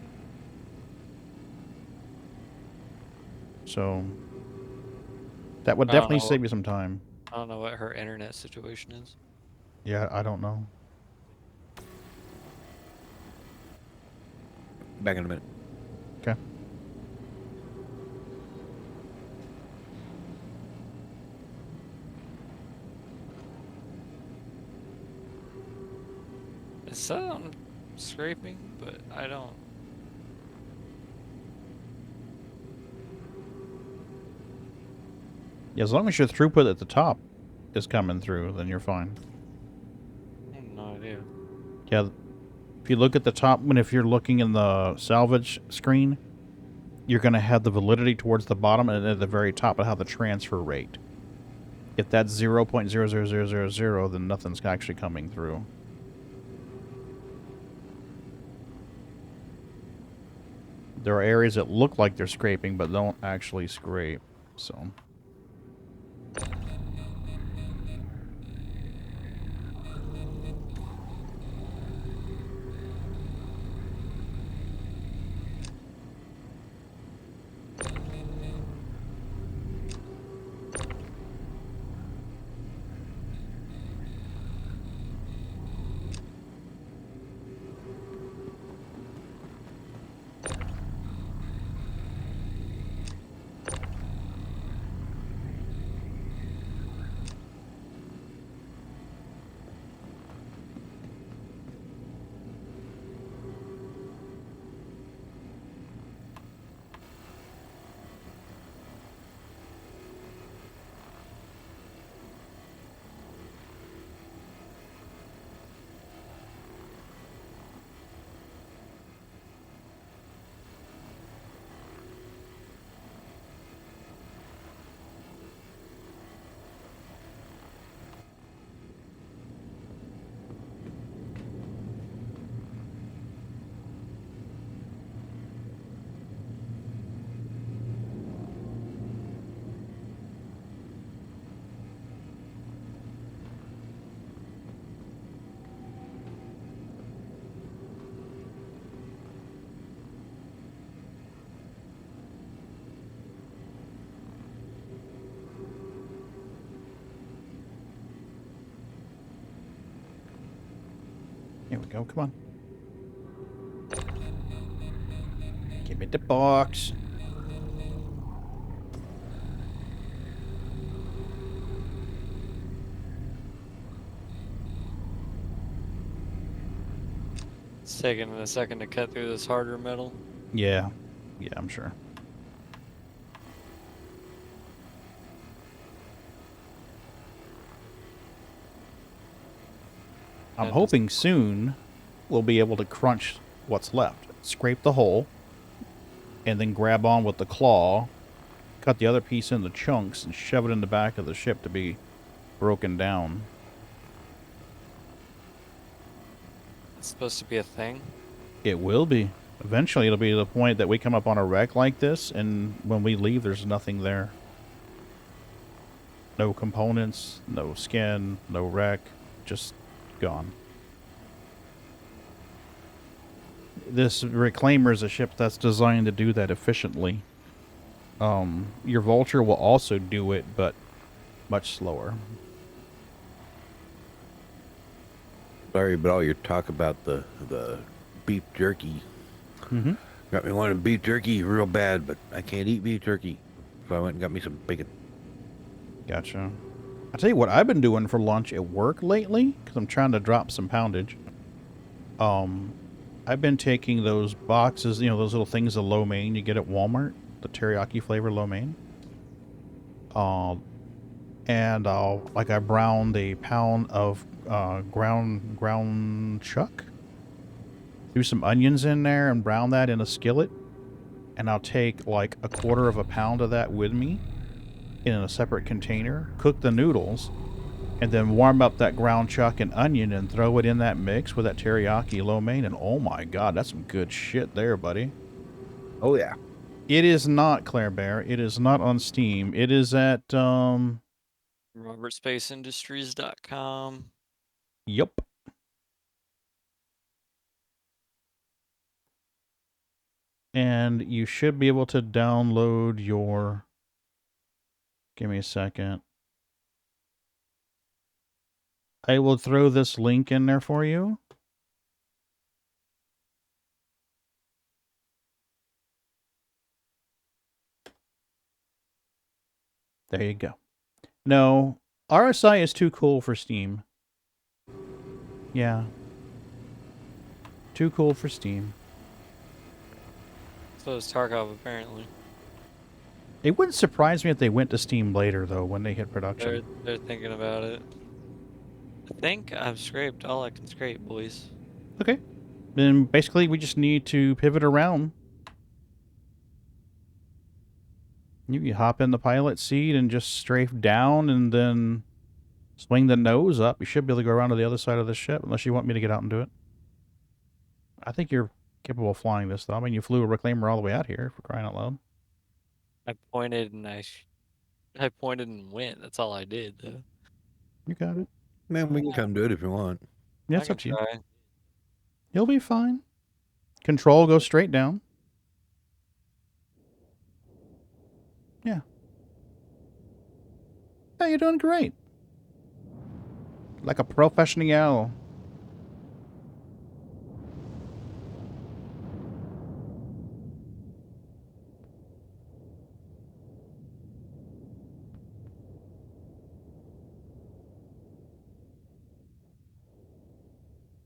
So that would definitely save you some time. I don't know what her internet situation is. Yeah, I don't know. Back in a minute. Okay. It said I'm scraping, but I don't. Yeah, as long as your throughput at the top is coming through, then you're fine. I have no idea. Yeah, if you look at the top, if you're looking in the salvage screen, you're going to have the validity towards the bottom, and at the very top, it'll have the transfer rate. If that's 0.00000, then nothing's actually coming through. There are areas that look like they're scraping, but don't actually scrape, so... Here we go. Come on. Give me the box. It's taking a second to cut through this harder metal. Yeah. Yeah, I'm sure. I'm hoping soon we'll be able to crunch what's left. Scrape the hole, and then grab on with the claw, cut the other piece into chunks, and shove it in the back of the ship to be broken down. It's supposed to be a thing? It will be. Eventually, it'll be to the point that we come up on a wreck like this, and when we leave, there's nothing there. No components, no skin, no wreck, just gone. This Reclaimer is a ship that's designed to do that efficiently. Your Vulture will also do it, but much slower. Sorry, but all your talk about the beef jerky got me wanting beef jerky real bad, but I can't eat beef jerky. So I went and got me some bacon. Gotcha. I'll tell you what I've been doing for lunch at work lately, because I'm trying to drop some poundage. I've been taking those boxes, you know, those little things of lo mein you get at Walmart, the teriyaki flavor lo mein. And I browned a pound of ground chuck. Threw some onions in there and brown that in a skillet. And I'll take like a quarter of a pound of that with me in a separate container, cook the noodles, and then warm up that ground chuck and onion and throw it in that mix with that teriyaki lo mein. And oh my god, that's some good shit there, buddy. Oh yeah. It is not Claire Bear. It is not on Steam. It is at RobertSpaceIndustries.com. Yep. And you should be able to download your... Give me a second. I will throw this link in there for you. There you go. No, RSI is too cool for Steam. Yeah. Too cool for Steam. So is Tarkov, apparently. It wouldn't surprise me if they went to Steam later, though, when they hit production. They're thinking about it. I think I've scraped all I can scrape, boys. Okay. Then basically we just need to pivot around. You hop in the pilot seat and just strafe down and then swing the nose up. You should be able to go around to the other side of the ship, unless you want me to get out and do it. I think you're capable of flying this, though. I mean, you flew a Reclaimer all the way out here, for crying out loud. I pointed and I pointed and went. That's all I did, though. You got it. Man, we can come do it if you want. Yeah, it's up to you. Try. You'll be fine. Control goes straight down. Yeah. Yeah, you're doing great. Like a professional.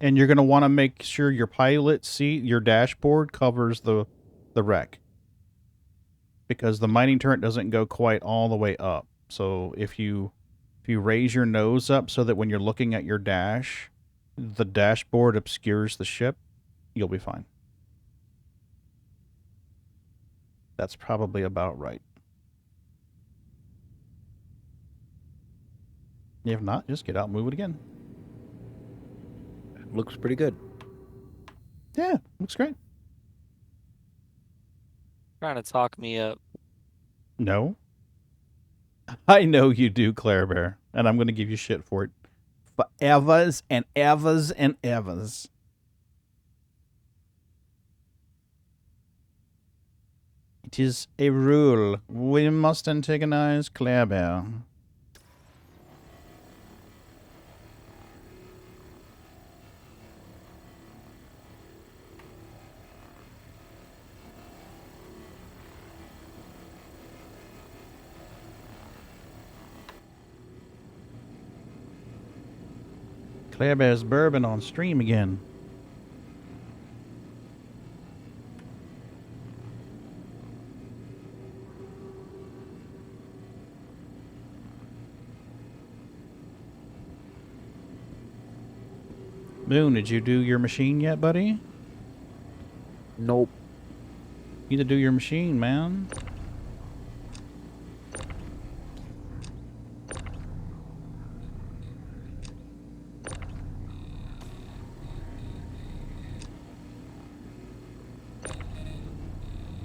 And you're going to want to make sure your pilot seat, your dashboard, covers the wreck. Because the mining turret doesn't go quite all the way up. So if you raise your nose up so that when you're looking at your dash, the dashboard obscures the ship, you'll be fine. That's probably about right. If not, just get out and move it again. Looks pretty good. Yeah, looks great. Trying to talk me up. No. I know you do, Claire Bear, and I'm going to give you shit for it. Forever's and evers and evers. It is a rule. We must antagonize Claire Bear. Claire's bourbon on stream again. Moon, did you do your machine yet, buddy? Nope. You need to do your machine, man.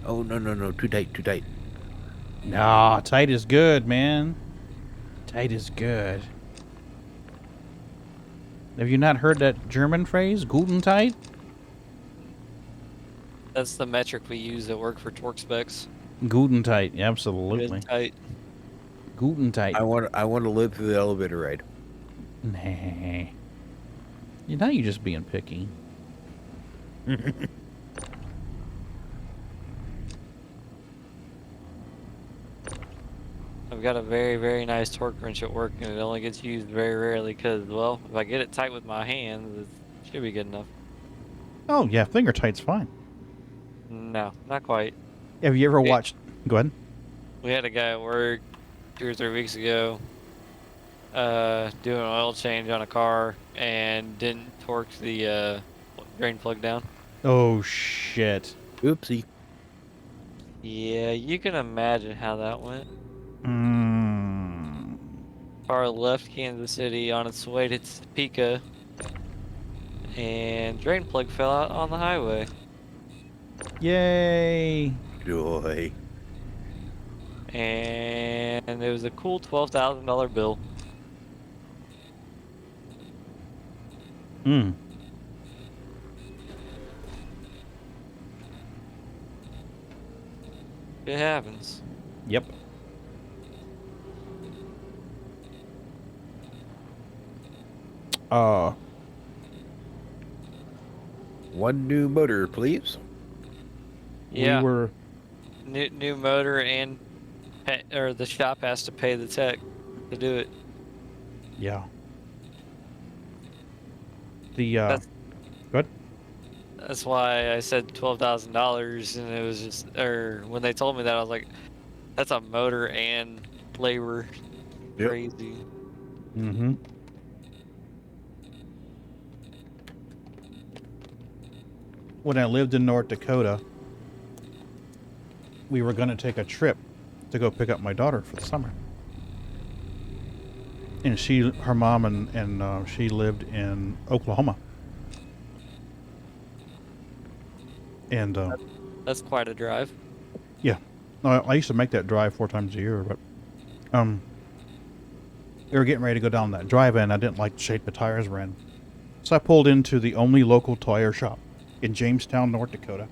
Oh, no. Too tight. Nah, tight is good, man. Tight is good. Have you not heard that German phrase, guten tight? That's the metric we use at work for torque specs. Guten tight, absolutely. Good tight. Guten tight. I want to live through the elevator ride. Nah. Now you're just being picky. I've got a very, very nice torque wrench at work, and it only gets used very rarely because, well, if I get it tight with my hands, it should be good enough. Oh, yeah, finger tight's fine. No, not quite. Have you ever watched... Go ahead. We had a guy at work 2 or 3 weeks ago doing an oil change on a car and didn't torque the drain plug down. Oh, shit. Oopsie. Yeah, you can imagine how that went. Mm. Car left Kansas City on its way to Topeka, and drain plug fell out on the highway. Yay! Joy. And it was a cool $12,000 bill. Hmm. It happens. Yep. One new motor, please. Yeah. We were... New motor, and the shop has to pay the tech to do it. Yeah. Good. That's why I said $12,000, and it was just, when they told me that, I was like, that's a motor and labor. Yep. Crazy. Mm-hmm. When I lived in North Dakota, we were going to take a trip to go pick up my daughter for the summer. And her mom and she lived in Oklahoma. And that's quite a drive. Yeah, I used to make that drive 4 times a year, but we were getting ready to go down that drive, and I didn't like the shape the tires were in, so I pulled into the only local tire shop in Jamestown, North Dakota,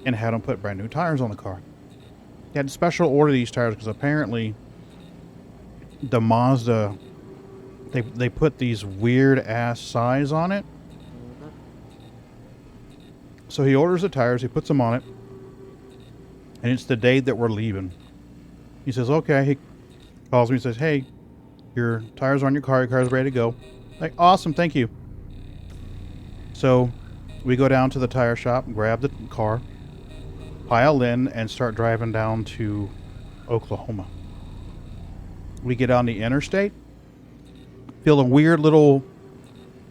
and had them put brand new tires on the car. They had to special order these tires because apparently the Mazda, they put these weird ass size on it. So he orders the tires, he puts them on it, and it's the day that we're leaving. He says, okay. He calls me and says, hey, your tires are on your car's ready to go. Like, awesome, thank you. So we go down to the tire shop, grab the car, pile in, and start driving down to Oklahoma. We get on the interstate, feel a weird little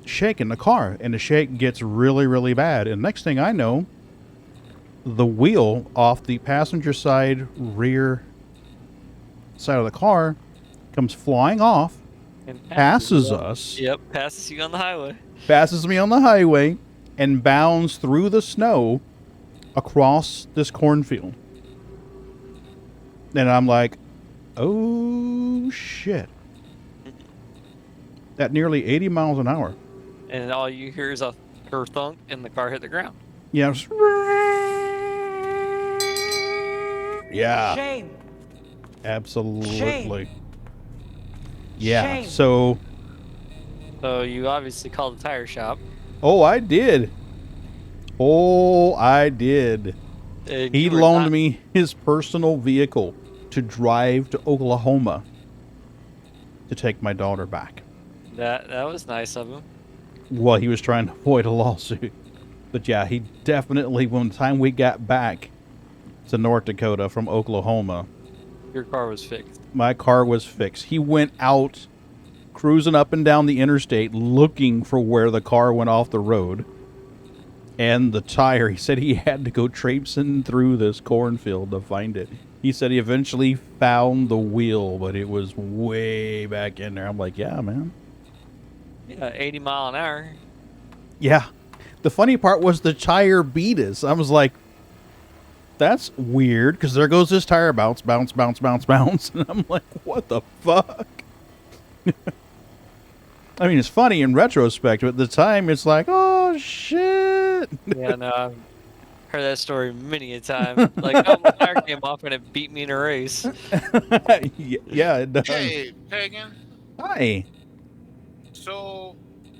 shake in the car, and the shake gets really, really bad. And next thing I know, the wheel off the passenger side rear side of the car comes flying off, And passes us. Yep, passes you on the highway. Passes me on the highway and bounds through the snow across this cornfield. And I'm like, oh shit. At nearly 80 miles an hour. And all you hear is a thunk, and the car hit the ground. Yeah. Yeah. Shame. Absolutely. Shame. Yeah. Shame. So you obviously called the tire shop. Oh, I did. Oh, I did. And He you were loaned not- me his personal vehicle to drive to Oklahoma to take my daughter back. That was nice of him. Well, he was trying to avoid a lawsuit. But yeah, he definitely, when the time we got back to North Dakota from Oklahoma, Your car was fixed. my car was fixed. He went out cruising up and down the interstate looking for where the car went off the road. And the tire, he said he had to go traipsing through this cornfield to find it. He said he eventually found the wheel, but it was way back in there. I'm like, yeah, man. Yeah, 80 mile an hour. Yeah. The funny part was the tire beat us. I was like, that's weird, because there goes this tire bounce, bounce, bounce, bounce, bounce. And I'm like, what the fuck? I mean, it's funny in retrospect, but at the time, it's like, oh, shit. Yeah, no, I've heard that story many a time. Like, oh, my tire came off and it beat me in a race. Yeah, it does. Hey, Pagan. Hi. So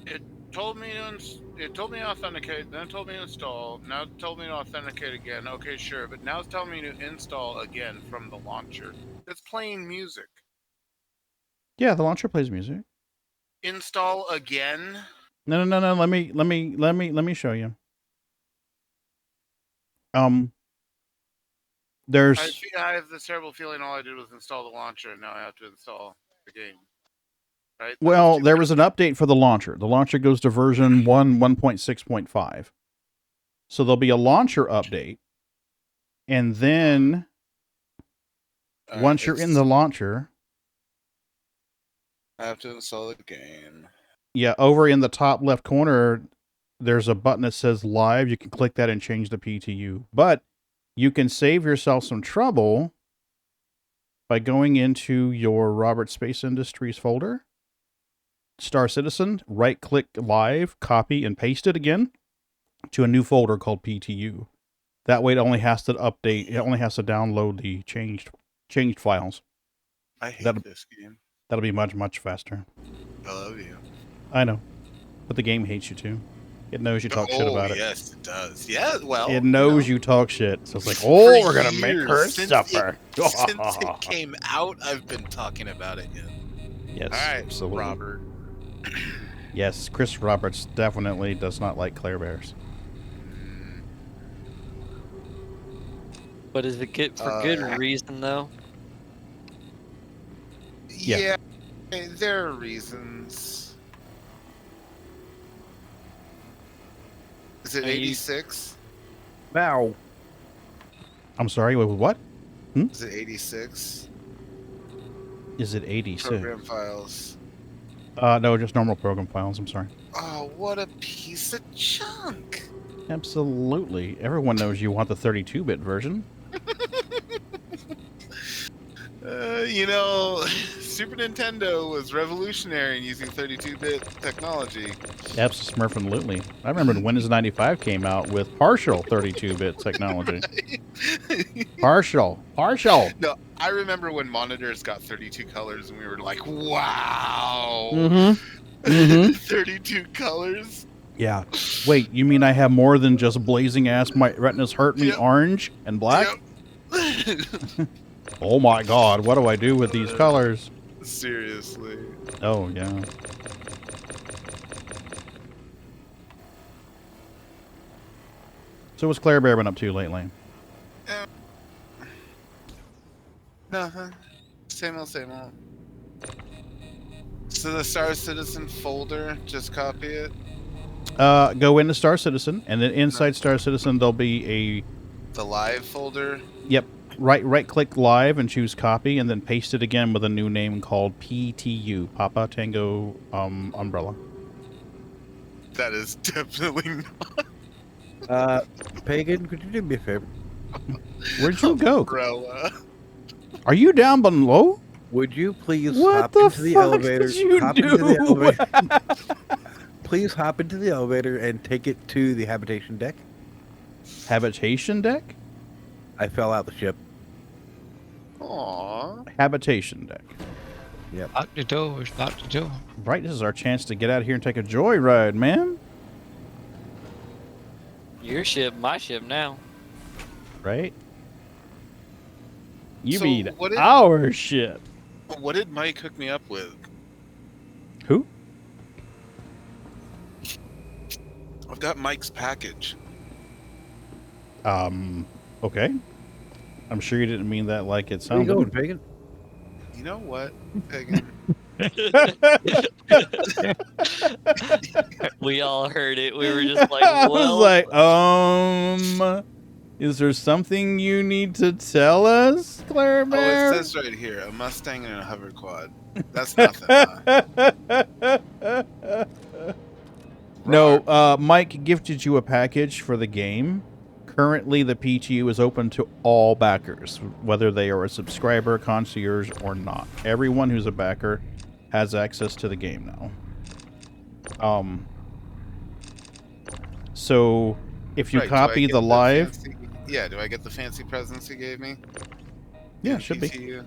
it told me to authenticate, then it told me to install, now it told me to authenticate again. Okay, sure, but now it's telling me to install again from the launcher. It's playing music. Yeah, the launcher plays music. Install again? No. Let me show you. There's. I have this terrible feeling all I did was install the launcher, and now I have to install the game. Right? Well, there was an update for the launcher. The launcher goes to version 1.6.5. So there'll be a launcher update. And then once you're in the launcher, I have to install the game. yeah, over in the top left corner, there's a button that says live. You can click that and change the PTU. But you can save yourself some trouble by going into your Robert Space Industries folder, Star Citizen, right-click live, copy, and paste it again to a new folder called PTU. That way it only has to update, it only has to download the changed files. I hate this game. That'll be much, much faster. I love you. I know. But the game hates you too. It knows you talk shit about it. Yes, it does. Yeah, well. It knows you talk shit. So it's like, oh, we're going to make her suffer. Since it came out, I've been talking about it. Yes, all right, absolutely. Robert. Yes, Chris Roberts definitely does not like Claire Bears. But is it good for good reason, though? Yeah, there are reasons. Is it 86? Now. I'm sorry, what? Is it 86? Is it 86? Program files. No, just normal program files. I'm sorry. Oh, what a piece of junk. Absolutely. Everyone knows you want the 32-bit version. Super Nintendo was revolutionary in using 32-bit technology. Absolutely. I remember when Windows 95 came out with partial 32-bit technology. Partial. No, I remember when monitors got 32 colors and we were like, wow. 32 colors? Yeah. Wait, you mean I have more than just blazing ass, my retinas hurt me, orange and black? Yep. Oh my god, what do I do with these colors? Seriously. Oh, yeah. So what's Claire Bear been up to lately? Nothing. Same old, same old. So the Star Citizen folder, just copy it? Go into Star Citizen, and then inside Star Citizen there'll be the live folder? Yep. Right-click live and choose copy, and then paste it again with a new name called PTU, Papa Tango Umbrella. That is definitely not. Pagan, could you do me a favor? Where'd you go? Umbrella. Are you down below? Would you please what hop the into the fuck elevator? Did you hop do? into the elevator. Please hop into the elevator and take it to the habitation deck. Habitation deck? I fell out the ship. Aww. Habitation deck. Yep. Lock the doors. Lock the door. Right, this is our chance to get out here and take a joyride, man. Your ship, my ship now. Right? You So mean what did- our ship. What did Mike hook me up with? Who? I've got Mike's package. Okay. I'm sure you didn't mean that like it Where you sounded. going, Pagan? You know what, Pagan? We all heard it. We were just like, I well. was like, is there something you need to tell us, Claire Bear? Oh, it says right here, a Mustang and a hover quad. That's nothing, huh? No, Mike gifted you a package for the game. Currently, the PTU is open to all backers, whether they are a subscriber, concierge, or not. Everyone who's a backer has access to the game now. So if you copy the live... Yeah, do I get the fancy presents he gave me? Yeah, should be. Okay.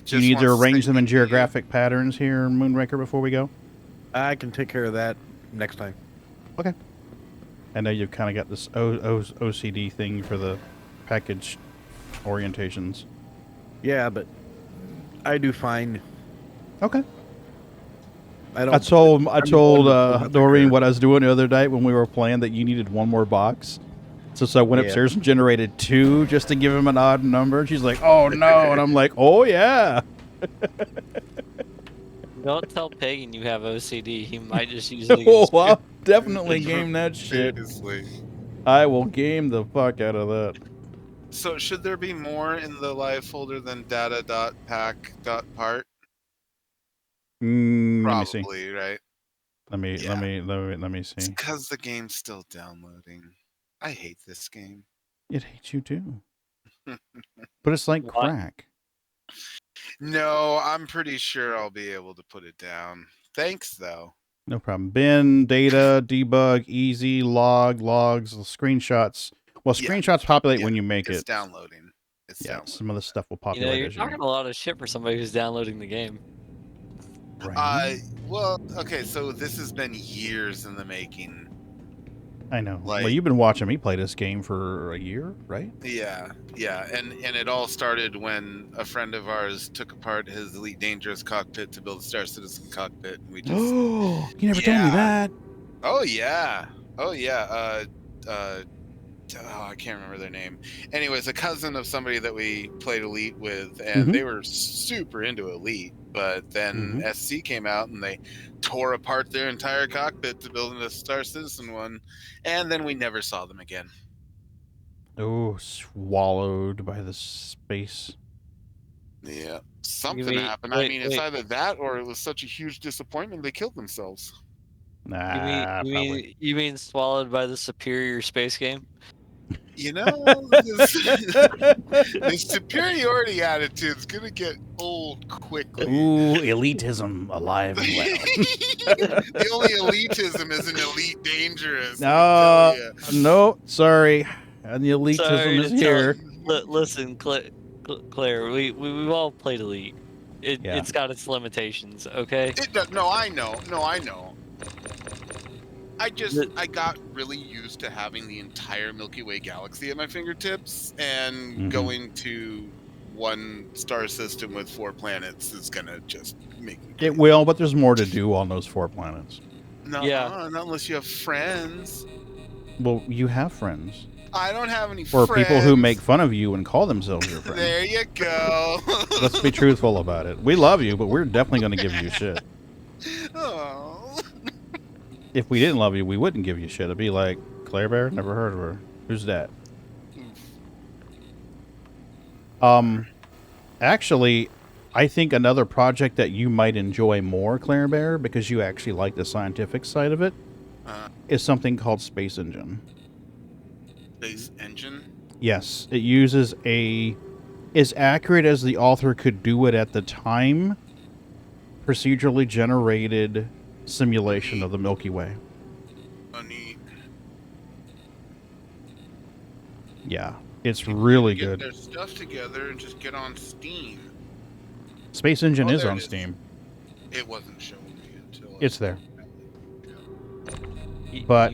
You need to arrange them in geographic patterns here in Moonraker before we go? I can take care of that next time. Okay. I know you've kind of got this OCD thing for the package orientations. Yeah, but I do fine. Okay. I told Doreen what I was doing the other night when we were playing, that you needed one more box. So I went upstairs and generated 2 just to give him an odd number. And she's like, oh no. And I'm like, oh yeah. Don't tell Pagan you have OCD. He might just use it against I'll you. definitely game that shit. I will game the fuck out of that. So should there be more in the live folder than data.pack.part? Probably, right? Let me see. It's because the game's still downloading. I hate this game. It hates you too. But it's like crack. No, I'm pretty sure I'll be able to put it down. Thanks, though. No problem. Bin, data, debug, easy, logs, screenshots. Well, screenshots populate when you make it's it. Downloading. It's downloading. Some of the stuff will You populate. know, you're as talking a lot of shit for somebody who's downloading the game. Well, okay, so this has been years in the making. I know. Well, you've been watching me play this game for a year, right? Yeah, and it all started when a friend of ours took apart his Elite Dangerous cockpit to build a Star Citizen cockpit. And we just you never told me that. Oh yeah. I can't remember their name. Anyways, a cousin of somebody that we played Elite with, and they were super into Elite. But then SC came out and they tore apart their entire cockpit to build a Star Citizen one, and then we never saw them again. Oh, swallowed by the space. Yeah, something happened. I mean, it's either that or it was such a huge disappointment they killed themselves. Nah, you mean swallowed by the superior space game? You know, the superiority attitude's gonna get old quickly. Ooh, elitism alive and well. The only elitism is an Elite Dangerous. No, sorry. And the elitism is here. Listen, Claire, we've all played Elite. It's got its limitations, okay? It does. No, I know. I got really used to having the entire Milky Way galaxy at my fingertips, and going to one star system with 4 planets is gonna just make me crazy. It will, but there's more to do on those 4 planets. No, not unless you have friends. Well, you have friends. I don't have any Or friends. people who make fun of you and call themselves your friends. There you go. Let's be truthful about it. We love you, but we're definitely going to give you shit. Oh. If we didn't love you, we wouldn't give you shit. It'd be like, Claire Bear? Never heard of her. Who's that? Actually, I think another project that you might enjoy more, Claire Bear, because you actually like the scientific side of it, is something called Space Engine. Space Engine? Yes. It uses as accurate as the author could do it at the time, procedurally generated simulation of the Milky Way. Neat. Yeah, it's really good. Get their stuff together and just get on Steam. Space Engine is on Steam. It wasn't showing me until it's there. But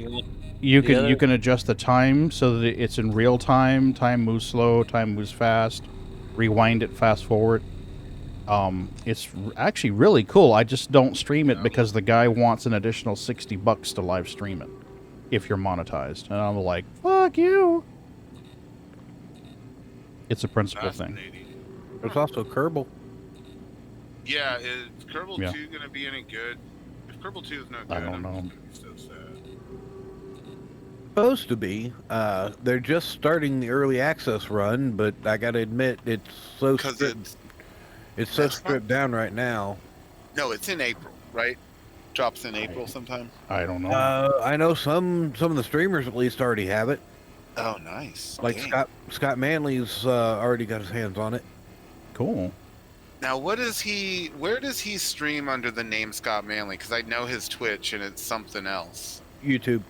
you can adjust the time so that it's in real time. Time moves slow, time moves fast. Rewind it, fast forward. It's actually really cool. I just don't stream it because the guy wants an additional $60 to live stream it if you're monetized. And I'm like, fuck you. It's a principle thing. There's also Kerbal. Yeah, is Kerbal Yeah. 2 going to be any good? If Kerbal 2 is no good, I don't I'm know. just going to be so sad. Supposed to be. They're just starting the early access run, but I gotta admit, it's so stripped down right now. No, it's in April, right? Drops in April sometime. I don't know. I know some of the streamers at least already have it. Oh, nice. Like Dang. Scott Manley's already got his hands on it. Cool. Now, where does he stream under the name Scott Manley? Because I know his Twitch and it's something else. YouTube.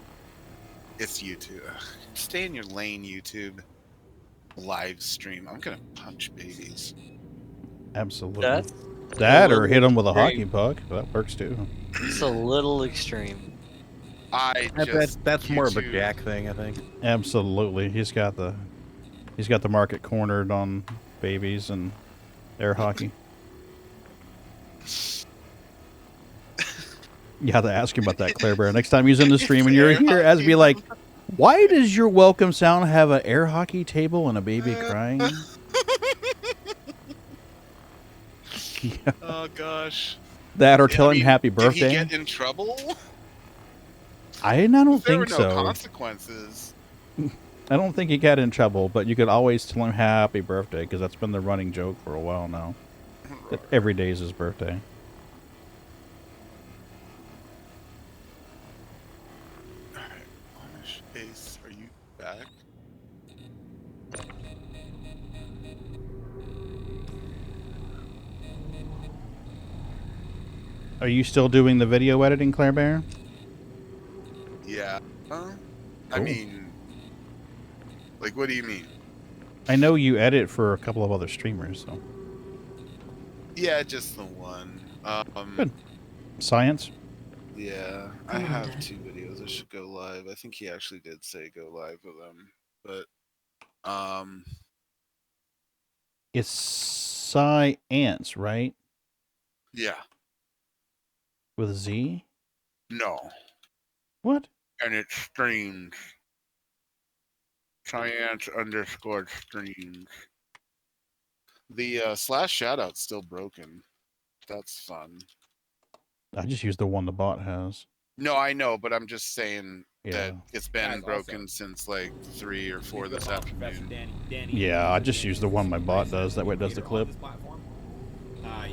It's YouTube. Ugh, stay in your lane, YouTube. Live stream. I'm gonna punch babies. Absolutely. That's that or hit him with a extreme. hockey puck. That works too. It's a little extreme. That's more of a Jack thing, I think. Absolutely. He's got the market cornered on babies and air hockey. You have to ask him about that, Claire Bear. Next time he's in the stream and you're here, as be like, why does your welcome sound have an air hockey table and a baby crying? Yeah. Oh gosh. That or tell him happy birthday. Did he get in trouble? I don't There were think no so. consequences. I don't think he got in trouble, but you could always tell him happy birthday because that's been the running joke for a while now. That every day is his birthday. Ace, are you back? Are you still doing the video editing, Claire Bear? Yeah. I Cool. mean, like, what do you mean? I know you edit for a couple of other streamers, so. Yeah, just the one. Good. Science? Yeah, I have 2 videos that should go live. I think he actually did say go live with them, but It's Science, right? yeah, With a Z? no, What? and it streams. Science_streams. The slash shoutout's still broken. That's fun. I just used the one the bot has. No, I know, but I'm just saying Yeah. that it's been broken since like 3 or 4 this afternoon. Yeah, I just use the one my bot does. That way it does the clip.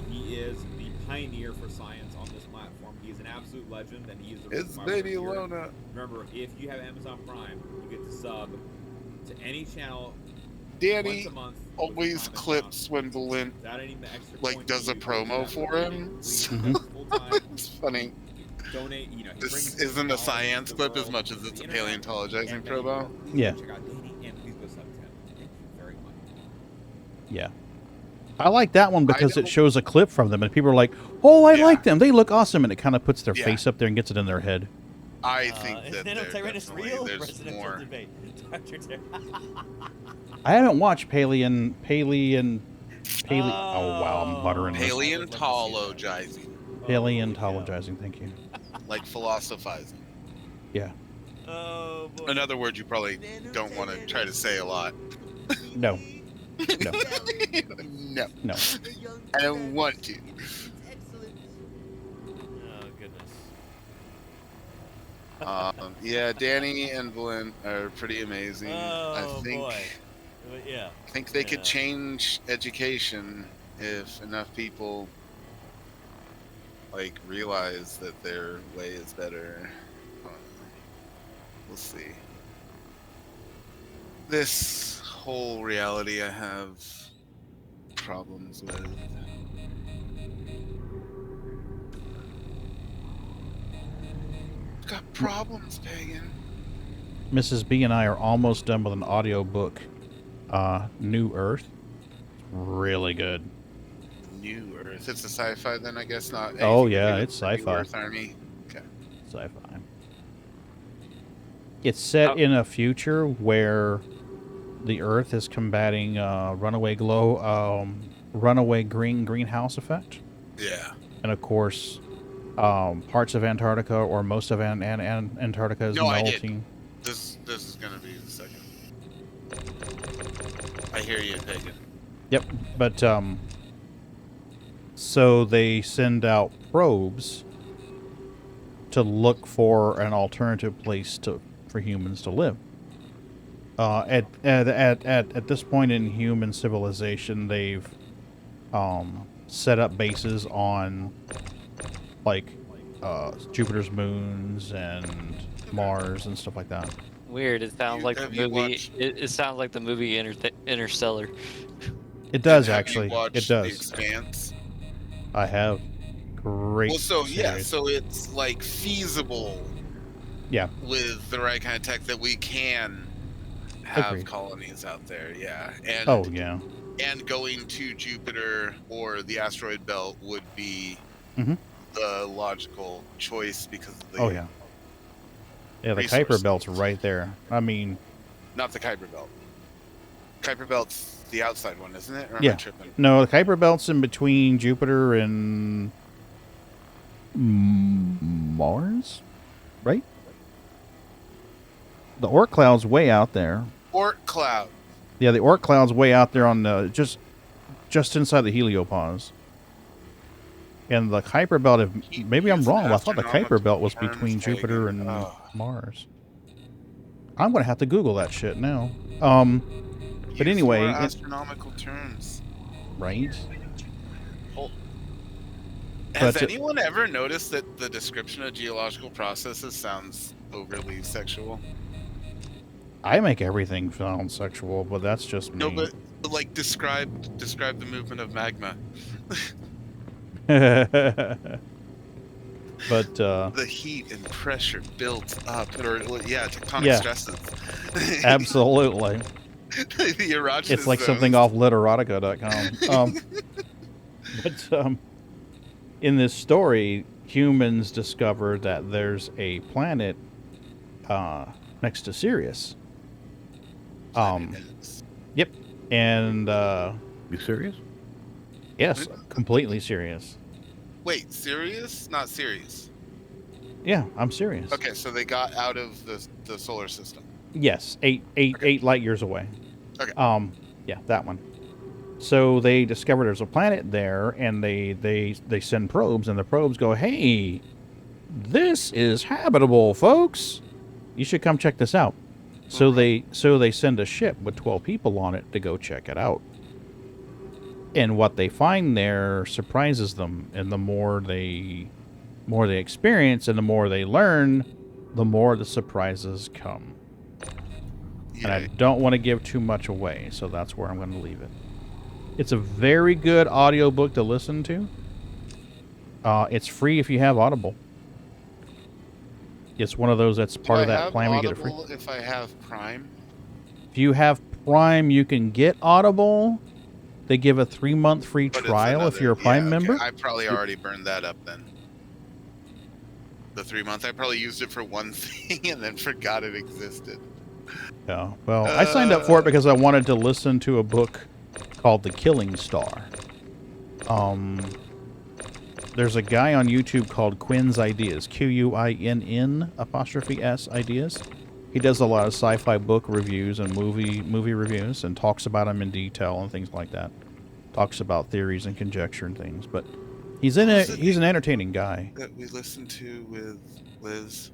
He is the pioneer for science on this platform. He is an absolute legend, and he is the It's baby Lona. Lona. Remember, if you have Amazon Prime, you get to sub to any channel Danny once a month. always clips when Balint like does a promo for him. It's funny. Donate, This isn't a science clip as much as it's a paleontologizing promo. Yeah. Check out Danny, and please go sub to him. Thank you very much. Yeah. I like that one because it shows a clip from them and people are like, oh, I like them. They look awesome. And it kind of puts their face up there and gets it in their head. I think that there's more. I haven't watched Oh, wow, I'm buttering this. Paleontologizing. Paleontologizing, thank you. Like philosophizing. Yeah. Oh, boy. In other words, you probably don't want to try to say a lot. No. No. No. No. I don't want to. Oh, goodness. Yeah, Danny and Balint are pretty amazing. I think they could change education if enough people like realize that their way is better. We'll see. This whole reality I have problems with. I've got problems, Pagan. Mrs. B and I are almost done with an audio book, New Earth. Really good. New Earth. It's a sci-fi then, I guess, not. Oh, yeah, it's New sci-fi. Earth Army. Okay. Sci-fi. It's set in a future where the Earth is combating runaway runaway greenhouse effect. Yeah. And of course, parts of Antarctica or most of Antarctica is melting. This is gonna be the second. I hear you, Pagan. Yep, but so they send out probes to look for an alternative place for humans to live. At this point in human civilization, they've set up bases on like Jupiter's moons and Mars and stuff like that. Weird. It sounds like the movie. It sounds like the movie Interstellar. It does Have actually. You watched It does. The Expanse? I have. Great. Well, so series. yeah, so it's like feasible. Yeah. With the right kind of tech, that we can have Agreed. colonies out there. Yeah. And Oh yeah. And going to Jupiter or the asteroid belt would be the logical choice because of the. Oh yeah. Yeah, the Kuiper Belt's right there. I mean, not the Kuiper Belt. Kuiper Belt's the outside one, isn't it? Or am I yeah. tripping? No, the Kuiper Belt's in between Jupiter and Mars, right? The Oort cloud's way out there. Oort cloud. Yeah, the Oort cloud's way out there on the just inside the heliopause. And the Kuiper Belt, maybe I'm wrong, but I thought the Kuiper Belt was between Jupiter and Mars. I'm going to have to Google that shit now. But anyway... More astronomical terms. Right? Has anyone ever noticed that the description of geological processes sounds overly sexual? I make everything sound sexual, but that's just me. No, but like describe the movement of magma. But the heat and pressure built up, or tectonic stresses. Absolutely. The erogenous it's like zones. something off literotica.com. But in this story, humans discovered that there's a planet next to Sirius. Yep. And you serious? Yes, completely serious. Wait, serious? Not serious. Yeah, I'm serious. Okay, so they got out of the solar system. Yes, eight light years away. Okay. Yeah, that one. So they discovered there's a planet there, and they send probes, and the probes go, "Hey, this is habitable, folks. You should come check this out." So they send a ship with 12 people on it to go check it out. And what they find there surprises them, and the more they experience and the more they learn, the more the surprises come. And I don't want to give too much away, so that's where I'm going to leave it. It's a very good audiobook to listen to. It's free if you have Audible. It's one of those that's part of that plan where you get it free. If I have Prime? If you have Prime, you can get Audible. They give a 3-month free trial if you're a Prime member. I probably already burned that up then. The 3-month, I probably used it for one thing and then forgot it existed. Yeah, well, I signed up for it because I wanted to listen to a book called The Killing Star. There's a guy on YouTube called Quinn's Ideas, QUINN''S Ideas. He does a lot of sci-fi book reviews and movie reviews and talks about them in detail and things like that. Talks about theories and conjecture and things, but he's an entertaining guy. That we listened to with Liz.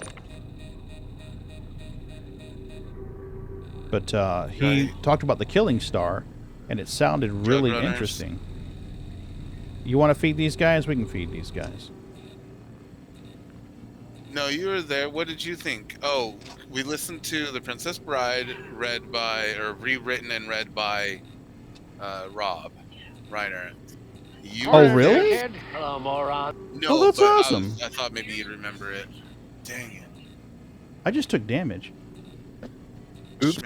But he talked about The Killing Star, and it sounded really interesting. You want to feed these guys? We can feed these guys. No, you were there. What did you think? Oh, we listened to The Princess Bride, rewritten and read by Rob Reiner. Really? Hello, moron. No, that's awesome. I thought maybe you'd remember it. Dang it. I just took damage. Oops.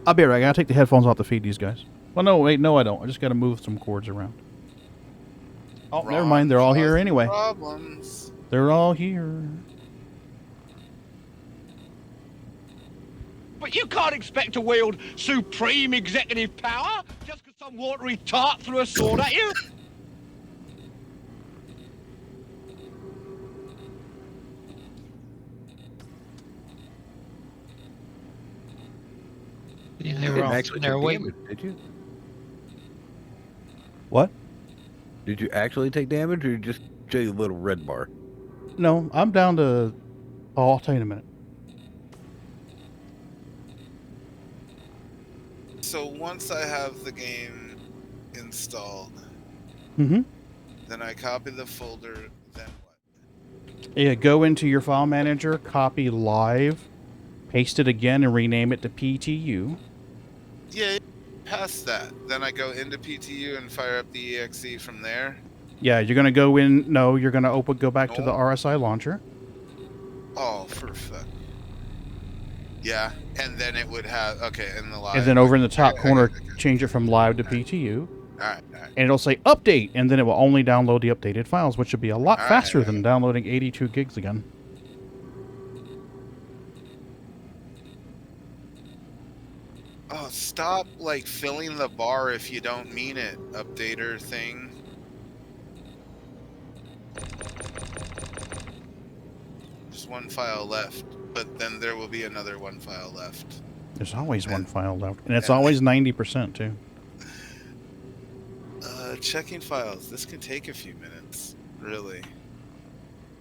I'll be right back. I gotta take the headphones off to feed these guys. Well, no, wait, no, I don't. I just gotta move some cords around. Oh, never mind. They're all here anyway. Problems. They're all here. But you can't expect to wield supreme executive power just because Some watery tart threw a sword at you? Yeah, they were all actually sitting there take waiting. damage, did you? What? Did you actually take damage, or just a little red bar? No, I'm down to... Oh, I'll tell you in a minute. So once I have the game installed, Mm-hmm. then I copy the folder, then what? Yeah, go into your file manager, copy live, paste it again, and rename it to PTU. Yeah, past that. Then I go into PTU and fire up the exe from there. Yeah, you're gonna go in. No, you're gonna go back to the RSI launcher. Oh, for fuck. Yeah, and then it would have in the live. And then over in the top corner, change it from live to PTU. Alright. And it'll say update, and then it will only download the updated files, which would be a lot faster than downloading 82 gigs again. Oh, stop filling the bar if you don't mean it, updater thing. Just one file left, but then there will be another one file left. There's always one file left, and it's always 90% too. Checking files. This can take a few minutes, really.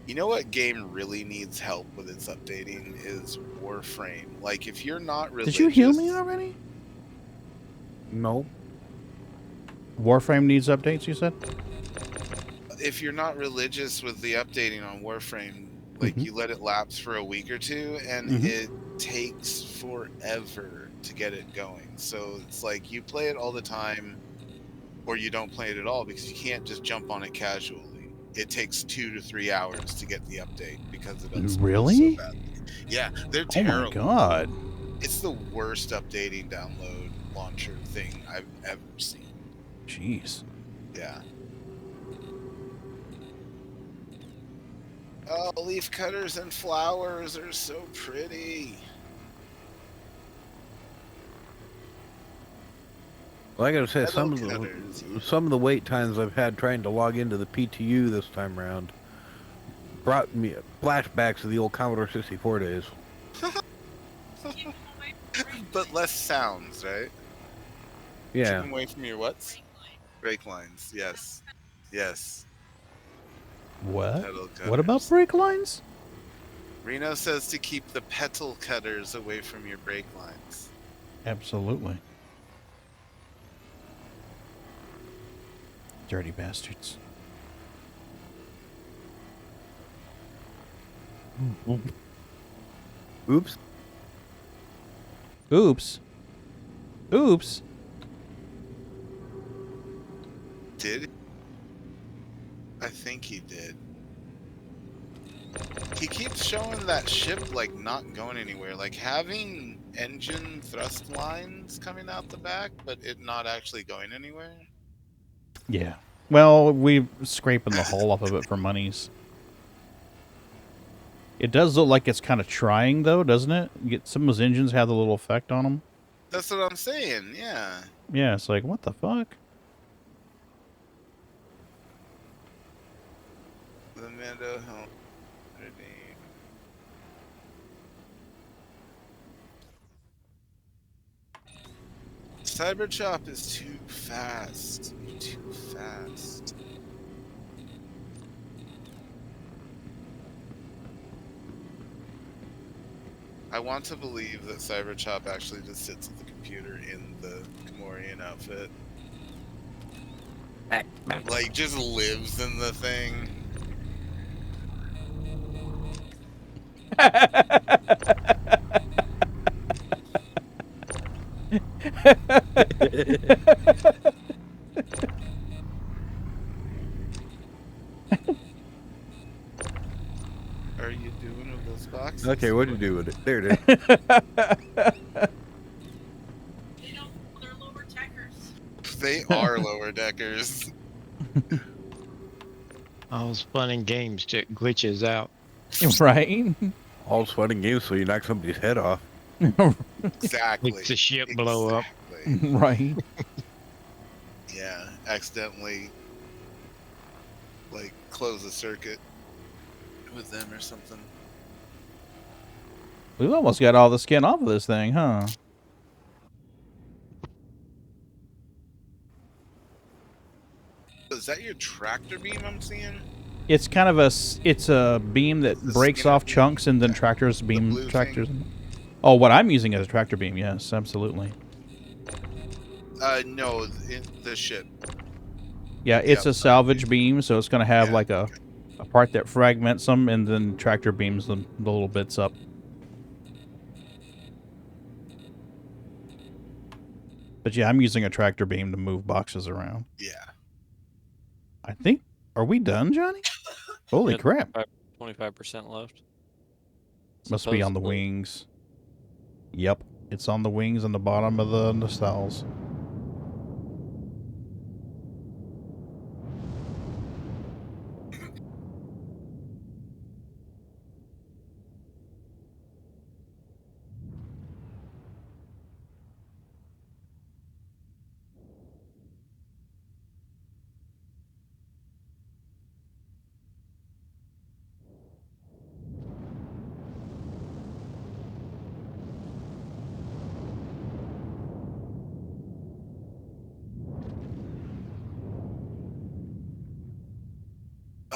You know what game really needs help with its updating is Warframe. Like, if you're not religious... Did you heal me already? No. Warframe needs updates, you said? If you're not religious with the updating on Warframe, like, you let it lapse for a week or two, and it takes forever to get it going. So it's like, you play it all the time, or you don't play it at all, because you can't just jump on it casually. It takes 2 to 3 hours to get the update because it updates Really? so badly. Yeah, they're terrible. Oh my god. It's the worst updating download launcher thing I've ever seen. Jeez. Yeah. Oh, leaf cutters and flowers are so pretty. Well, I gotta say, some of the wait times I've had trying to log into the PTU this time around brought me flashbacks of the old Commodore 64 days. But less sounds, right? Yeah. Keep away from your what's? Brake lines, yes. Yes. What? Petal What cutters. about brake lines? Reno says to keep the petal cutters away from your brake lines. Absolutely. Dirty bastards. Oops. Oops. Oops. Did he? I think he did. He keeps showing that ship like not going anywhere, like having engine thrust lines coming out the back, but it not actually going anywhere. Yeah. Well, we're scraping the hull off of it for monies. It does look like it's kind of trying, though, doesn't it? Some of those engines have the little effect on them. That's what I'm saying, yeah. Yeah, it's like, what the fuck? The Mando helm. Cyberchop is too fast. Too fast. I want to believe that Cyberchop actually just sits at the computer in the Gamorrean outfit. Like, just lives in the thing. Are you doing with those boxes? Okay, what'd you do with it? There it is. They are lower deckers. All's fun and games till it glitches out. Right? All's fun and games so you knock somebody's head off. Exactly. Makes the ship blow up. Right. accidentally like close a circuit with them or something. We've almost got all the skin off of this thing, huh? Is that your tractor beam I'm seeing? It's kind of it's a beam that breaks off chunks and then tractors beam tractors. Oh, what I'm using as a tractor beam, yes, absolutely. No, the ship. Yeah, it's a salvage beam, so it's going to have like a part that fragments them and then tractor beams the little bits up. But yeah, I'm using a tractor beam to move boxes around. Yeah. I think, are we done, Johnny? Holy crap. 25% left. Must be on the Supposedly. wings. Yep, it's on the wings on the bottom of the nacelles.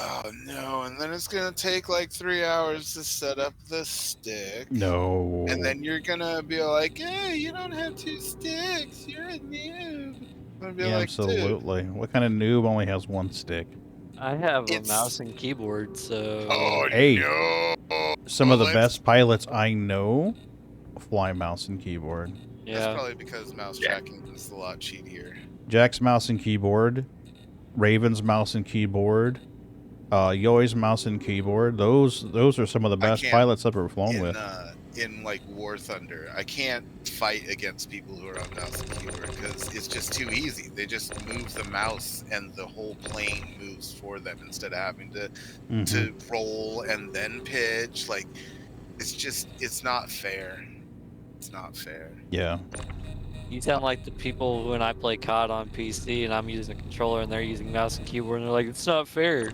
Oh no, and then it's gonna take like 3 hours to set up the stick. No. And then you're gonna be like, hey, you don't have 2 sticks, you're a noob. I'm gonna be Yeah, like, dude, absolutely. What kind of noob only has one stick? I have a mouse and keyboard, so... Oh, Hey, no. some of the best pilots I know fly mouse and keyboard. That's probably because mouse tracking is a lot cheatier. Jack's mouse and keyboard, Raven's mouse and keyboard, Yoi's mouse and keyboard. Those are some of the best pilots I've ever flown with. In like War Thunder, I can't fight against people who are on mouse and keyboard because it's just too easy. They just move the mouse and the whole plane moves for them instead of having to roll and then pitch. Like, it's not fair. It's not fair. Yeah. You sound like the people when I play COD on PC and I'm using a controller and they're using mouse and keyboard and they're like, it's not fair.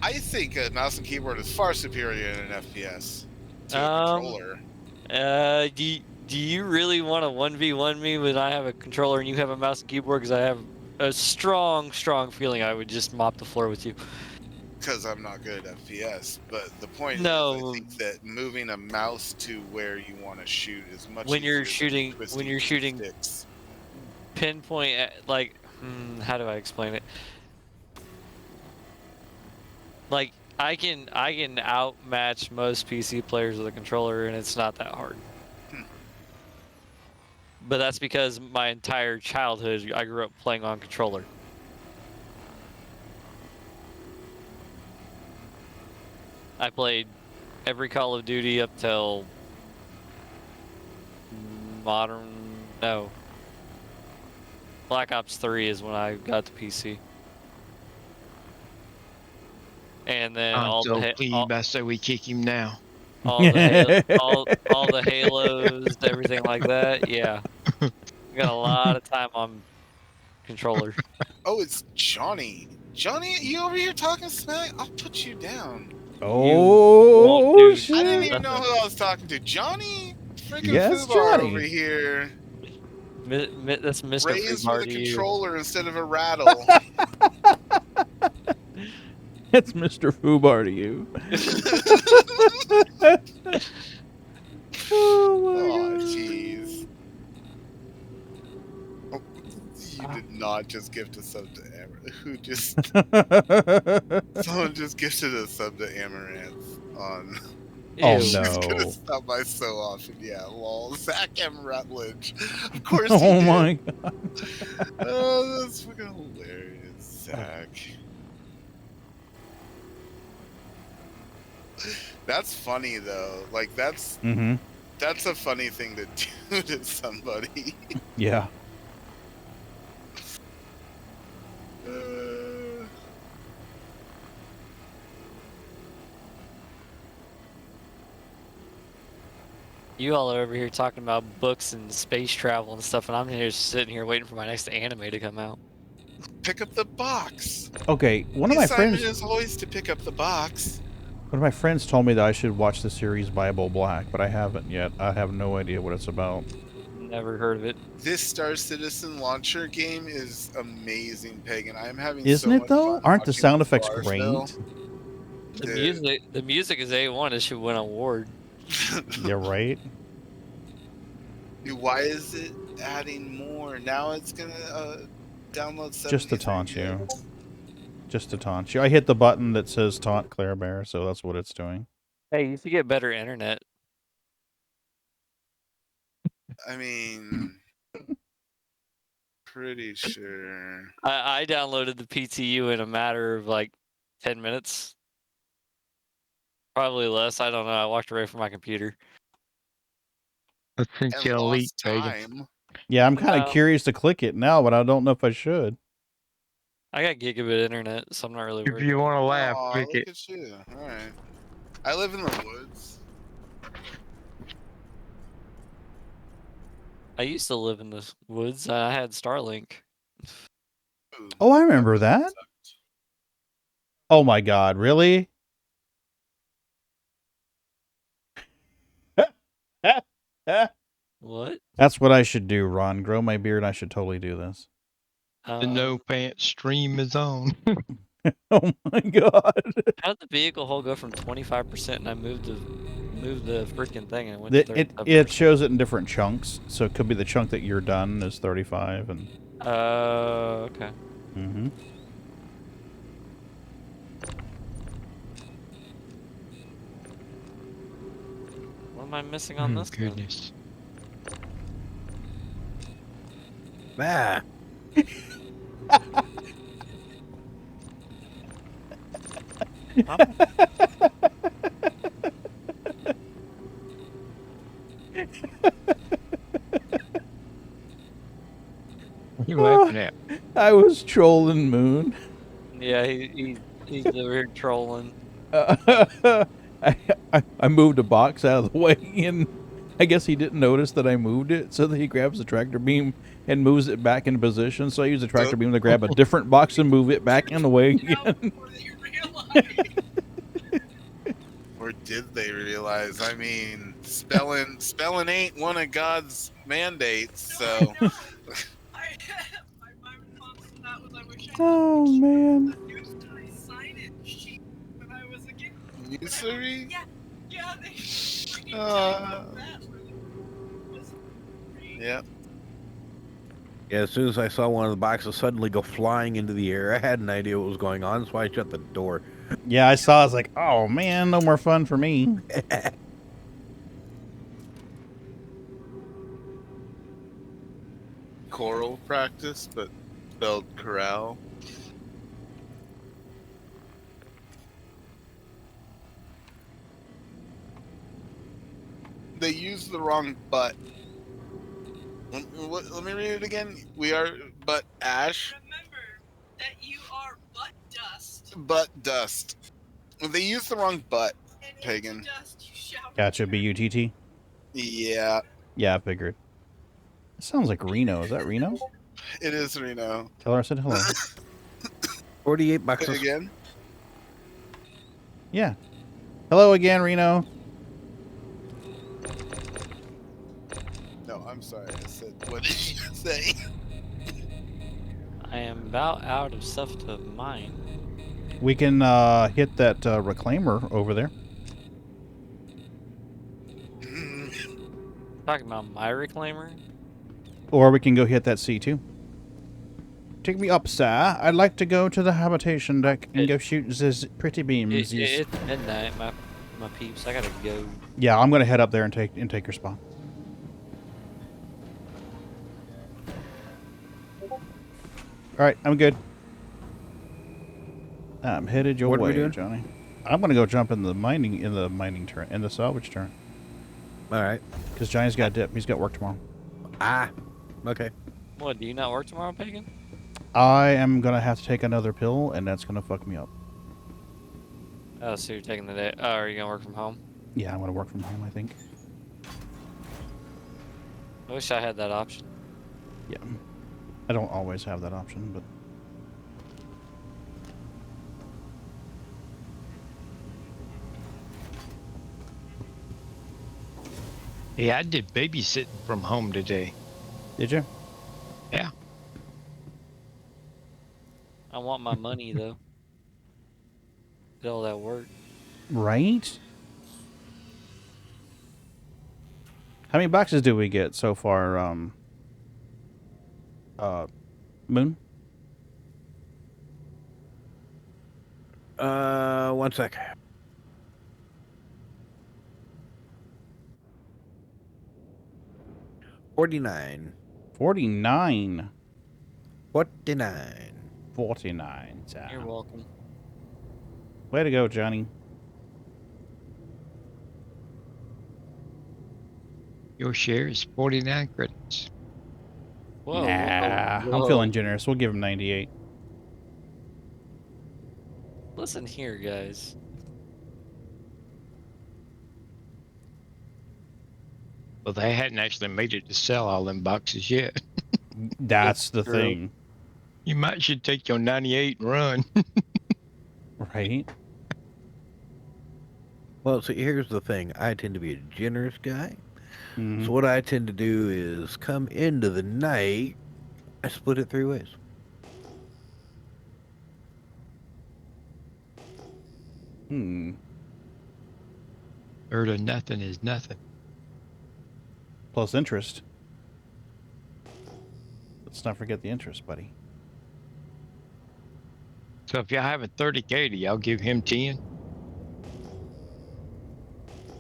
I think a mouse and keyboard is far superior in an FPS to a controller. Do you really want to 1v1 me when I have a controller and you have a mouse and keyboard? Because I have a strong feeling I would just mop the floor with you. Because I'm not good at FPS, but the point is, I think that moving a mouse to where you want to shoot is much when easier you're shooting sticks. Pinpoint like how do I explain it? Like I can outmatch most PC players with a controller, and it's not that hard. But that's because my entire childhood I grew up playing on controller. I played every Call of Duty up till Black Ops 3 is when I got to PC. And then so we kick him now. All the Halos, everything like that. Yeah, got a lot of time on controller. Oh, it's Johnny. Johnny, you over here talking smack? I'll put you down. Oh, shit. I didn't even know who I was talking to. Johnny? Freaking Yes, Fubar Johnny. over here. That's Mr. Raised Fubar with a to you. controller instead of a rattle. It's Mr. Fubar to you. Oh, jeez. You did not just gift a sub to Amaranth. Who just... Someone just gifted a sub to Amaranth on... Oh, She's no. gonna stop by so often. Yeah, lol. Zach M. Rutledge. Of course he Oh did. my god. Oh, that's fucking hilarious, Zach. That's funny though. Like that's a funny thing to do to somebody. Yeah. You all are over here talking about books and space travel and stuff, and I'm here sitting here waiting for my next anime to come out. Pick up the box. Okay, one of the my assignment friends. is always to pick up the box. One of my friends told me that I should watch the series Bible Black, but I haven't yet. I have no idea what it's about. Never heard of it. This Star Citizen launcher game is amazing, Pagan. I'm having Isn't so it much though? fun Aren't the watching sound effects Barstool. great? The music is A1. It should win an award. Yeah, right. Dude, why is it adding more? Now it's gonna download 73 Just to taunt you. gigs. Just to taunt you. I hit the button that says taunt Claire Bear, so that's what it's doing. Hey, you should get better internet. I mean, pretty sure. I downloaded the PTU in a matter of like 10 minutes. Probably less. I don't know. I walked away from my computer. I think And you'll lost leak, Pagan. time. Yeah, I'm kind of No. curious to click it now, but I don't know if I should. I got gigabit internet, so I'm not really If worried. you want to laugh, Aw, click look it. at you. Alright. I live in the woods. I used to live in the woods. I had Starlink. Ooh, Oh, I remember that. Oh my God, really? What? That's what I should do, Ron. Grow my beard. I should totally do this. The no pants stream is on. Oh my God. How did the vehicle hull go from 25% and I moved the freaking thing and it went to It shows it in different chunks, so it could be the chunk that you're done is 35 and. Okay. Mm-hmm. What am I missing on this? Goodness. Ah. You laughing at? I was trolling Moon. Yeah, he's over here trolling. I moved a box out of the way, and I guess he didn't notice that I moved it, so that he grabs the tractor beam and moves it back into position. So I use the tractor beam to grab a different box and move it back in the way again. Or did they realize? I mean, spelling ain't one of God's mandates, so. Oh man. Usury? Yeah. Yep. Yeah, as soon as I saw one of the boxes suddenly go flying into the air, I had an idea what was going on, so I shut the door. Yeah, I saw. I was like, oh man, no more fun for me. Choral practice, but spelled corral. They used the wrong butt. Let me read it again. We are but ash. Remember that you are butt dust. Butt dust. They used the wrong butt, Pagan. Gotcha. B-U-T-T. Yeah. Yeah, I figured. It sounds like Reno. Is that Reno? It is Reno. Tell her I said hello. 48 bucks. Again? Yeah. Hello again, Reno. No, I'm sorry. I said, what did you say? I am about out of stuff to mine. We can hit that reclaimer over there. Talking about my reclaimer? Or we can go hit that C2. Take me up, sir. I'd like to go to the habitation deck and go shoot these pretty beams. It's midnight, my peeps. I gotta go. Yeah, I'm gonna head up there and take your spot. All right, I'm good. I'm headed your What are we way, doing? Johnny. I'm gonna go jump in the mining turn, in the salvage turn. All right. Because Johnny's got dip. He's got work tomorrow. Ah. Okay. What, do you not work tomorrow, Pagan? I am gonna have to take another pill, and that's gonna fuck me up. Oh, so you're taking the day. Oh, are you gonna work from home? Yeah, I'm gonna work from home, I think. I wish I had that option. Yeah. I don't always have that option, but Yeah, I did babysitting from home today. Did you? Yeah. I want my money though. Did all that work. Right? How many boxes do we get so far, Moon? 1 sec. 49. 49. 49. 49. You're welcome. Way to go, Johnny. Your share is 49 credits. Whoa, Nah, whoa, I'm whoa. feeling generous. We'll give him 98. Listen here, guys. Well, they hadn't actually made it to sell all them boxes yet. That's the true. thing. You might should take your 98 and run. Right? Well, see, here's the thing. I tend to be a generous guy. Mhm. So what I tend to do is come into the night, I split it 3 ways. Third of nothing is nothing. Plus interest. Let's not forget the interest, buddy. So if y'all have a 30 Katie, I'll give him 10.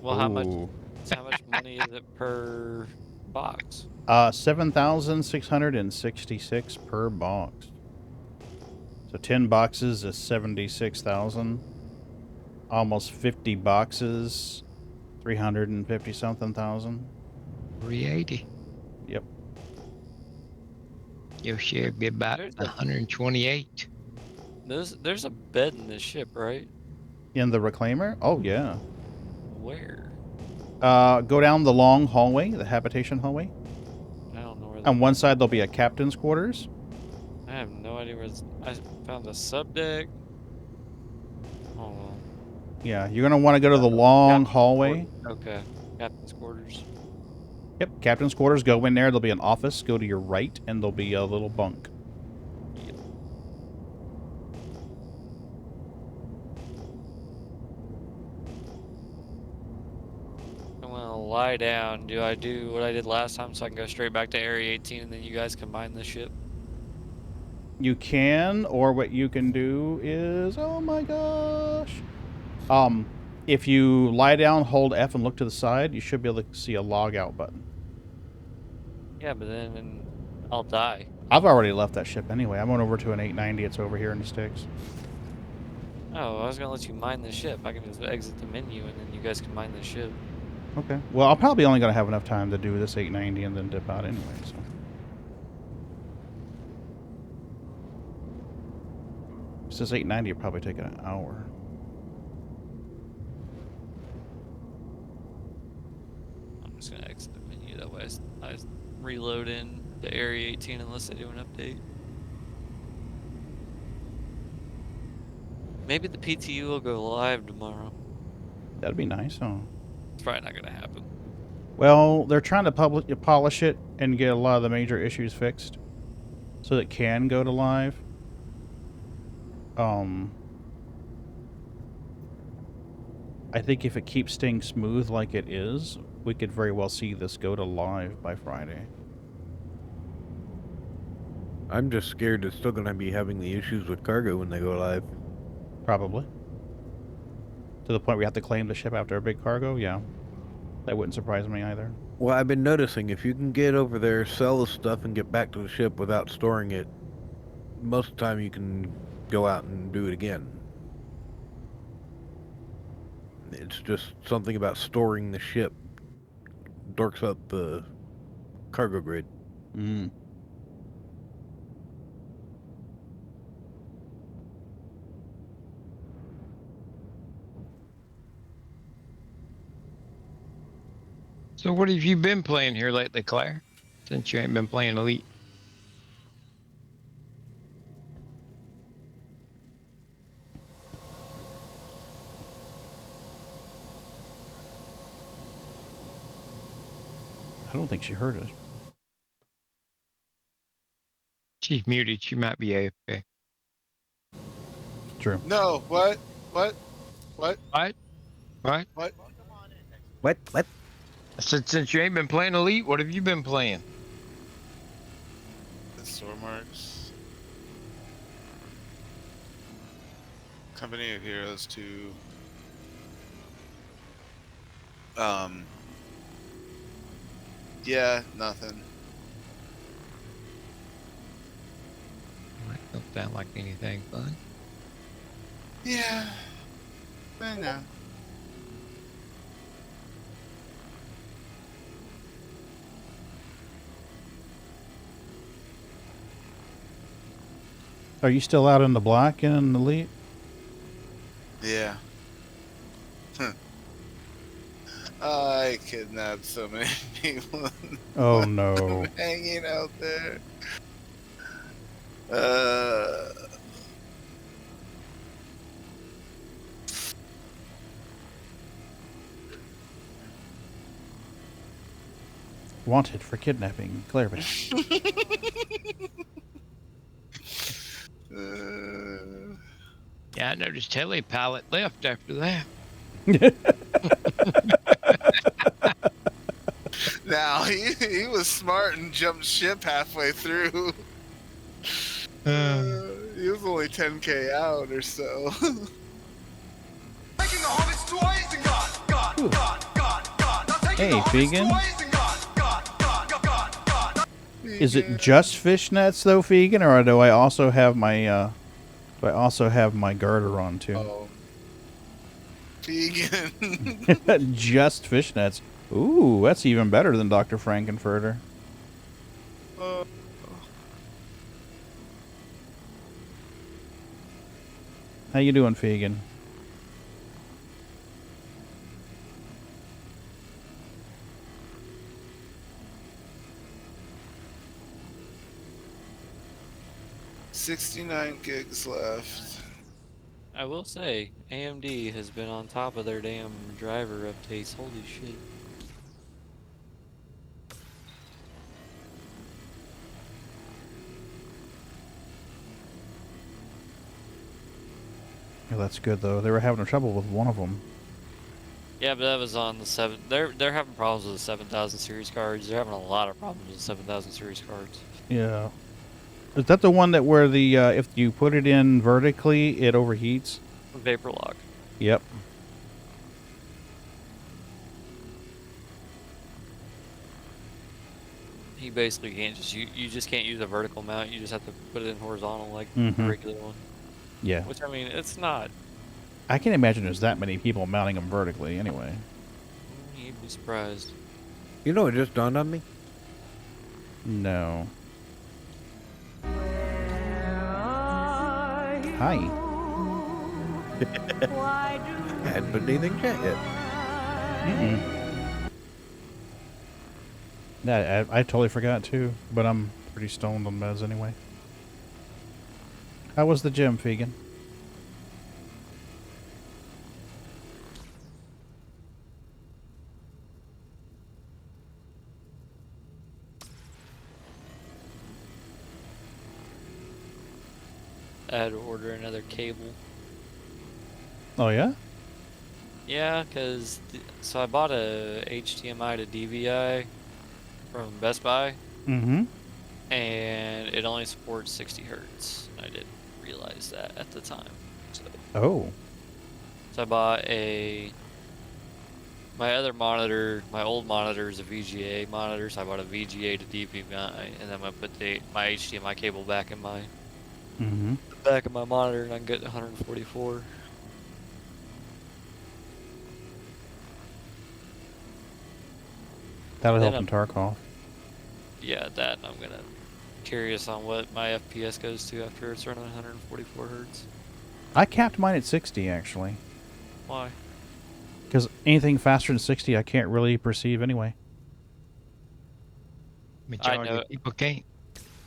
Well, how much Ooh. money is it per box? 7,666 per box. So 10 boxes is 76,000. Almost 50 boxes, 350 something thousand. 380. Yep. Your share would be about 128. There's a bed in this ship, right? In the reclaimer? Oh yeah. Where? Go down the long hallway, the habitation hallway. I don't know where. On one side there'll be a captain's quarters. I have no idea where. I found a sub deck. Hold on. Yeah, you're gonna want to go to the long hallway. Okay, captain's quarters. Yep, captain's quarters. Go in there. There'll be an office. Go to your right, and there'll be a little bunk. Yep. I'm gonna lie down. Do I do what I did last time so I can go straight back to Area 18 and then you guys combine the ship? You can, or what you can do is, oh my gosh. If you lie down, hold F, and look to the side, you should be able to see a log out button. Yeah, but then I'll die. I've already left that ship anyway. I'm going over to an 890. It's over here in the sticks. Oh, I was gonna let you mine the ship. I can just exit the menu and then you guys can mine the ship. Okay. Well, I'm probably only going to have enough time to do this 890 and then dip out anyway, so. Since 890, it'll probably take an hour. I'm just gonna exit the menu. That way I reload in to Area 18 unless they do an update. Maybe the PTU will go live tomorrow. That'd be nice, huh? It's probably not gonna happen. Well, they're trying to polish it and get a lot of the major issues fixed so it can go to live. I think if it keeps staying smooth like it is, we could very well see this go to live by Friday. I'm just scared it's still going to be having the issues with cargo when they go live. Probably. To the point where we have to claim the ship after a big cargo? Yeah. That wouldn't surprise me either. Well, I've been noticing if you can get over there, sell the stuff, and get back to the ship without storing it, most of the time you can go out and do it again. It's just something about storing the ship dorks up the cargo grid. Mm. So what have you been playing here lately, Claire? Since you ain't been playing Elite. I don't think she heard us. She's muted. She might be AFK. True. No, what? What? What? What? What? What? What? I said, since you ain't been playing Elite, what have you been playing? The store marks. Company of Heroes 2. Yeah, nothing. Don't sound like anything fun. Yeah. I know. Are you still out in the black in Elite? Yeah. I kidnapped so many people. Oh no. Hanging out there. Wanted for kidnapping Claire. Yeah, I noticed Telepilot left after that. Now, he was smart and jumped ship halfway through. He was only 10k out or so. Hey, Vegan. Is it just fishnets though, Vegan, or do I also have my garter on too? Oh. Vegan. Just fishnets. Ooh, that's even better than Dr. Frankenfurter. How you doing, Vegan? $69 gigs left. I will say, AMD has been on top of their damn driver updates. Holy shit. Yeah, that's good though. They were having trouble with one of them. Yeah, but that was on the 7. They're having problems with the 7000 series cards. They're having a lot of problems with the 7000 series cards. Yeah. Is that the one that where the if you put it in vertically, it overheats? Vapor lock. Yep. You basically can't just you just can't use a vertical mount. You just have to put it in horizontal like a Mhm. regular one. Yeah. Which I mean, it's not. I can't imagine there's that many people mounting them vertically anyway. You'd be surprised. You know, it just dawned on me. No. Hi. I hadn't put anything chat yet. Yeah, I totally forgot too, but I'm pretty stoned on meds anyway. How was the gym, Vegan? I had to order another cable. Oh yeah? Yeah, so I bought a HDMI to DVI from Best Buy. Mm-hmm. And it only supports 60 hertz. I didn't realize that at the time. Oh. So I bought my other monitor, my old monitor is a VGA monitor, so I bought a VGA to DVI, and then I put my HDMI cable back in my back of my monitor, and I can get 144. That'll help in Tarkov. Yeah, that, and I'm curious on what my FPS goes to after it's running 144 hertz. I capped mine at 60 actually. Why? Because anything faster than 60 I can't really perceive anyway. Majority of people can't.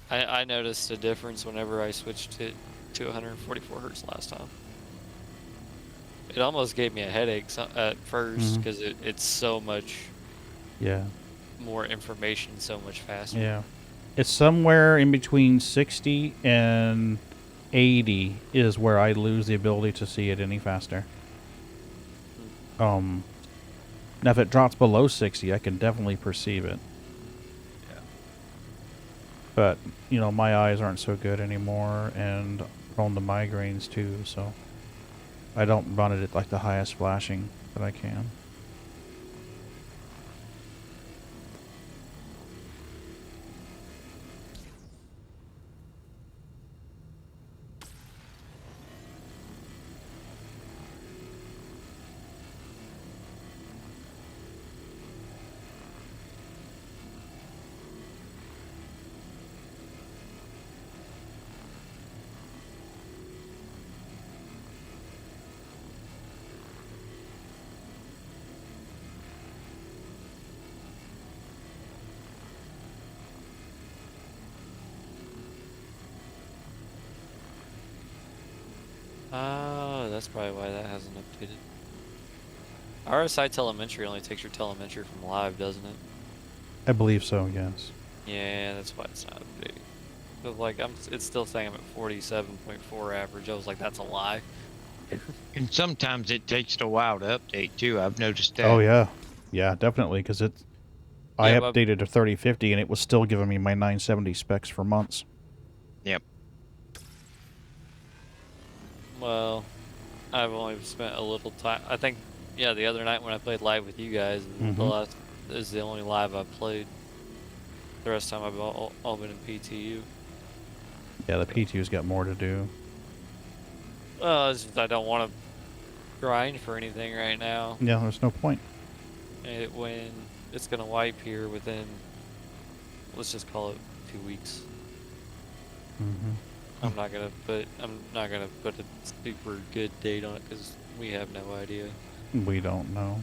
I noticed a difference whenever I switched it to 144 hertz last time. It almost gave me a headache at first because it's so much. Yeah. more information so much faster. Yeah. It's somewhere in between 60 and 80 is where I lose the ability to see it any faster. Now if it drops below 60, I can definitely perceive it. Yeah. But, you know, my eyes aren't so good anymore, and prone to migraines too, so I don't run it at like the highest flashing that I can. Oh, that's probably why that hasn't updated. RSI telemetry only takes your telemetry from live, doesn't it? I believe so, yes. Yeah, that's why it's not updating. But like, it's still saying I'm at 47.4 average. I was like, that's a lie. And sometimes it takes a while to update too. I've noticed that. Oh yeah, yeah, definitely, because I Yeah, updated to 3050 and it was still giving me my 970 specs for months. Yep. Well, I've only spent a little time. I think, yeah, the other night when I played live with you guys, the last is the only live I've played. The rest of the time I've all been in PTU. Yeah, the PTU's got more to do. I don't want to grind for anything right now. Yeah, there's no point. When it's gonna wipe here within, let's just call it 2 weeks. I'm not gonna put a super good date on it because we have no idea. We don't know.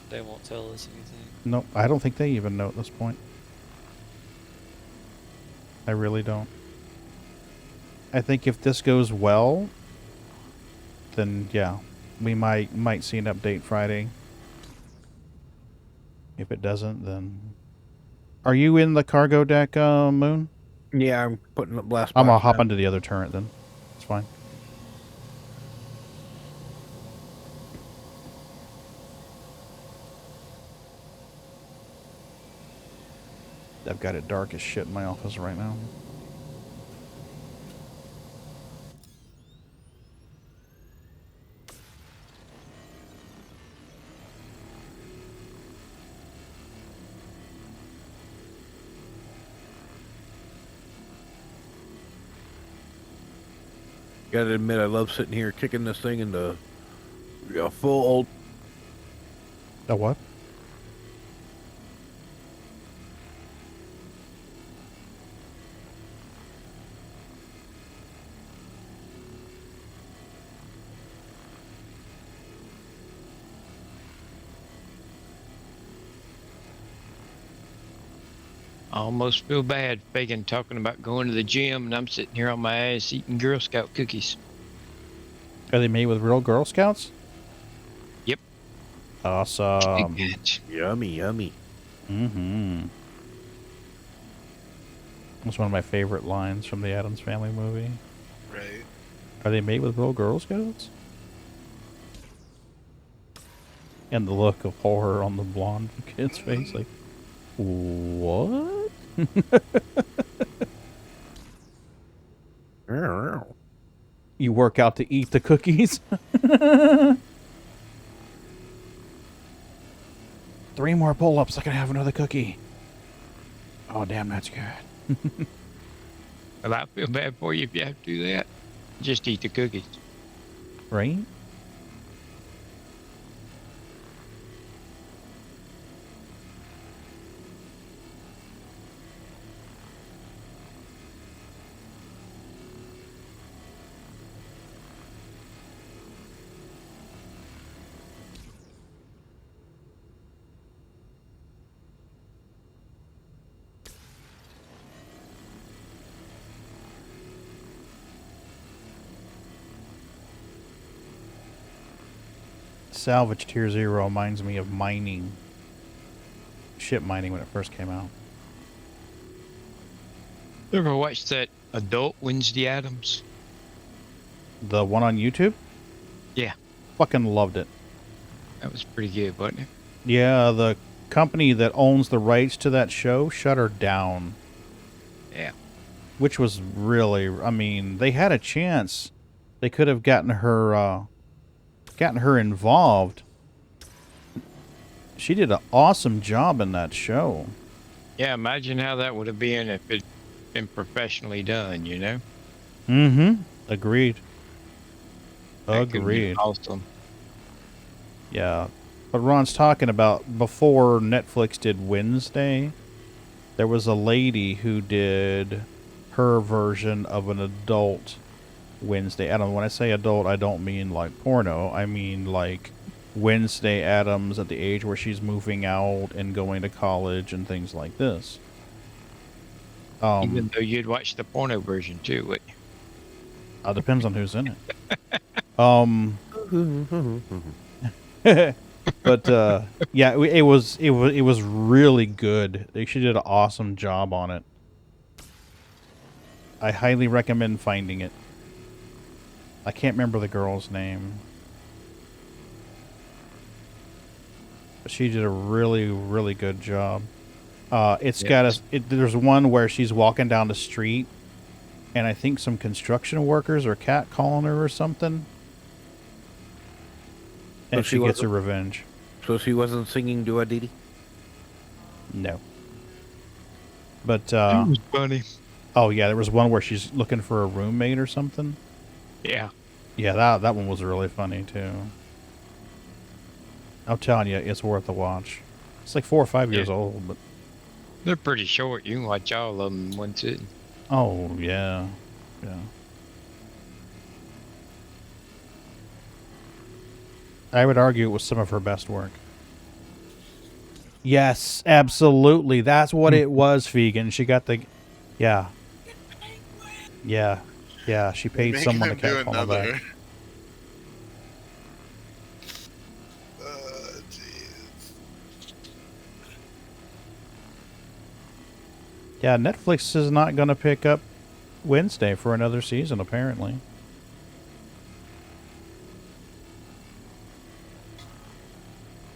They won't tell us anything. Nope, I don't think they even know at this point. I really don't. I think if this goes well, then yeah, we might see an update Friday. If it doesn't, then... Are you in the cargo deck, Moon? Yeah, I'm putting up blast. I'm gonna hop onto the other turret then. It's fine. I've got it dark as shit in my office right now. Gotta admit, I love sitting here kicking this thing into a full old. A what? I almost feel bad, Pagan, talking about going to the gym, and I'm sitting here on my ass eating Girl Scout cookies. Are they made with real Girl Scouts? Yep. Awesome. Yummy, yummy. That's one of my favorite lines from the Addams Family movie. Right. Are they made with real Girl Scouts? And the look of horror on the blonde kid's face, like, what? You work out to eat the cookies? 3 more pull-ups, I can have another cookie. Oh, damn, that's good. Well, I feel bad for you if you have to do that. Just eat the cookies. Right? Salvage Tier 0 reminds me of mining shit mining when it first came out. You ever watched that adult Wednesday Addams? The one on YouTube? Yeah. Fucking loved it. That was pretty good, wasn't it? Yeah, the company that owns the rights to that show shut her down. Yeah. Which was really, I mean, they had a chance. They could have gotten her involved. She did an awesome job in that show. Yeah, imagine how that would have been if it'd been professionally done, you know? Mm-hmm. Agreed. That could be Agreed. awesome. Yeah. But Ron's talking about, before Netflix did Wednesday, there was a lady who did her version of an adult Wednesday. I don't know, when I say adult, I don't mean like porno. I mean like Wednesday Addams at the age where she's moving out and going to college and things like this. Even though you'd watch the porno version too, would you? Depends on who's in it. But yeah, it was really good. She did an awesome job on it. I highly recommend finding it. I can't remember the girl's name, but she did a really, really good job. It's got there's one where she's walking down the street, and I think some construction workers are catcalling her or something, and So she gets her revenge. So she wasn't singing Dua Didi? No. But That was funny. oh yeah, there was one where she's looking for a roommate or something. Yeah. Yeah, that one was really funny too. I'm telling you, it's worth a watch. It's like 4 or 5 years old, but They're pretty short. You can watch all of them in one sitting. oh yeah, yeah. I would argue it was some of her best work. Yes, absolutely. That's what it was, Vegan. She got the, yeah, yeah, yeah. She paid Making someone to him do catcall her another. back. Yeah, Netflix is not going to pick up Wednesday for another season, apparently.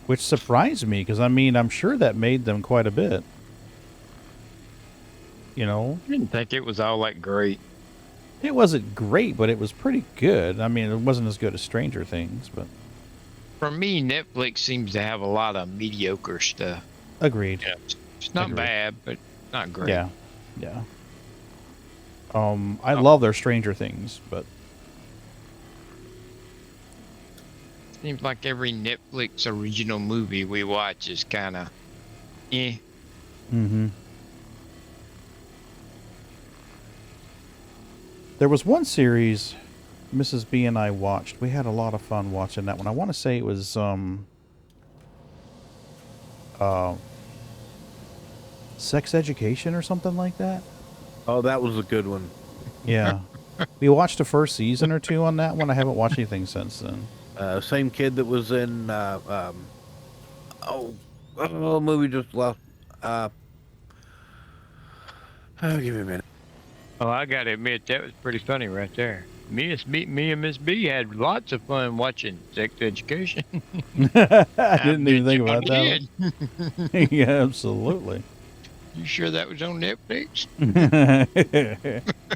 Which surprised me, because, I mean, I'm sure that made them quite a bit. You know? I didn't think it was all that great. It wasn't great, but it was pretty good. I mean, it wasn't as good as Stranger Things, but... For me, Netflix seems to have a lot of mediocre stuff. Agreed. Yeah, it's not Agreed. bad, but not great. Yeah, yeah. I love their Stranger Things, but... Seems like every Netflix original movie we watch is kind of, eh. Mm-hmm. There was one series Mrs. B and I watched. We had a lot of fun watching that one. I want to say it was Sex Education or something like that. Oh, that was a good one. Yeah. We watched the first season or two on that one. I haven't watched anything since then. Same kid that was in movie just left. Give me a minute. Oh, I gotta admit, that was pretty funny right there. Me and Miss B had lots of fun watching Sex Education. I didn't even think about that. Yeah, absolutely. You sure that was on Netflix?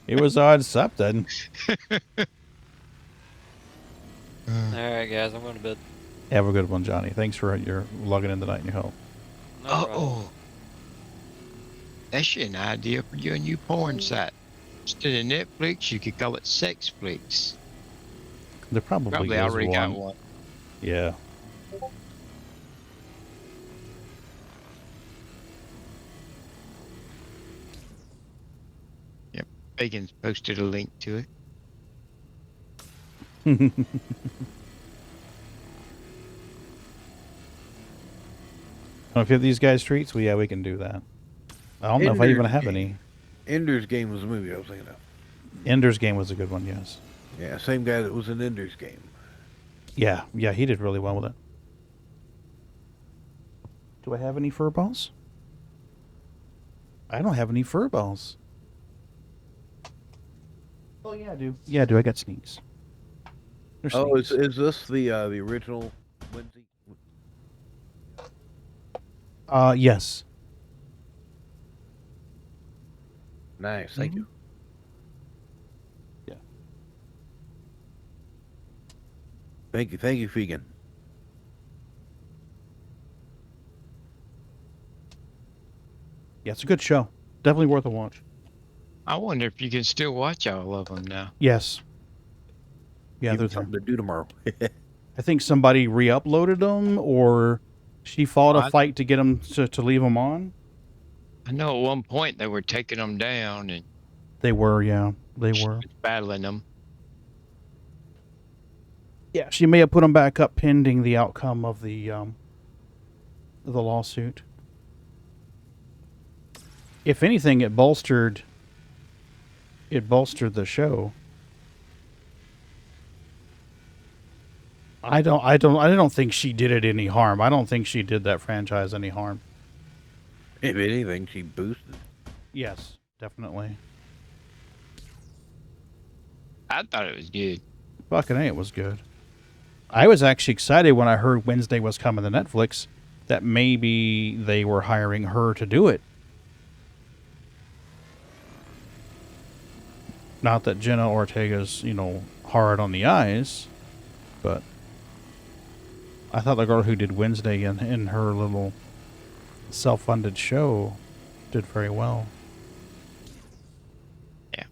It was on something. Alright, guys, I'm going to bed. Have a good one, Johnny. Thanks for your logging in tonight and your help. No problem. Uh-oh. That's an idea for your new porn site. Instead of Netflix, you could call it Sexflix. There probably is already one. got one. Yeah. Yep. Pagan's posted a link to it. If you have these guys treats, well, yeah, we can do that. I don't know if I even have any. Ender's Game was a movie I was thinking of. Ender's Game was a good one, yes. Yeah, same guy that was in Ender's Game. Yeah, he did really well with it. Do I have any fur balls? I don't have any fur balls. Oh yeah, I do. Yeah, I do. I got sneaks. Oh, is this the original Lindsay? Yes. Nice, thank you. Yeah. Thank you, Fegan. Yeah, it's a good show. Definitely worth a watch. I wonder if you can still watch all of them now. Yes. Yeah, Give me there's something to do tomorrow. I think somebody re-uploaded them, or she fought a fight to get them to leave them on. I know at one point they were taking them down and They were, yeah, they were battling them. Yeah, she may have put them back up pending the outcome of the lawsuit. If anything, it bolstered the show. I don't think she did it any harm. I don't think she did that franchise any harm. If anything, she boosted. Yes, definitely. I thought it was good. Fucking A, it was good. I was actually excited when I heard Wednesday was coming to Netflix, that maybe they were hiring her to do it. Not that Jenna Ortega's, hard on the eyes, but I thought the girl who did Wednesday in her little self-funded show did very well. Yeah.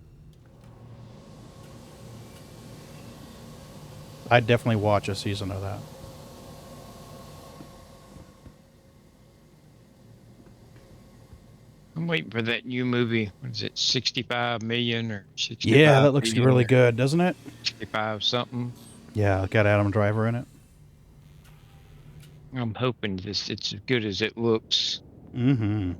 I'd definitely watch a season of that. I'm waiting for that new movie. What is it, 65 million or 65? Yeah, that looks really good, doesn't it? 65 something. Yeah, got Adam Driver in it. I'm hoping it's as good as it looks. Mm-hmm.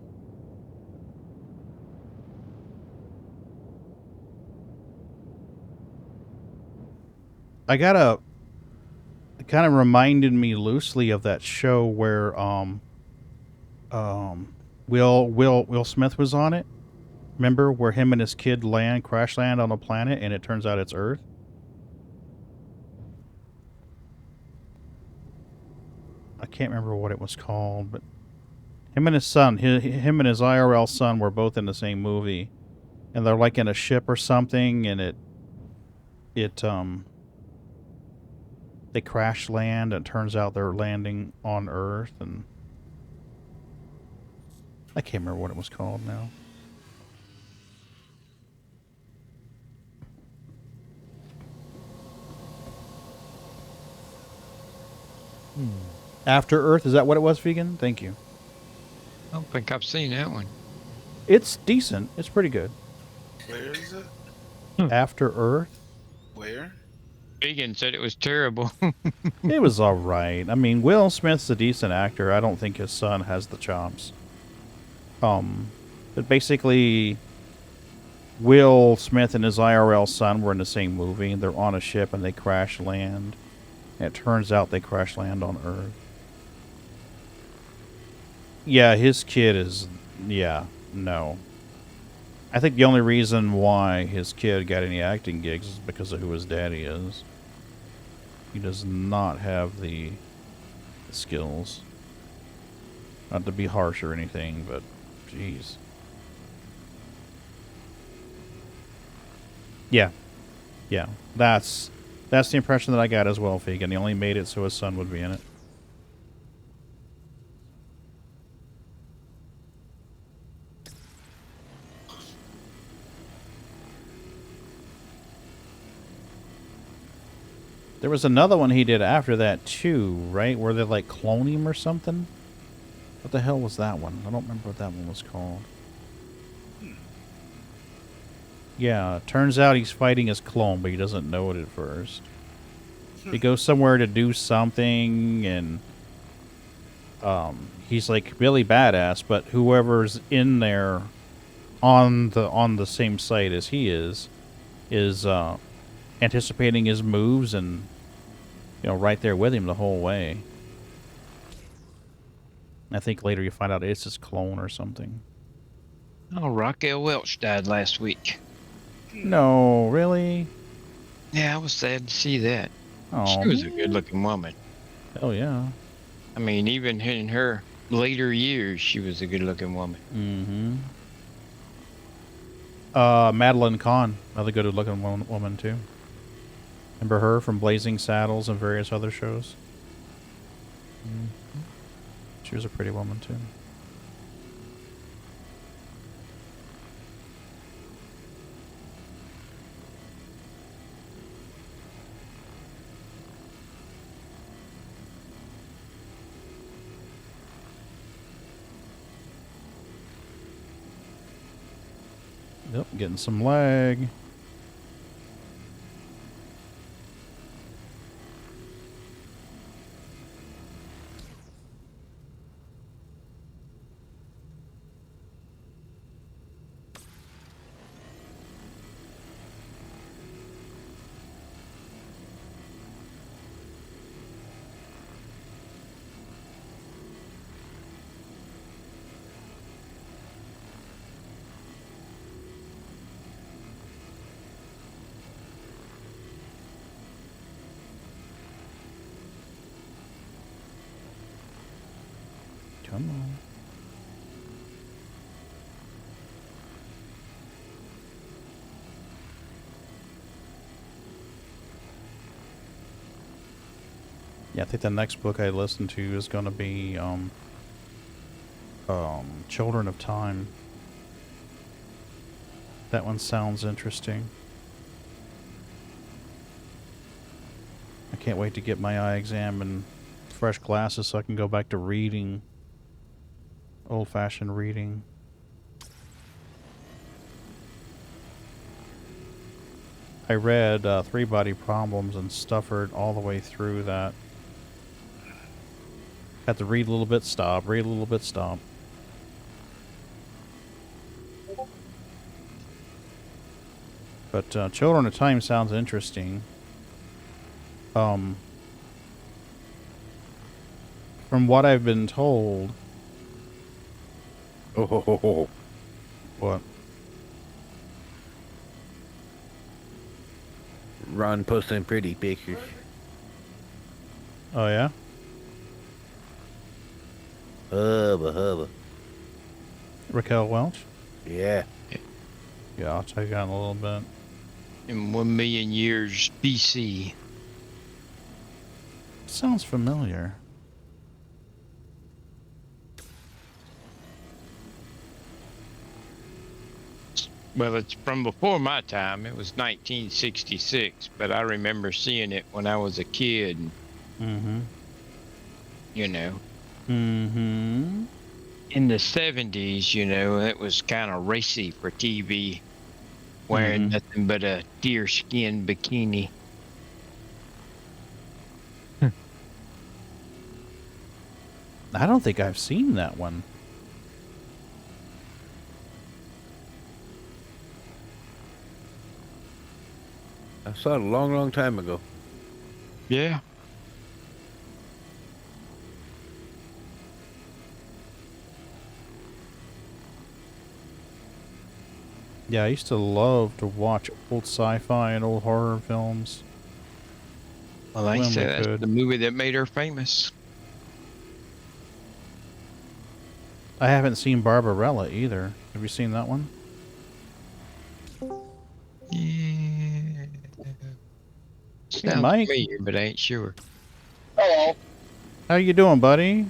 It kind of reminded me loosely of that show where Will Smith was on it. Remember where him and his kid crash land on a planet, and it turns out it's Earth? I can't remember what it was called, but him and his son, him and his IRL son were both in the same movie, and they're like in a ship or something, and they crash land, and it turns out they're landing on Earth, and I can't remember what it was called now. After Earth, is that what it was, Vegan? Thank you. I don't think I've seen that one. It's decent. It's pretty good. Where is it? After Earth? Where? Vegan said it was terrible. It was all right. I mean, Will Smith's a decent actor. I don't think his son has the chops. But basically, Will Smith and his IRL son were in the same movie. They're on a ship and they crash land. And it turns out they crash land on Earth. Yeah, his kid is... Yeah, no. I think the only reason why his kid got any acting gigs is because of who his daddy is. He does not have the skills. Not to be harsh or anything, but jeez. Yeah. Yeah. That's the impression that I got as well, Fegan. He only made it so his son would be in it. There was another one he did after that too, right? Where they like clone him or something? What the hell was that one? I don't remember what that one was called. Yeah, turns out he's fighting his clone, but he doesn't know it at first. He goes somewhere to do something, and he's like really badass, but whoever's in there on the same site as he is anticipating his moves and right there with him the whole way. I think later you find out it's his clone or something. Oh, Raquel Welch died last week. No, really? Yeah, I was sad to see that. Oh, She was a good-looking woman. Hell yeah. I mean, even in her later years, she was a good-looking woman. Mm-hmm. Madeline Kahn, another good-looking woman too. Remember her from Blazing Saddles and various other shows? She was a pretty woman too. Yep, getting some lag. Come on. Yeah, I think the next book I listen to is going to be Children of Time. That one sounds interesting. I can't wait to get my eye exam and fresh glasses so I can go back to reading. Old-fashioned reading. I read Three Body Problems and suffered all the way through that. Had to read a little bit, stop, read a little bit, stop. But Children of Time sounds interesting. From what I've been told... Oh. What? Ron posting pretty pictures. Oh, yeah? Hubba. Raquel Welch? Yeah. Yeah, I'll check it out in a little bit. In 1 million years BC. Sounds familiar. Well, it's from before my time. It was 1966, but I remember seeing it when I was a kid. Mm-hmm. You know. Mm-hmm. In the 70s, you know, it was kind of racy for TV. Wearing nothing but a deerskin bikini. I don't think I've seen that one. I saw it a long time ago. Yeah. Yeah, I used to love to watch old sci-fi and old horror films. Well, I said that's the movie that made her famous. I haven't seen Barbarella either. Have you seen that one? Yeah. Hey, Mike. Familiar, but I ain't sure. Hello. How you doing, buddy?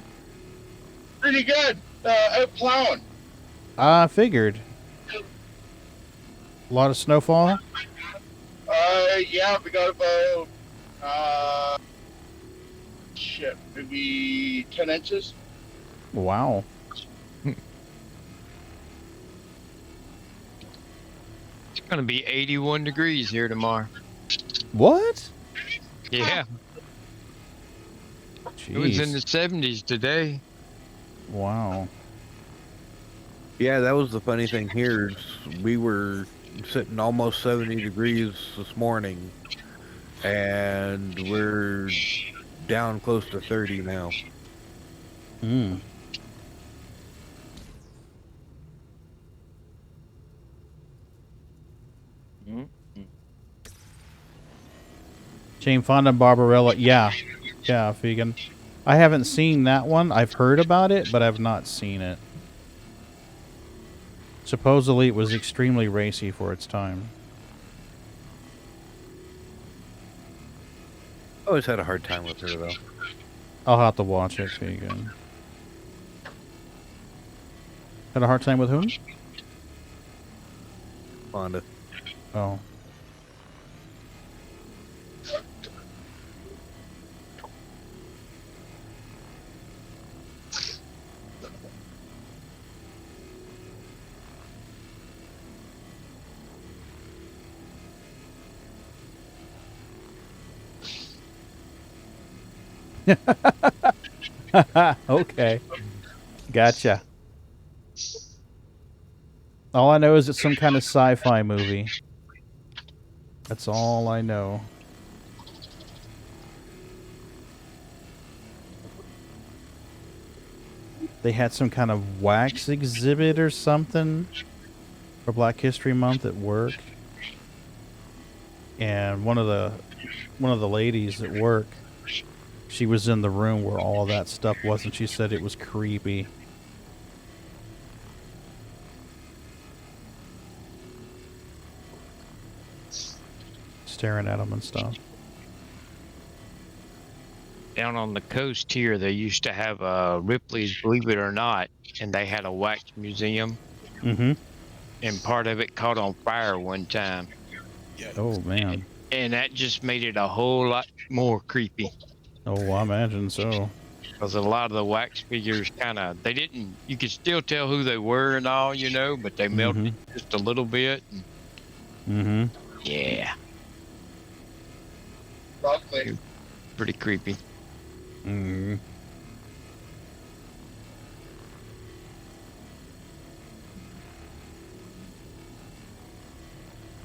Pretty good. Out plowing. I figured. A lot of snowfall? Yeah, we got about, shit, maybe 10 inches. Wow. It's going to be 81 degrees here tomorrow. What? Yeah. Jeez. It was in the 70s today. Wow. Yeah, that was the funny thing here. Is we were sitting almost 70 degrees this morning, and we're down close to 30 now. Jane Fonda and Barbarella. Yeah. Yeah, Vegan. I haven't seen that one. I've heard about it, but I've not seen it. Supposedly it was extremely racy for its time. I always had a hard time with her, though. I'll have to watch it, Vegan. Had a hard time with whom? Fonda. Oh. Okay. Gotcha. All I know is it's some kind of sci-fi movie. That's all I know. They had some kind of wax exhibit or something for Black History Month at work. And one of the ladies at work, she was in the room where all of that stuff was, and she said it was creepy. Staring at them and stuff. Down on the coast here, they used to have Ripley's Believe It or Not, and they had a wax museum. Mm-hmm. And part of it caught on fire one time. Oh, man. And that just made it a whole lot more creepy. Oh, I imagine so. Because a lot of the wax figures they didn't, you could still tell who they were and all, you know, but they melted just a little bit. Mm-hmm. Yeah. Lovely. Pretty creepy. Mm-hmm.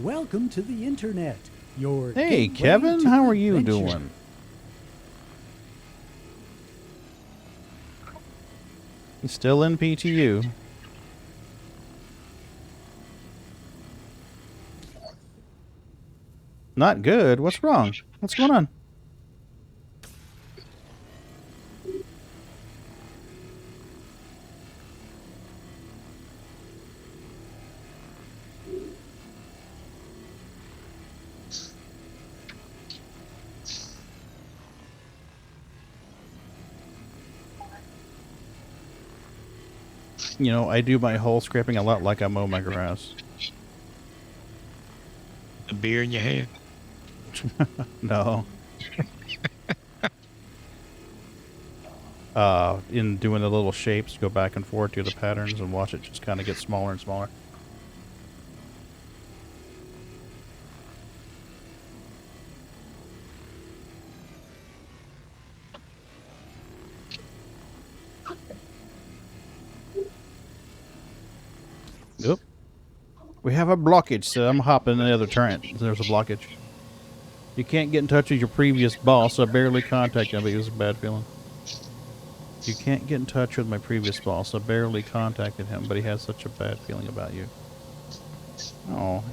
Welcome to the internet. Your Hey, gateway Kevin, to how are you adventure. doing? You still in PTU? Not good. What's wrong? What's going on? You know, I do my hole scraping a lot like I mow my grass. A beer in your hand? No. In doing the little shapes, go back and forth, do the patterns, and watch it just kind of get smaller and smaller. Oop. We have a blockage, so I'm hopping the other turret. There's a blockage. You can't get in touch with your previous boss. I barely contacted him, but it was a bad feeling. You can't get in touch with my previous boss. I barely contacted him, but he has such a bad feeling about you. Oh.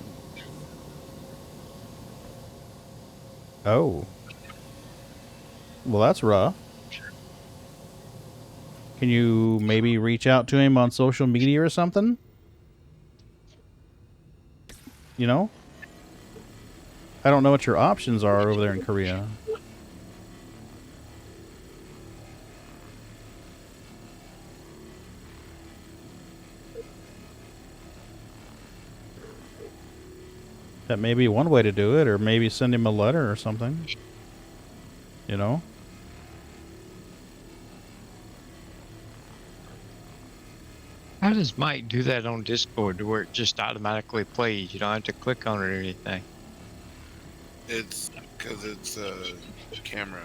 Oh. Well, that's rough. Can you maybe reach out to him on social media or something? You know? I don't know what your options are over there in Korea. That may be one way to do it, or maybe send him a letter or something. You know? How does Mike do that on Discord to where it just automatically plays? You don't have to click on it or anything. It's because it's a camera.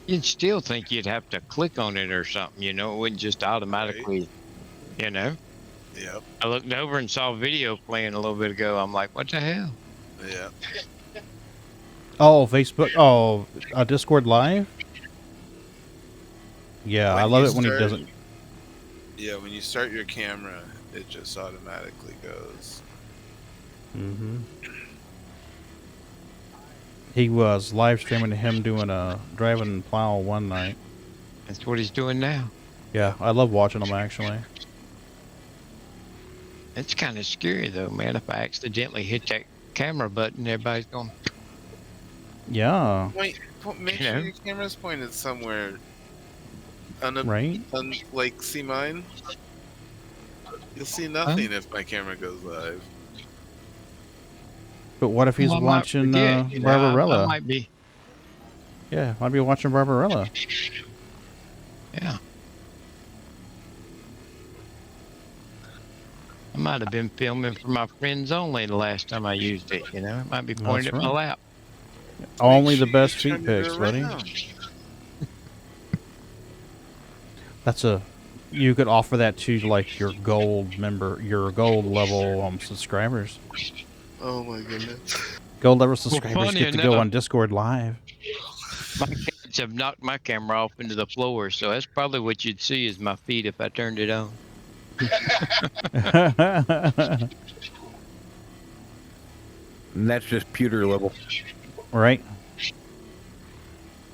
You'd still think you'd have to click on it or something, you know? It wouldn't just automatically, you know? Yep. I looked over and saw a video playing a little bit ago. I'm like, what the hell? Yeah. Oh, Facebook. Oh, Discord Live? Yeah, I love it when he doesn't. Yeah, when you start your camera, it just automatically goes. Mm-hmm. He was live streaming him doing a driving plow one night. That's what he's doing now. Yeah, I love watching him actually. It's kind of scary though, man. If I accidentally hit that camera button, everybody's going. Yeah. Make sure your camera's pointed somewhere. Right? Like, see mine? You'll see nothing if my camera goes live. But what if he's Well, I might watching forget, you know, Barbarella? I might be. Yeah, might be watching Barbarella. Yeah. I might have been filming for my friends only the last time I used it, you know? It might be pointed That's at my right. lap. Only the Make sure best you're feet trying to pics, do it buddy. right That's a. You could offer that to like your gold member, your gold level subscribers. Oh my goodness. Gold level subscribers funny get to go enough- on Discord live. My kids have knocked my camera off into the floor, so that's probably what you'd see is my feet if I turned it on. And that's just pewter level. Right?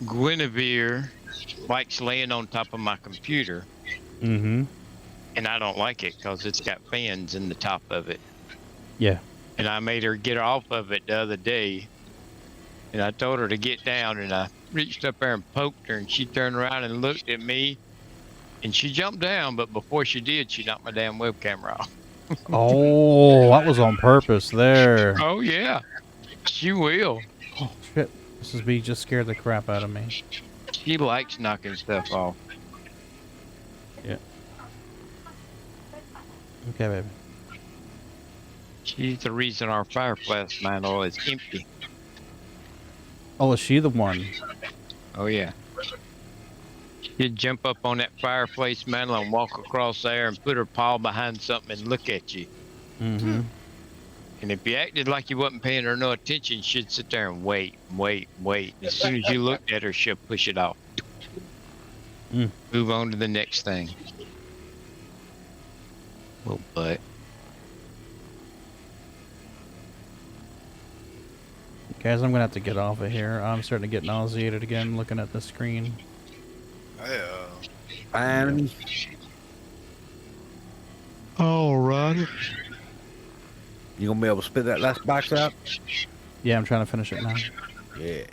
Guinevere likes laying on top of my computer, Mm-hmm. and I don't like it because it's got fans in the top of it. Yeah. And I made her get off of it the other day, and I told her to get down, and I reached up there and poked her, and she turned around and looked at me, and she jumped down, but before she did, she knocked my damn webcam off. Oh, that was on purpose there. Oh, yeah. She will. Oh, shit. Mrs. B just scared the crap out of me. She likes knocking stuff off. Yeah. Okay, baby. She's the reason our fireplace mantle is empty. Oh, is she the one? Oh, yeah. She'd jump up on that fireplace mantle and walk across there and put her paw behind something and look at you. Mm-hmm. And if you acted like you wasn't paying her no attention, she'd sit there and wait. As soon as you looked at her, she'll push it off. Mm. Move on to the next thing. Little butt. Guys, I'm gonna have to get off of here. I'm starting to get nauseated again looking at the screen. Fine. All right. You gonna be able to spit that last box out? Yeah, I'm trying to finish it now. Yeah.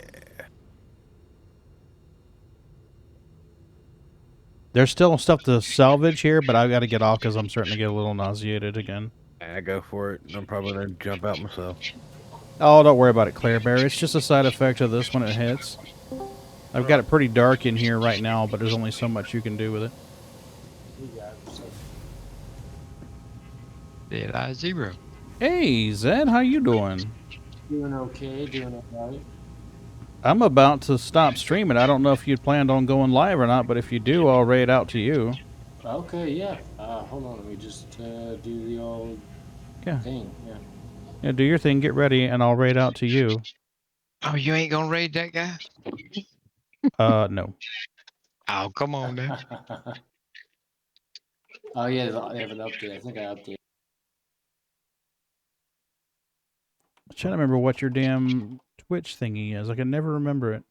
There's still stuff to salvage here, but I gotta get off because I'm starting to get a little nauseated again. I go for it. I'm probably gonna jump out myself. Oh, don't worry about it, Claire Bear. It's just a side effect of this when it hits. I've got it pretty dark in here right now, but there's only so much you can do with it. Dead Eye Zero. Hey, Zed, how you doing? Doing okay, doing alright. I'm about to stop streaming. I don't know if you planned on going live or not, but if you do, I'll raid out to you. Okay, yeah. Hold on, let me just do the old thing. Yeah. Yeah, do your thing, get ready, and I'll raid out to you. Oh, you ain't gonna raid that guy? No. Oh, come on now. Oh yeah, they have an update. I think I updated. I'm trying to remember what your damn Twitch thingy is. I can never remember it.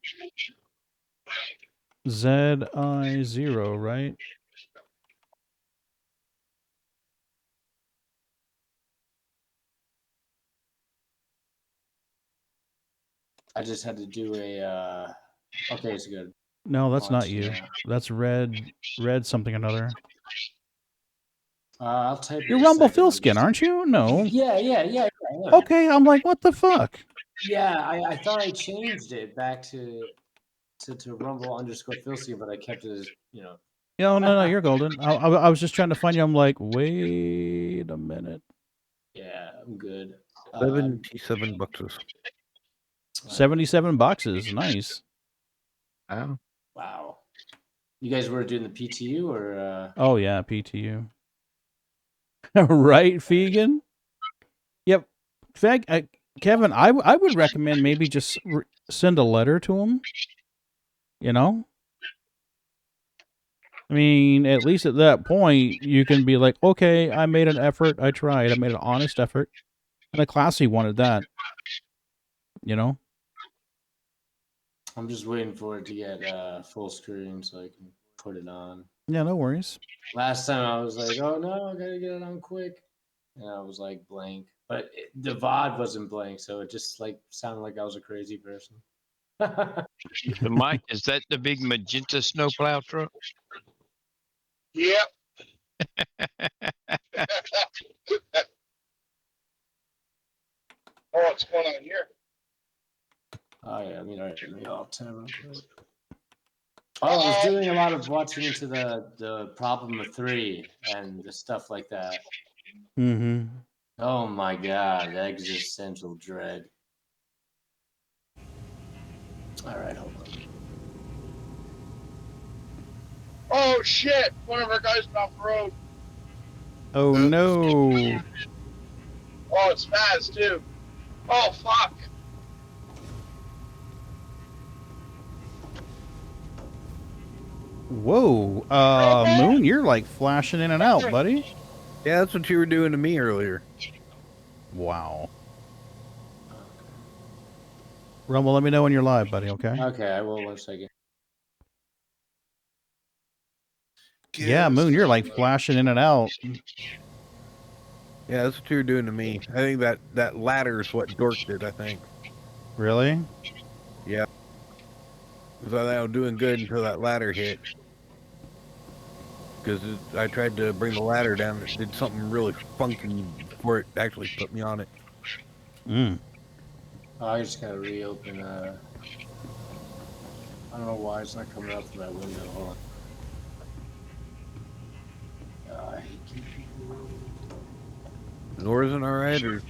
ZI0, right? I just had to do a. Okay, it's good. No, that's not you. Yeah. That's red something another. I'll type. You're Rumble Philskin, aren't you? No. Yeah. Okay, I'm like, what the fuck? Yeah, I thought I changed it back to Rumble_Philskin, but I kept it as No, you're golden. I was just trying to find you. I'm like, wait a minute. Yeah, I'm good. 77 boxes. 77 boxes. Nice. Wow. Wow. You guys were doing the PTU or? Oh yeah, PTU. Right, Fegan? Yep. Kevin, I would recommend maybe just send a letter to him. You know? I mean, at least at that point, you can be like, okay, I made an effort. I tried. I made an honest effort. And the classy wanted that. You know? I'm just waiting for it to get full screen so I can put it on. Yeah, no worries. Last time I was like, oh no, I gotta get it on quick. And I was like blank. But the VOD wasn't blank, so it just like sounded like I was a crazy person. The mic, is that the big magenta snowplow truck? Yep. Oh, what's going on here? Oh yeah, I mean, all right, let me off tab real quick. Oh, I was doing a lot of watching into the problem of 3 and the stuff like that. Mm-hmm. Oh my god, existential dread. All right, hold on. Oh shit! One of our guys went off the road. Oh no. Oh, it's fast too. Oh fuck! Whoa. Moon, you're like flashing in and out, buddy. Yeah, that's what you were doing to me earlier. Wow. Rumble, let me know when you're live, buddy, okay? Okay, I will 1 second. Yeah, Moon, you're like flashing in and out. Yeah, that's what you were doing to me. I think that ladder is what dorked it, I think. Really? Yeah. Because I was doing good until that ladder hit. Because I tried to bring the ladder down. It did something really funky before it actually put me on it. Mm. Oh, I just gotta reopen. I don't know why it's not coming up from that window. Hold on. I hate Yours isn't alright, or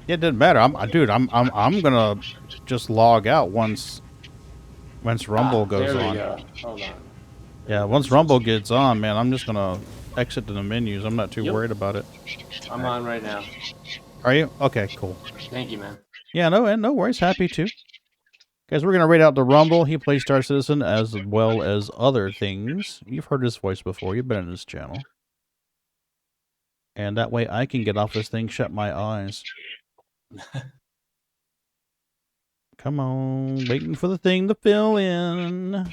It didn't matter. I'm gonna just log out once Rumble goes there we on. go. Hold on. Yeah, once Rumble gets on, man, I'm just gonna exit to the menus. I'm not too worried about it. I'm on right now. Are you? Okay, cool. Thank you, man. Yeah, no worries. Happy to. Guys, we're gonna rate out the Rumble. He plays Star Citizen as well as other things. You've heard his voice before. You've been in his channel. And that way I can get off this thing, shut my eyes. Come on, waiting for the thing to fill in.